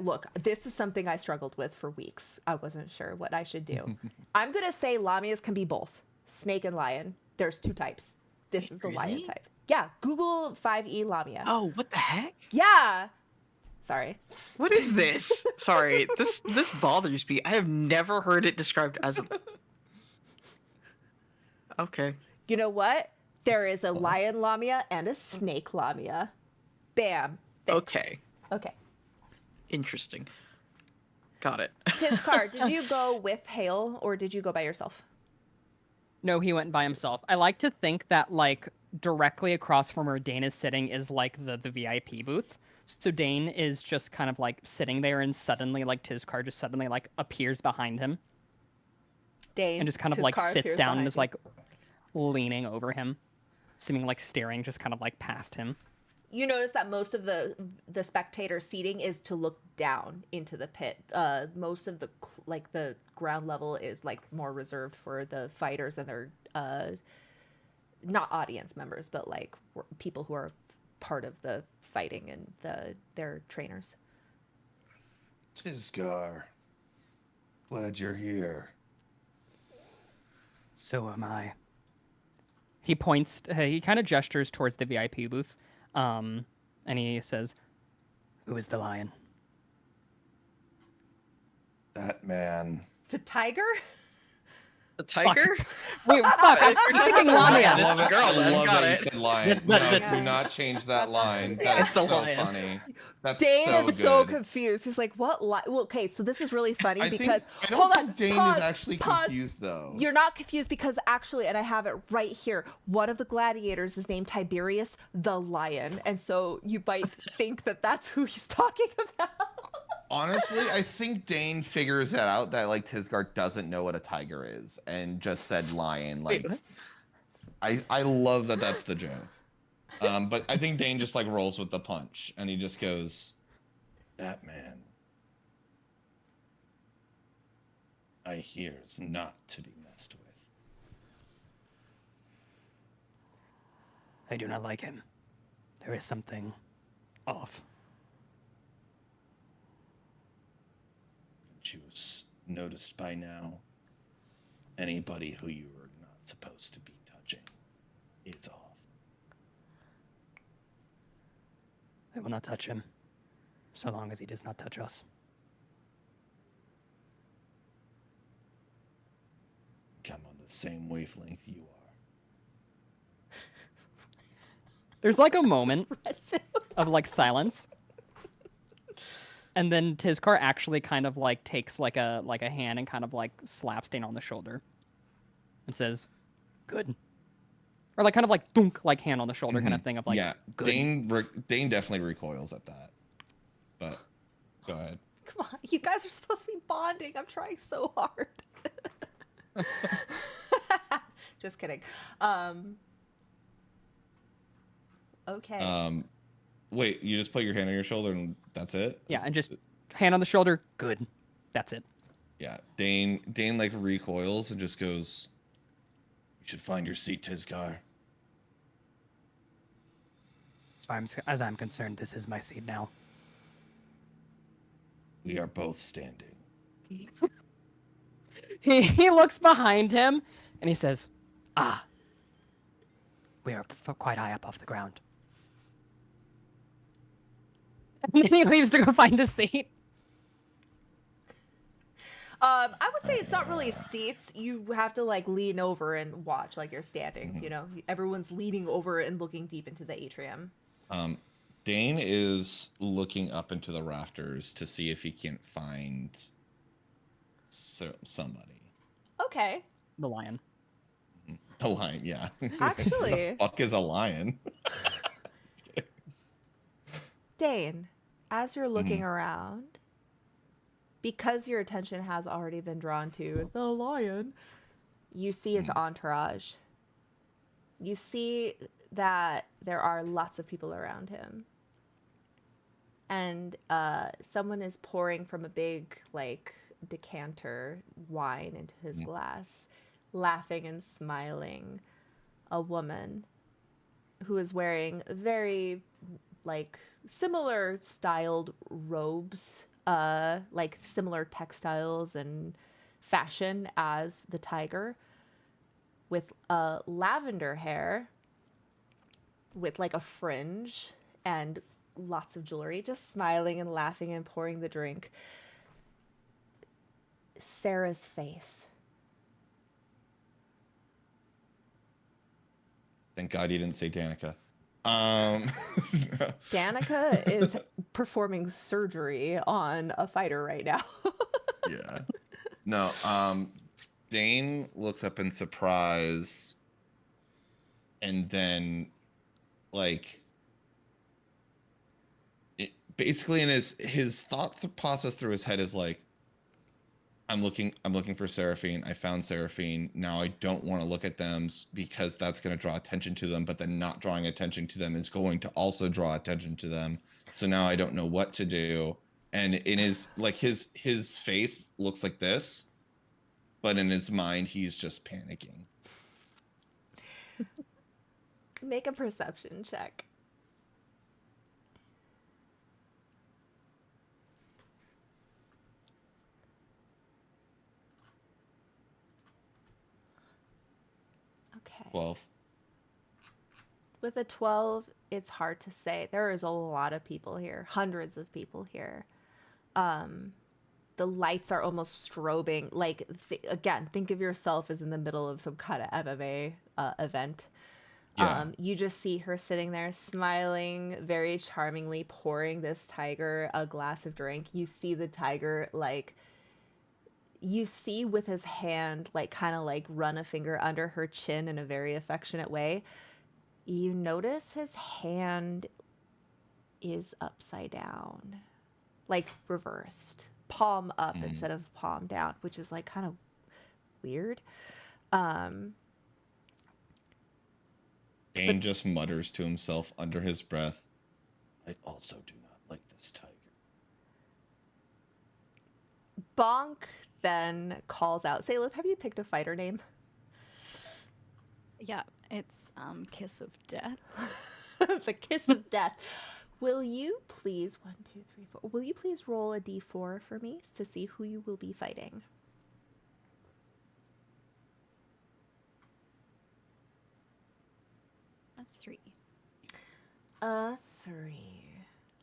S1: Look, this is something I struggled with for weeks. I wasn't sure what I should do. I'm going to say Lamias can be both. Snake and lion. There's 2 types. This is the lion type. Yeah, Google 5e Lamia.
S5: Oh, what the heck?
S1: Yeah. Sorry.
S5: What is this? Sorry, this bothers me. I have never heard it described as a... Okay.
S1: You know what? There is a lion Lamia and a snake Lamia. Bam. Fixed.
S5: Okay.
S1: Okay.
S5: Interesting. Got it.
S1: Tizkar, did you go with Hale or did you go by yourself?
S3: No, he went by himself. I like to think that like directly across from where Dane is sitting is like the VIP booth. So Dane is just kind of like sitting there, and suddenly like Tizkar just suddenly like appears behind him.
S1: Dane.
S3: And just kind of
S1: Tizkar
S3: like sits
S1: appears
S3: down and
S1: behind
S3: is
S1: you.
S3: like leaning over him, seeming like staring just kind of like past him.
S1: You notice that most of the spectator seating is to look down into the pit. Most of the like the ground level is like more reserved for the fighters and their not audience members, but like people who are part of the fighting and their trainers.
S7: Tizkar, glad you're here.
S3: So am I. He points, he kind of gestures towards the VIP booth, and he says, "Who is the lion?"
S7: That man.
S1: The tiger?
S5: The tiger?
S3: Wait, fuck! I'm thinking
S2: I
S3: Lamia.
S2: love it.
S5: Girl,
S2: I
S5: then
S2: love
S5: got
S2: that you
S5: it.
S2: said lion. No, do not change that line. That
S5: It's
S2: is
S5: the
S2: so
S5: lion.
S2: funny. That's
S1: Dane
S2: so
S1: is
S2: good.
S1: so confused. He's like, what? Well, okay, so this is really funny
S2: I
S1: because...
S2: don't
S1: hold
S2: think
S1: on,
S2: Dane
S1: pause,
S2: is actually
S1: pause.
S2: confused, though.
S1: You're not confused because actually, and I have it right here, one of the gladiators is named Tiberius the Lion. And so you might think that that's who he's talking about.
S2: Honestly, I think Dane figures that out that like Tizkar doesn't know what a tiger is and just said lion. Like, I love that that's the joke. But I think Dane just like rolls with the punch and he just goes,
S7: That man, I hear, is not to be messed with.
S3: I do not like him. There is something off.
S7: But you noticed by now, anybody who you were not supposed to be touching is off.
S3: I will not touch him, so long as he does not touch us.
S7: I'm on the same wavelength you are.
S3: There's like a moment of like silence. And then Tizkar actually kind of like takes like a hand and kind of like slaps Dane on the shoulder and says, "Good." Or like kind of like thunk, like hand on the shoulder kind of thing of like,
S2: yeah,
S3: good.
S2: Dane definitely recoils at that. But go ahead.
S1: Come on, you guys are supposed to be bonding. I'm trying so hard. Just kidding. Okay.
S2: Wait, you just put your hand on your shoulder and that's it?
S3: Yeah, and just hand on the shoulder. Good. That's it.
S2: Yeah. Dane like recoils and just goes,
S7: You should find your seat, Tisgar.
S3: As I'm concerned, this is my seat now.
S7: We are both standing.
S3: He looks behind him and he says, "Ah, we are quite high up off the ground." And then he leaves to go find a seat.
S1: I would say it's not really seats. You have to like lean over and watch like you're standing, you know. Everyone's leaning over and looking deep into the atrium.
S2: Dane is looking up into the rafters to see if he can't find somebody.
S1: Okay.
S3: The lion.
S2: The lion, yeah.
S1: Actually.
S2: The fuck is a lion?
S1: Dane, as you're looking around, because your attention has already been drawn to the lion, you see his entourage. You see that there are lots of people around him. And someone is pouring from a big, like, decanter wine into his glass, laughing and smiling. A woman who is wearing very, like, similar styled robes, like similar textiles and fashion as the tiger, with lavender hair, with like a fringe and lots of jewelry, just smiling and laughing and pouring the drink. Sarah's face.
S2: Thank God you didn't say Danica.
S1: Danica is performing surgery on a fighter right now.
S2: Yeah. No, Dane looks up in surprise and then like basically in his thought process through his head is like, I'm looking for Seraphine. I found Seraphine. Now I don't want to look at them because that's going to draw attention to them, but then not drawing attention to them is going to also draw attention to them. So now I don't know what to do. And in his like his face looks like this, but in his mind he's just panicking.
S1: Make a perception check. Okay.
S2: 12.
S1: With a 12, it's hard to say. There is a lot of people here, hundreds of people here. The lights are almost strobing. Like, again, think of yourself as in the middle of some kind of MMA event.
S2: Yeah.
S1: You just see her sitting there smiling very charmingly, pouring this tiger a glass of drink. You see the tiger, like, you see with his hand, like, kind of like run a finger under her chin in a very affectionate way. You notice his hand is upside down, like reversed, palm up instead of palm down, which is like kind of weird.
S2: Dane just mutters to himself under his breath,
S7: I also do not like this tiger.
S1: Bonk then calls out, Salith, have you picked a fighter name?
S6: Yeah, it's Kiss of Death.
S1: The Kiss of Death. Will you please, 1, 2, 3, 4, will you please roll a d4 for me to see who you will be fighting?
S6: A 3.
S1: A 3.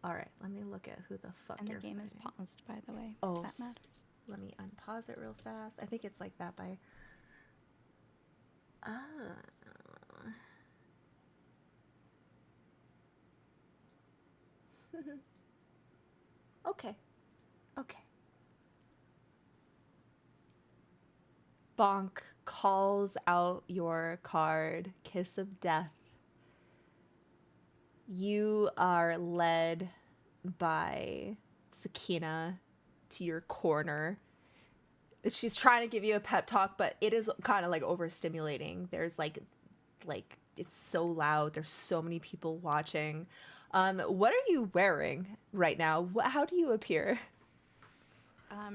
S1: All right, let me look at who the fuck
S6: And the
S1: you're
S6: game is
S1: fighting.
S6: paused, by the way,
S1: Oh,
S6: if that matters.
S1: Let me unpause it real fast. I think it's like that by... Okay. Okay. Bonk calls out your card, Kiss of Death. You are led by Sakina to your corner. she's trying to give you a pep talk, but it is kind of like overstimulating. There's like it's so loud. There's so many people watching. What are you wearing right now? How do you appear?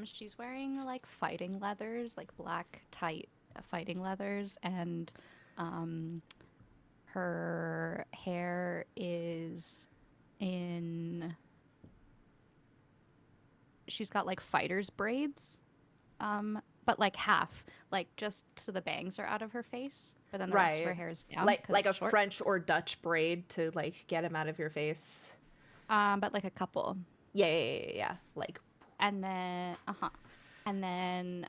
S6: She's wearing like fighting leathers, like black tight fighting leathers, and her hair is in. She's got like fighter's braids, but like half, like just so the bangs are out of her face, but then the rest of her hair is down.
S1: Like a
S6: short.
S1: French or Dutch braid to like get him out of your face.
S6: But like a couple.
S1: Yeah. Like.
S6: And then, and then,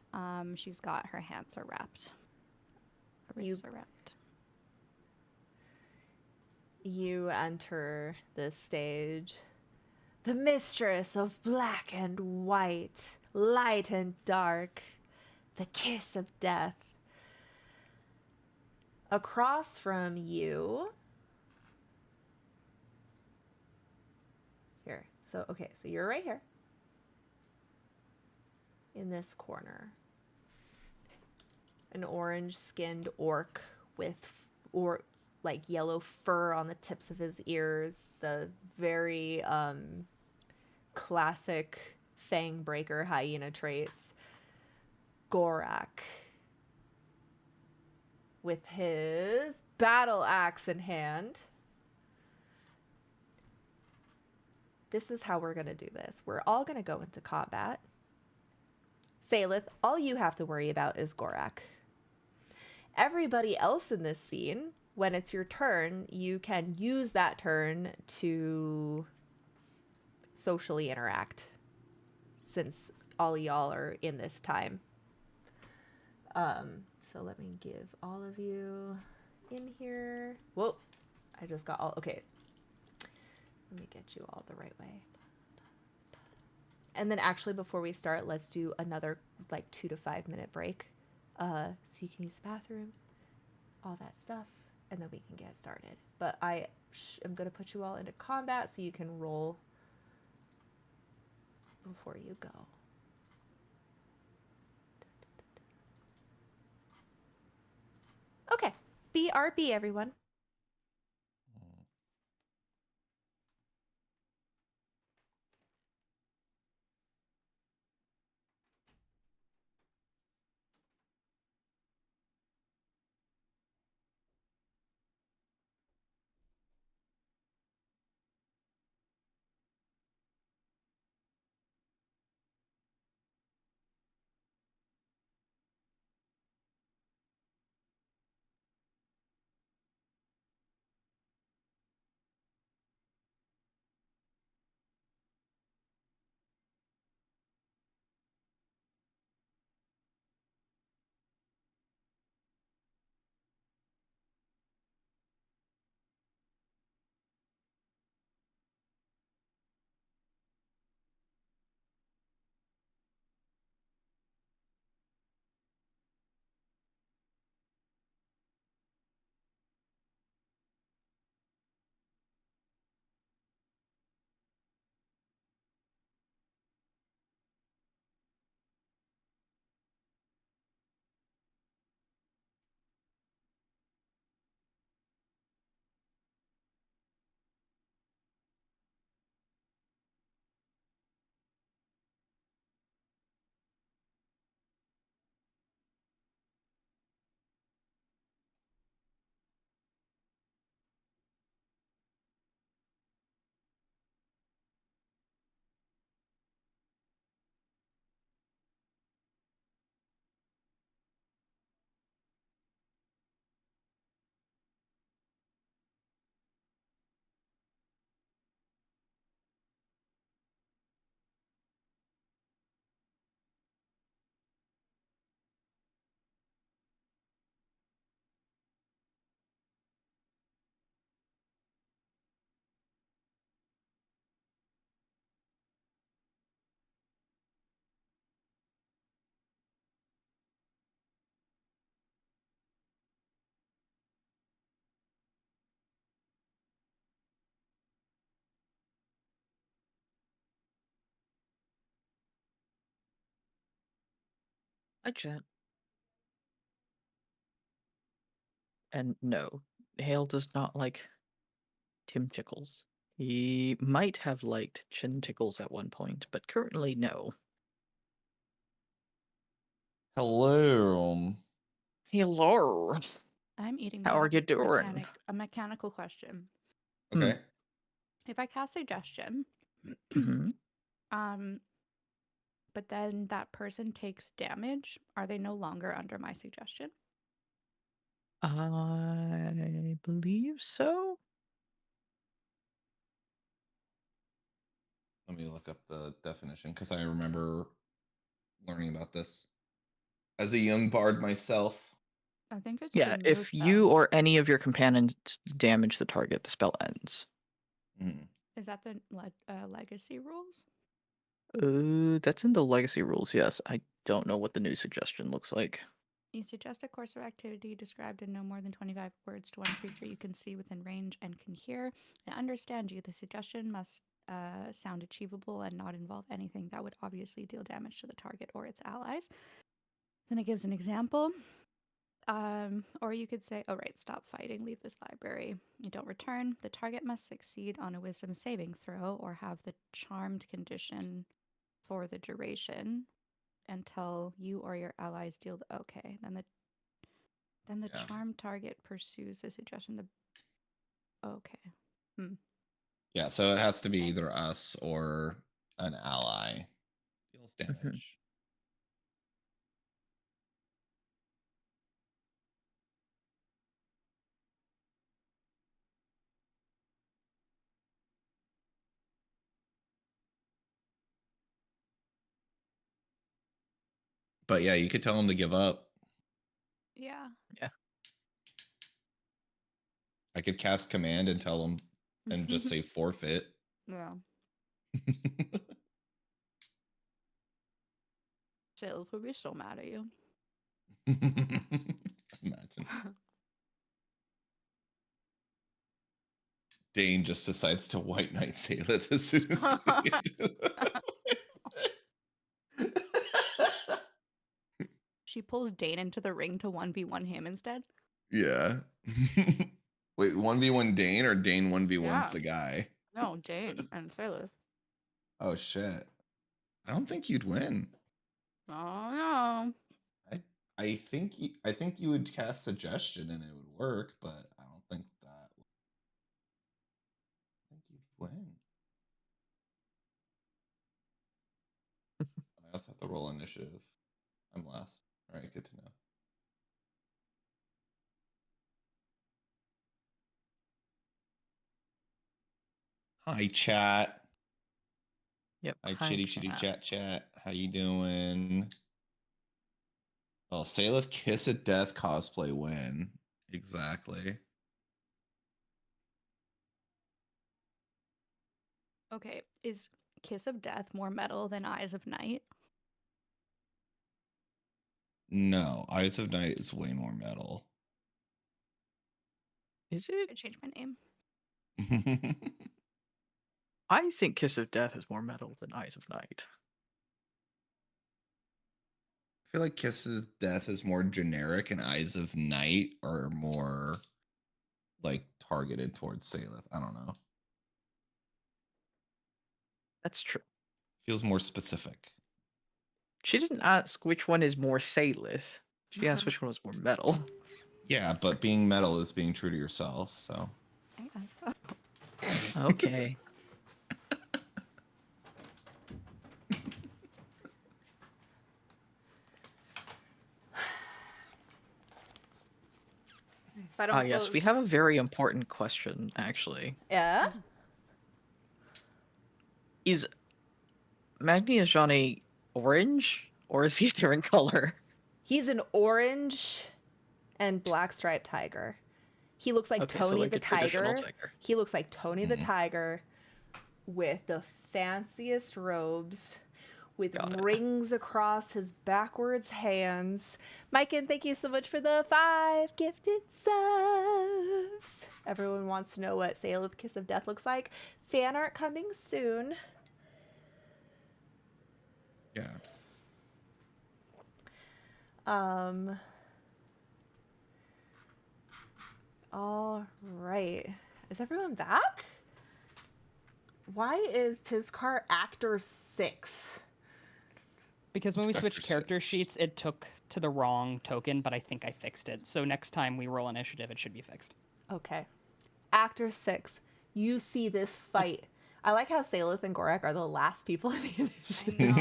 S6: she's got her hands are wrapped. Her wrists are wrapped.
S1: You enter the stage. The mistress of black and white, light and dark, the kiss of death. Across from you. Here. So you're right here. In this corner. An orange-skinned orc with like yellow fur on the tips of his ears, the very classic fang breaker hyena traits. Gorak with his battle axe in hand. This is how we're going to do this. We're all going to go into combat. Salith, all you have to worry about is Gorak. Everybody else in this scene, when it's your turn, you can use that turn to socially interact, since all y'all are in this time. So let me give all of you in here. Whoa, I just got all, okay. Let me get you all the right way. And then actually before we start, let's do another like 2 to 5 minute break. So you can use the bathroom, all that stuff, and then we can get started. But I am going to put you all into combat so you can roll before you go. Okay, BRB everyone.
S5: I chat. And no, Hale does not like Tim Tickles. He might have liked Chin Tickles at one point, but currently no.
S2: Hello.
S5: Hello.
S6: I'm eating
S5: How
S6: my
S5: are you doing?
S6: a mechanical question.
S2: Okay.
S6: If I cast suggestion,
S5: Mm-hmm.
S6: but then that person takes damage, are they no longer under my suggestion?
S5: I believe so.
S2: Let me look up the definition because I remember learning about this as a young bard myself.
S6: I think it's
S5: Yeah,
S6: removed
S5: if
S6: though.
S5: you or any of your companions damage the target, the spell ends.
S2: Mm.
S6: Is that the legacy rules?
S5: That's in the legacy rules, yes. I don't know what the new suggestion looks like.
S6: You suggest a course of activity described in no more than 25 words to one creature you can see within range and can hear and understand you. The suggestion must sound achievable and not involve anything that would obviously deal damage to the target or its allies. Then it gives an example. Or you could say, oh, right, stop fighting, leave this library. You don't return. The target must succeed on a wisdom saving throw or have the charmed condition for the duration until you or your allies deal the okay. Then the
S2: Yeah.
S6: charmed target pursues the suggestion. Okay.
S2: Yeah, so it has to be either us or an ally deals damage. But yeah, you could tell him to give up.
S6: Yeah.
S5: Yeah.
S2: I could cast command and tell him and just say forfeit.
S6: Yeah. Sales would be so mad at you.
S2: Imagine. Dane just decides to White Knight Saleth as soon as
S6: She pulls Dane into the ring to 1v1 him instead.
S2: Yeah. Wait, 1v1 Dane or Dane 1v1's
S6: Yeah.
S2: the guy?
S6: No, Dane and Saleth.
S2: Oh shit. I don't think you'd win.
S6: Oh no.
S2: I think you would cast suggestion and it would work, but I don't think that I think you'd win. I also have to roll initiative. I'm last. All right, good to know. Hi, chat.
S5: Yep.
S2: Hi, chitty chat. How you doing? Oh, Saleth Kiss of Death cosplay win. Exactly.
S6: Okay, is Kiss of Death more metal than Eyes of Night?
S2: No, Eyes of Night is way more metal.
S5: Is it?
S6: I changed my name.
S5: I think Kiss of Death is more metal than Eyes of Night.
S2: I feel like Kiss of Death is more generic and Eyes of Night are more like targeted towards Saleth. I don't know.
S5: That's true.
S2: Feels more specific.
S5: She didn't ask which one is more Saleth. She asked which one was more metal.
S2: Yeah, but being metal is being true to yourself, so.
S6: I guess so.
S5: Okay. Yes, we have a very important question, actually.
S1: Yeah?
S5: Is Magni Ajani orange, or is he a different color?
S1: He's an orange and black striped tiger. He looks like Tony the tiger. He looks like Tony the tiger with the fanciest robes, with rings across his backwards hands. Maiken, thank you so much for the 5 gifted subs. Everyone wants to know what Saleth Kiss of Death looks like. Fan art coming soon.
S2: Yeah.
S1: All right. Is everyone back? Why is Tizcar Actor 6?
S3: Because when we switched
S2: Actor
S3: character
S2: 6.
S3: sheets, it took to the wrong token, but I think I fixed it. So next time we roll initiative, it should be fixed.
S1: Okay. Actor 6. You see this fight. I like how Salith and Gorak are the last people in the initiative.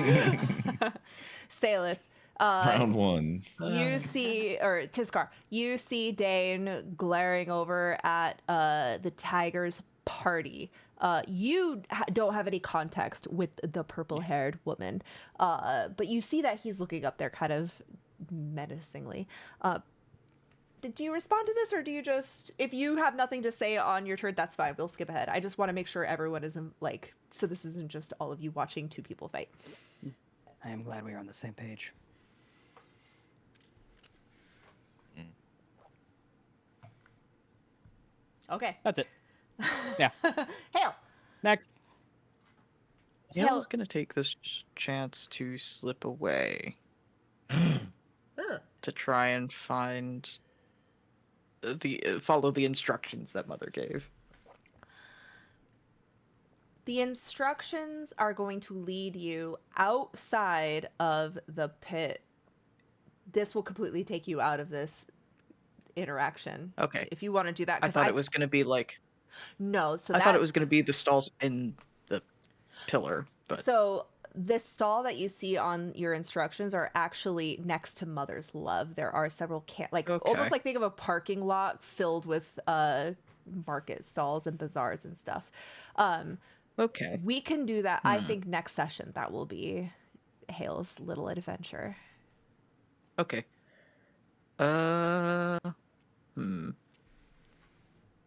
S1: Salith.
S2: Round 1.
S1: You see, or Tizcar, you see Dane glaring over at the Tiger's party. You don't have any context with the purple-haired woman, but you see that he's looking up there kind of menacingly. Do you respond to this, or do you just, if you have nothing to say on your turn, that's fine. We'll skip ahead. I just want to make sure everyone is like, so this isn't just all of you watching two people fight.
S3: I am glad we are on the same page.
S1: Okay.
S3: That's it. Yeah.
S1: Hail.
S3: Next.
S5: Hale's gonna take this chance to slip away to try and find follow the instructions that Mother gave.
S1: The instructions are going to lead you outside of the pit. This will completely take you out of this interaction.
S5: Okay.
S1: If you want to do that.
S5: I thought it was going to be like...
S1: No, so
S5: I thought it was going to be the stalls in the pillar, but...
S1: So this stall that you see on your instructions are actually next to Mother's Love. There are several almost like think of a parking lot filled with market stalls and bazaars and stuff.
S5: Okay.
S1: We can do that. I think next session that will be Hale's little adventure.
S5: Okay.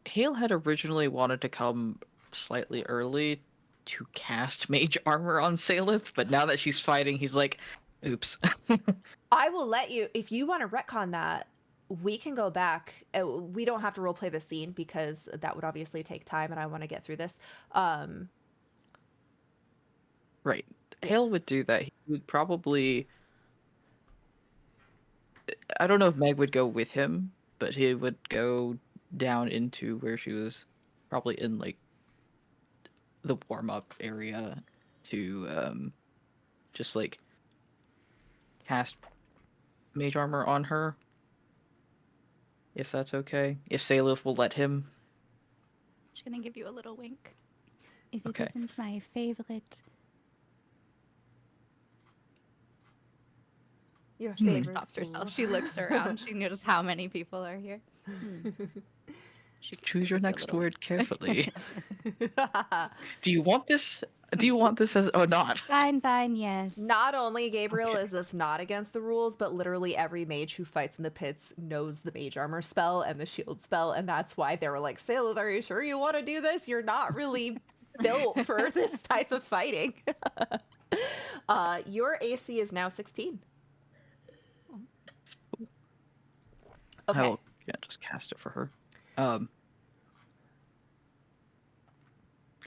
S5: Hale had originally wanted to come slightly early to cast mage armor on Salith, but now that she's fighting, he's like, oops.
S1: I will let you, if you want to retcon that, we can go back. We don't have to roleplay the scene because that would obviously take time and I want to get through this.
S5: Right. Hale would do that. He would probably... I don't know if Meg would go with him, but he would go down into where she was, probably in like the warm-up area, to just like cast mage armor on her, if that's okay. If Salith will let him.
S6: Just gonna give you a little wink. If it
S5: Okay.
S6: isn't my favorite.
S1: Your
S6: She
S1: favorite
S6: stops herself.
S1: fool.
S6: She looks around. She knows how many people are here. She
S5: Choose your
S6: give you a
S5: next
S6: little-
S5: word carefully. Do you want this? Do you want this as... Oh, not.
S6: Fine, yes.
S1: Not only, Gabriel, is this not against the rules, but literally every mage who fights in the pits knows the mage armor spell and the shield spell, and that's why they were like, Salith, are you sure you want to do this? You're not really built for this type of fighting. Your AC is now 16. Okay.
S5: I will just cast it for her.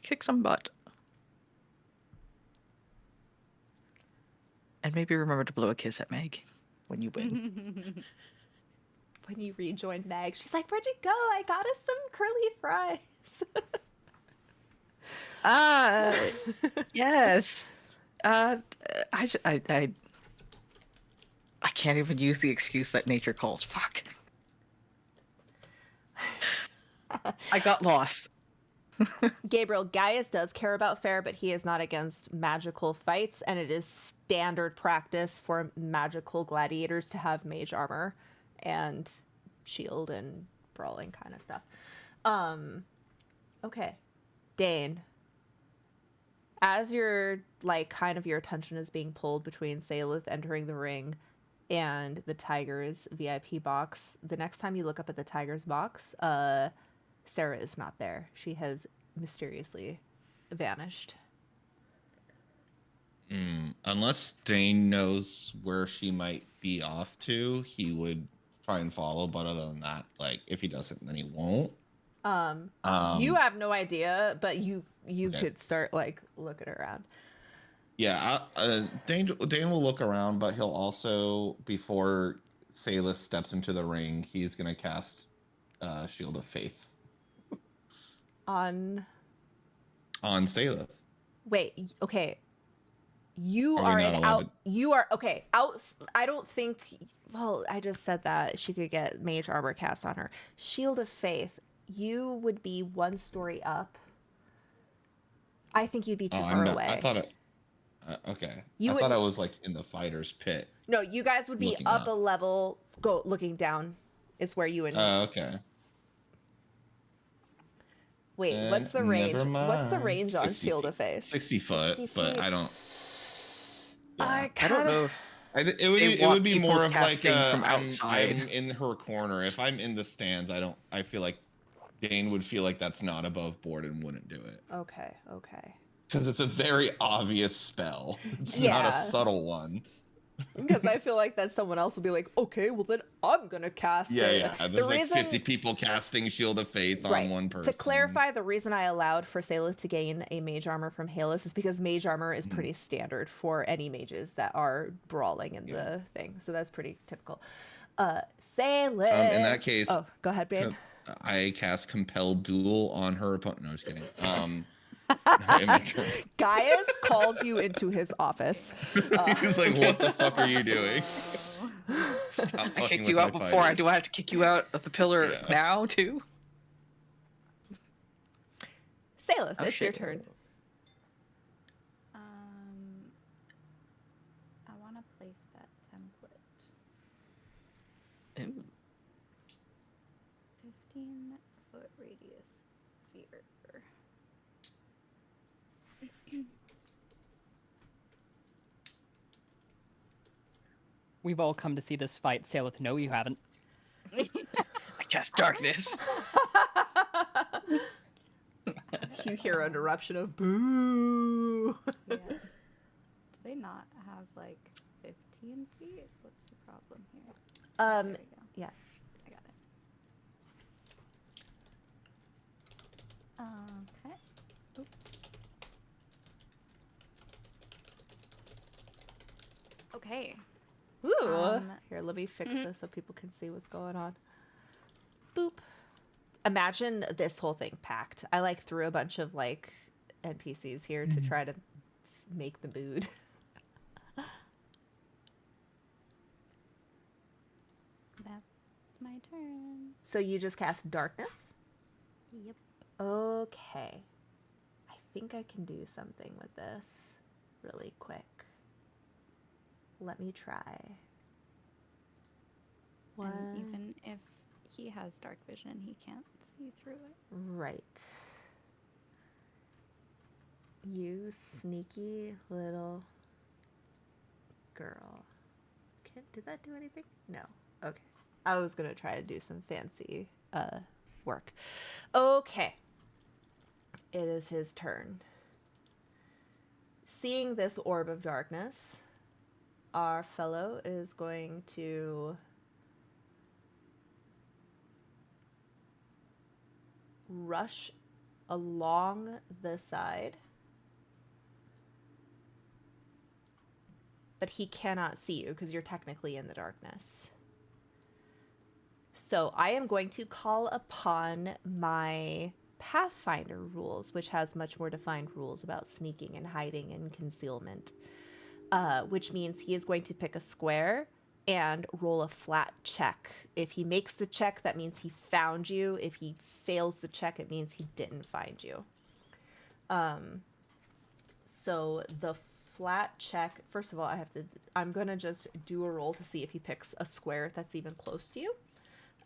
S5: Kick some butt. And maybe remember to blow a kiss at Meg when you win.
S1: When you rejoin Meg, she's like, where'd you go? I got us some curly fries.
S5: Yes. I can't even use the excuse that nature calls. Fuck. I got lost.
S1: Gabriel, Gaius does care about fair, but he is not against magical fights, and it is standard practice for magical gladiators to have mage armor and shield and brawling kind of stuff. Okay. Dane, as your your attention is being pulled between Salith entering the ring and the Tiger's VIP box, the next time you look up at the Tiger's box, Sarah is not there. She has mysteriously vanished.
S2: Unless Dane knows where she might be off to, he would try and follow. But other than that, if he doesn't, then he won't.
S1: You have no idea, but you
S2: Okay.
S1: could start looking around.
S2: Yeah, Dane will look around, but he'll also, before Salus steps into the ring, he's gonna cast Shield of Faith
S1: On.
S2: Salith.
S1: Wait. Okay. You
S2: Are we
S1: are
S2: not
S1: an
S2: allowed
S1: out. You are okay. Out. I don't think. Well, I just said that she could get mage armor cast on her. Shield of Faith. You would be 1 story up. I think you'd be too far away.
S2: I thought it. Okay.
S1: You
S2: I
S1: would.
S2: thought I was like in the fighter's pit.
S1: No, you guys would be
S2: Looking
S1: up
S2: up.
S1: a level. Go looking down. Is where you would.
S2: Okay.
S1: Wait, what's the range?
S2: Never
S1: What's the
S2: mind.
S1: range on
S2: 60
S1: Shield
S2: feet.
S1: of Faith?
S2: 60 foot,
S1: 60
S2: but
S1: feet.
S2: I don't. Yeah.
S5: I don't know.
S2: It would
S5: They
S2: be, it
S5: want
S2: would be
S5: people
S2: more of like
S5: casting from
S2: I'm
S5: outside.
S2: in her corner. If I'm in the stands, I feel like Dane would feel like that's not above board and wouldn't do it.
S1: Okay.
S2: Because it's a very obvious spell. It's not a
S1: Yeah.
S2: subtle one.
S1: Because I feel like that someone else will be like, okay, well then I'm gonna cast it.
S2: Yeah. There's like 50 people casting Shield of Faith on one person.
S1: To clarify, the reason I allowed for Salith to gain a mage armor from Halus is because mage armor is pretty standard for any mages that are brawling in the thing. So that's pretty typical. Salith.
S2: In that case,
S1: oh, go ahead, babe.
S2: I cast Compelled Duel on her opponent. No, just kidding.
S1: Gaius calls you into his office.
S2: He's like, "What the fuck are you doing? Stop
S5: I
S2: fucking
S5: kicked
S2: with
S5: you
S2: my
S5: out before.
S2: fighters."
S5: Do I have to kick you out of the pillar
S2: Yeah.
S5: now too?
S1: Salith,
S5: Oh,
S1: it's your
S5: shit.
S1: turn.
S6: I want to place that template.
S5: Ooh.
S6: 15-foot radius sphere.
S3: We've all come to see this fight. Salith, no, you haven't.
S5: I cast darkness.
S1: You hear an eruption of boo.
S6: Yeah. Do they not have like 15 feet? What's the problem here? There we go.
S1: Yeah.
S6: I got it. Okay. Oops. Okay.
S1: Ooh. Here, let me fix this so people can see what's going on. Boop. Imagine this whole thing packed. I like threw a bunch of like NPCs here to try to make the mood.
S6: That's my turn.
S1: So you just cast darkness?
S6: Yep.
S1: Okay. I think I can do something with this really quick. Let me try.
S6: And even if he has dark vision, he can't see through it.
S1: Right. You sneaky little girl. Did that do anything? No. Okay. I was going to try to do some fancy work. Okay. It is his turn. Seeing this orb of darkness, our fellow is going to rush along the side, but he cannot see you because you're technically in the darkness. So I am going to call upon my Pathfinder rules, which has much more defined rules about sneaking and hiding and concealment, which means he is going to pick a square and roll a flat check. If he makes the check, that means he found you. If he fails the check, it means he didn't find you. So the flat check, first of all, I'm going to just do a roll to see if he picks a square that's even close to you.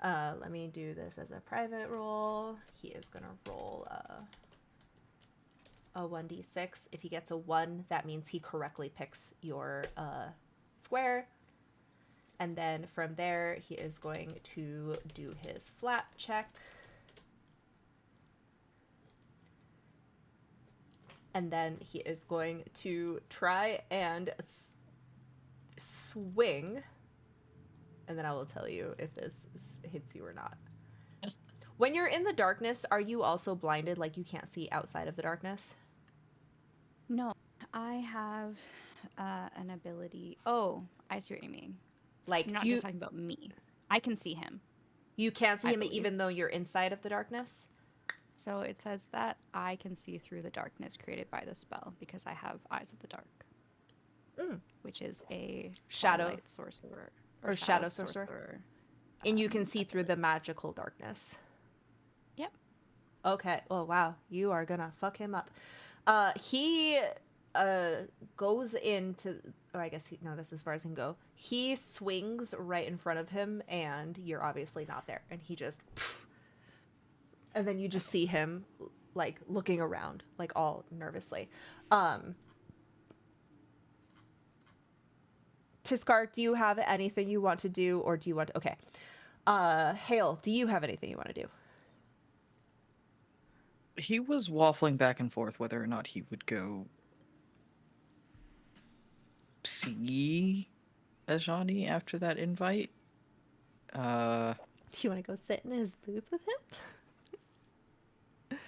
S1: Let me do this as a private roll. He is going to roll a 1d6. If he gets a 1, that means he correctly picks your square. And then from there, he is going to do his flat check. And then he is going to try and swing. And then I will tell you if this hits you or not. When you're in the darkness, are you also blinded? Like you can't see outside of the darkness?
S6: No. I have an ability. Oh, I see what you mean.
S1: Like,
S6: You're not just talking about me. I can see him.
S1: You can't see
S6: I
S1: him
S6: believe.
S1: even though you're inside of the darkness?
S6: So it says that I can see through the darkness created by the spell because I have Eyes of the Dark, which is a
S1: Shadow
S6: Twilight sorcerer
S1: or shadow sorcerer. And you can see through the magical darkness.
S6: Yep.
S1: Okay. Oh wow, you are gonna fuck him up. He goes into, or I guess no, that's as far as he can go. He swings right in front of him, and you're obviously not there, and he just, and then you just see him like looking around, like all nervously. Tiskar, do you have anything you want to do, or do you want to, okay. Hale, do you have anything you want to do?
S5: He was waffling back and forth whether or not he would go see Ajani after that invite.
S1: Do you want to go sit in his booth with him?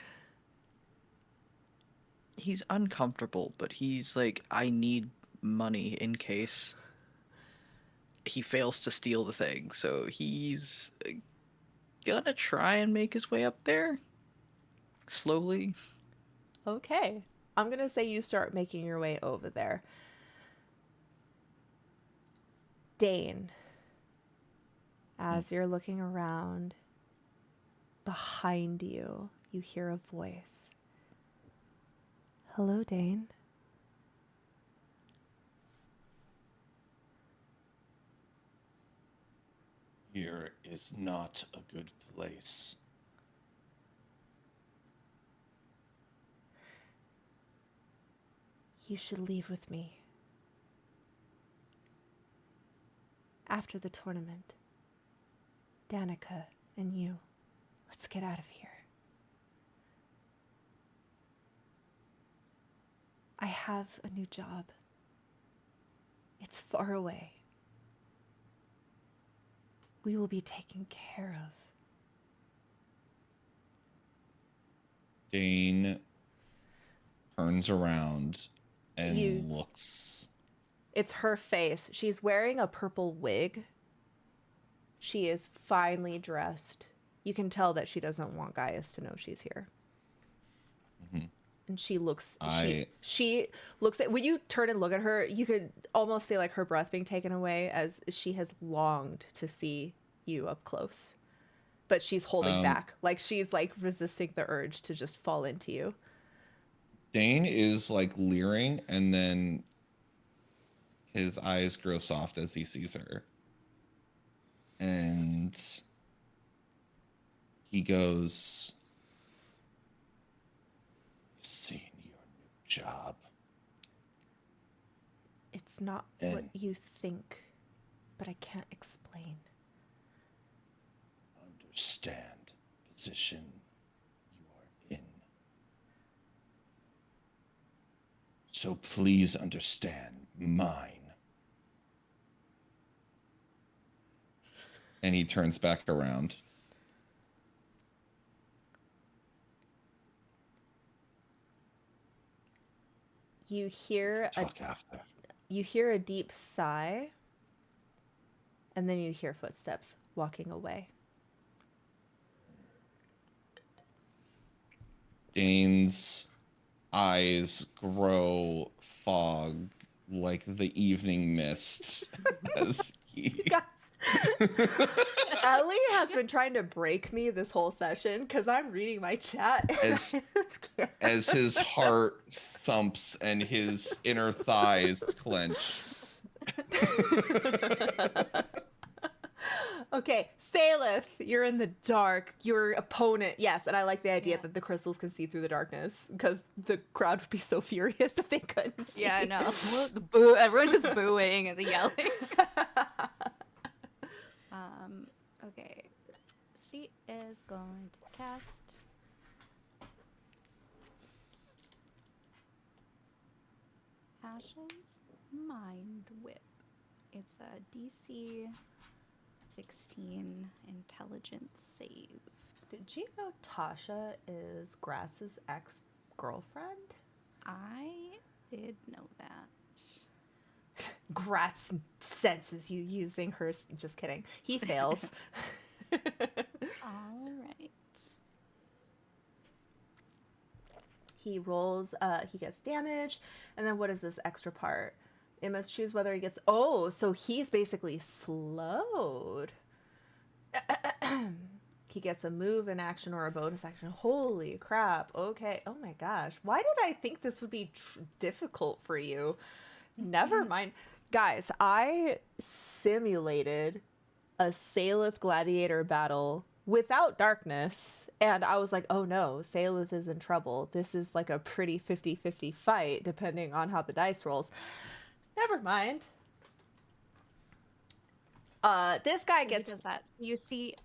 S5: He's uncomfortable, but he's like, I need money in case he fails to steal the thing. So he's gonna try and make his way up there slowly.
S1: Okay. I'm going to say you start making your way over there. Dane, as you're looking around, behind you, you hear a voice. Hello, Dane.
S7: Here is not a good place.
S1: You should leave with me. After the tournament, Danica and you, let's get out of here. I have a new job. It's far away. We will be taken care of.
S2: Dane turns around and looks.
S1: It's her face. She's wearing a purple wig. She is finely dressed. You can tell that she doesn't want Gaius to know she's here.
S2: Mm-hmm.
S1: And she looks. She looks at. When you turn and look at her, you could almost see like her breath being taken away, as she has longed to see you up close, but she's holding back, like she's like resisting the urge to just fall into you.
S2: Dane is like leering, and then his eyes grow soft as he sees her. And he goes,
S7: I've seen your new job.
S1: It's not what you think, but I can't explain.
S7: Understand the position you are in. So please understand mine.
S2: and he turns back around.
S1: You hear
S7: after.
S1: You hear a deep sigh, and then you hear footsteps walking away.
S2: Dane's eyes grow fog like the evening mist as he...
S1: Ellie has been trying to break me this whole session because I'm reading my chat.
S2: As his heart thumps and his inner thighs clench.
S1: Okay, Saleth, you're in the dark. Your opponent, yes, and I like the idea that the crystals can see through the darkness because the crowd would be so furious if they couldn't see.
S6: Yeah, I know. The boo. Everyone's just booing and the yelling. Okay. She is going to cast Asha's Mind Whip. It's a DC 16 intelligence save.
S1: Did you know Tasha is Grass's ex-girlfriend?
S6: I did know that.
S1: Gratz senses you using her. Just kidding. He fails.
S6: All right.
S1: He rolls, he gets damage, and then what is this extra part? It must choose whether he gets, oh, so he's basically slowed. He gets a move, an action, or a bonus action. Holy crap. Okay. Oh my gosh. Why did I think this would be difficult for you? Never mind. Guys, I simulated a Salith gladiator battle without darkness, and I was like, oh no, Salith is in trouble. This is like a pretty 50-50 fight depending on how the dice rolls. Never mind. This guy gets...
S6: Does that. You see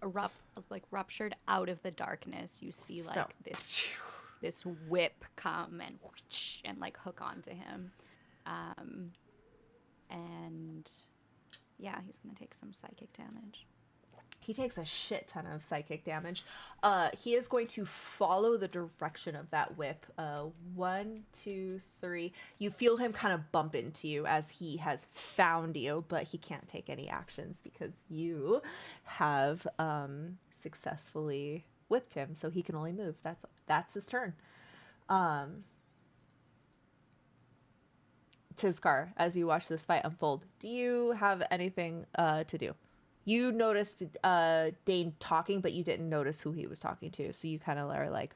S6: ruptured out of the darkness. You see like this whip come and like hook onto him. And yeah, he's gonna take some psychic damage.
S1: He takes a shit ton of psychic damage. He is going to follow the direction of that whip. 1, 2, 3. You feel him kind of bump into you as he has found you, but he can't take any actions because you have successfully whipped him, so he can only move. That's his turn. Tizkar, as you watch this fight unfold, do you have anything to do? You noticed Dane talking, but you didn't notice who he was talking to. So you kind of are like,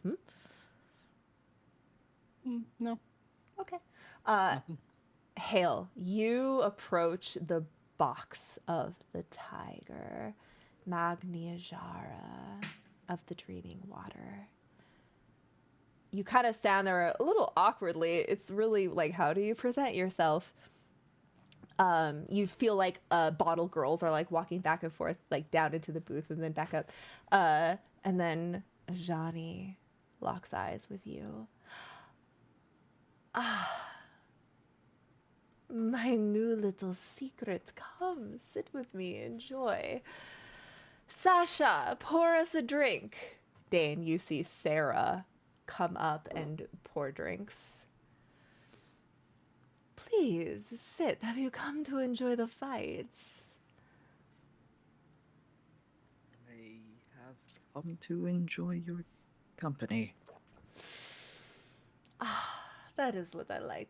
S3: No.
S1: Okay. Hale, you approach the box of the tiger, Magni Ajara of the Dreaming Water. You kind of stand there a little awkwardly. It's really like, how do you present yourself? You feel like bottle girls are like walking back and forth, like down into the booth and then back up. And then Ajani locks eyes with you. My new little secret. Come, sit with me, enjoy. Sasha, pour us a drink. Dane, you see Sarah come up and pour drinks. Please, sit. Have you come to enjoy the fights?
S5: I have come to enjoy your company.
S1: That is what I like to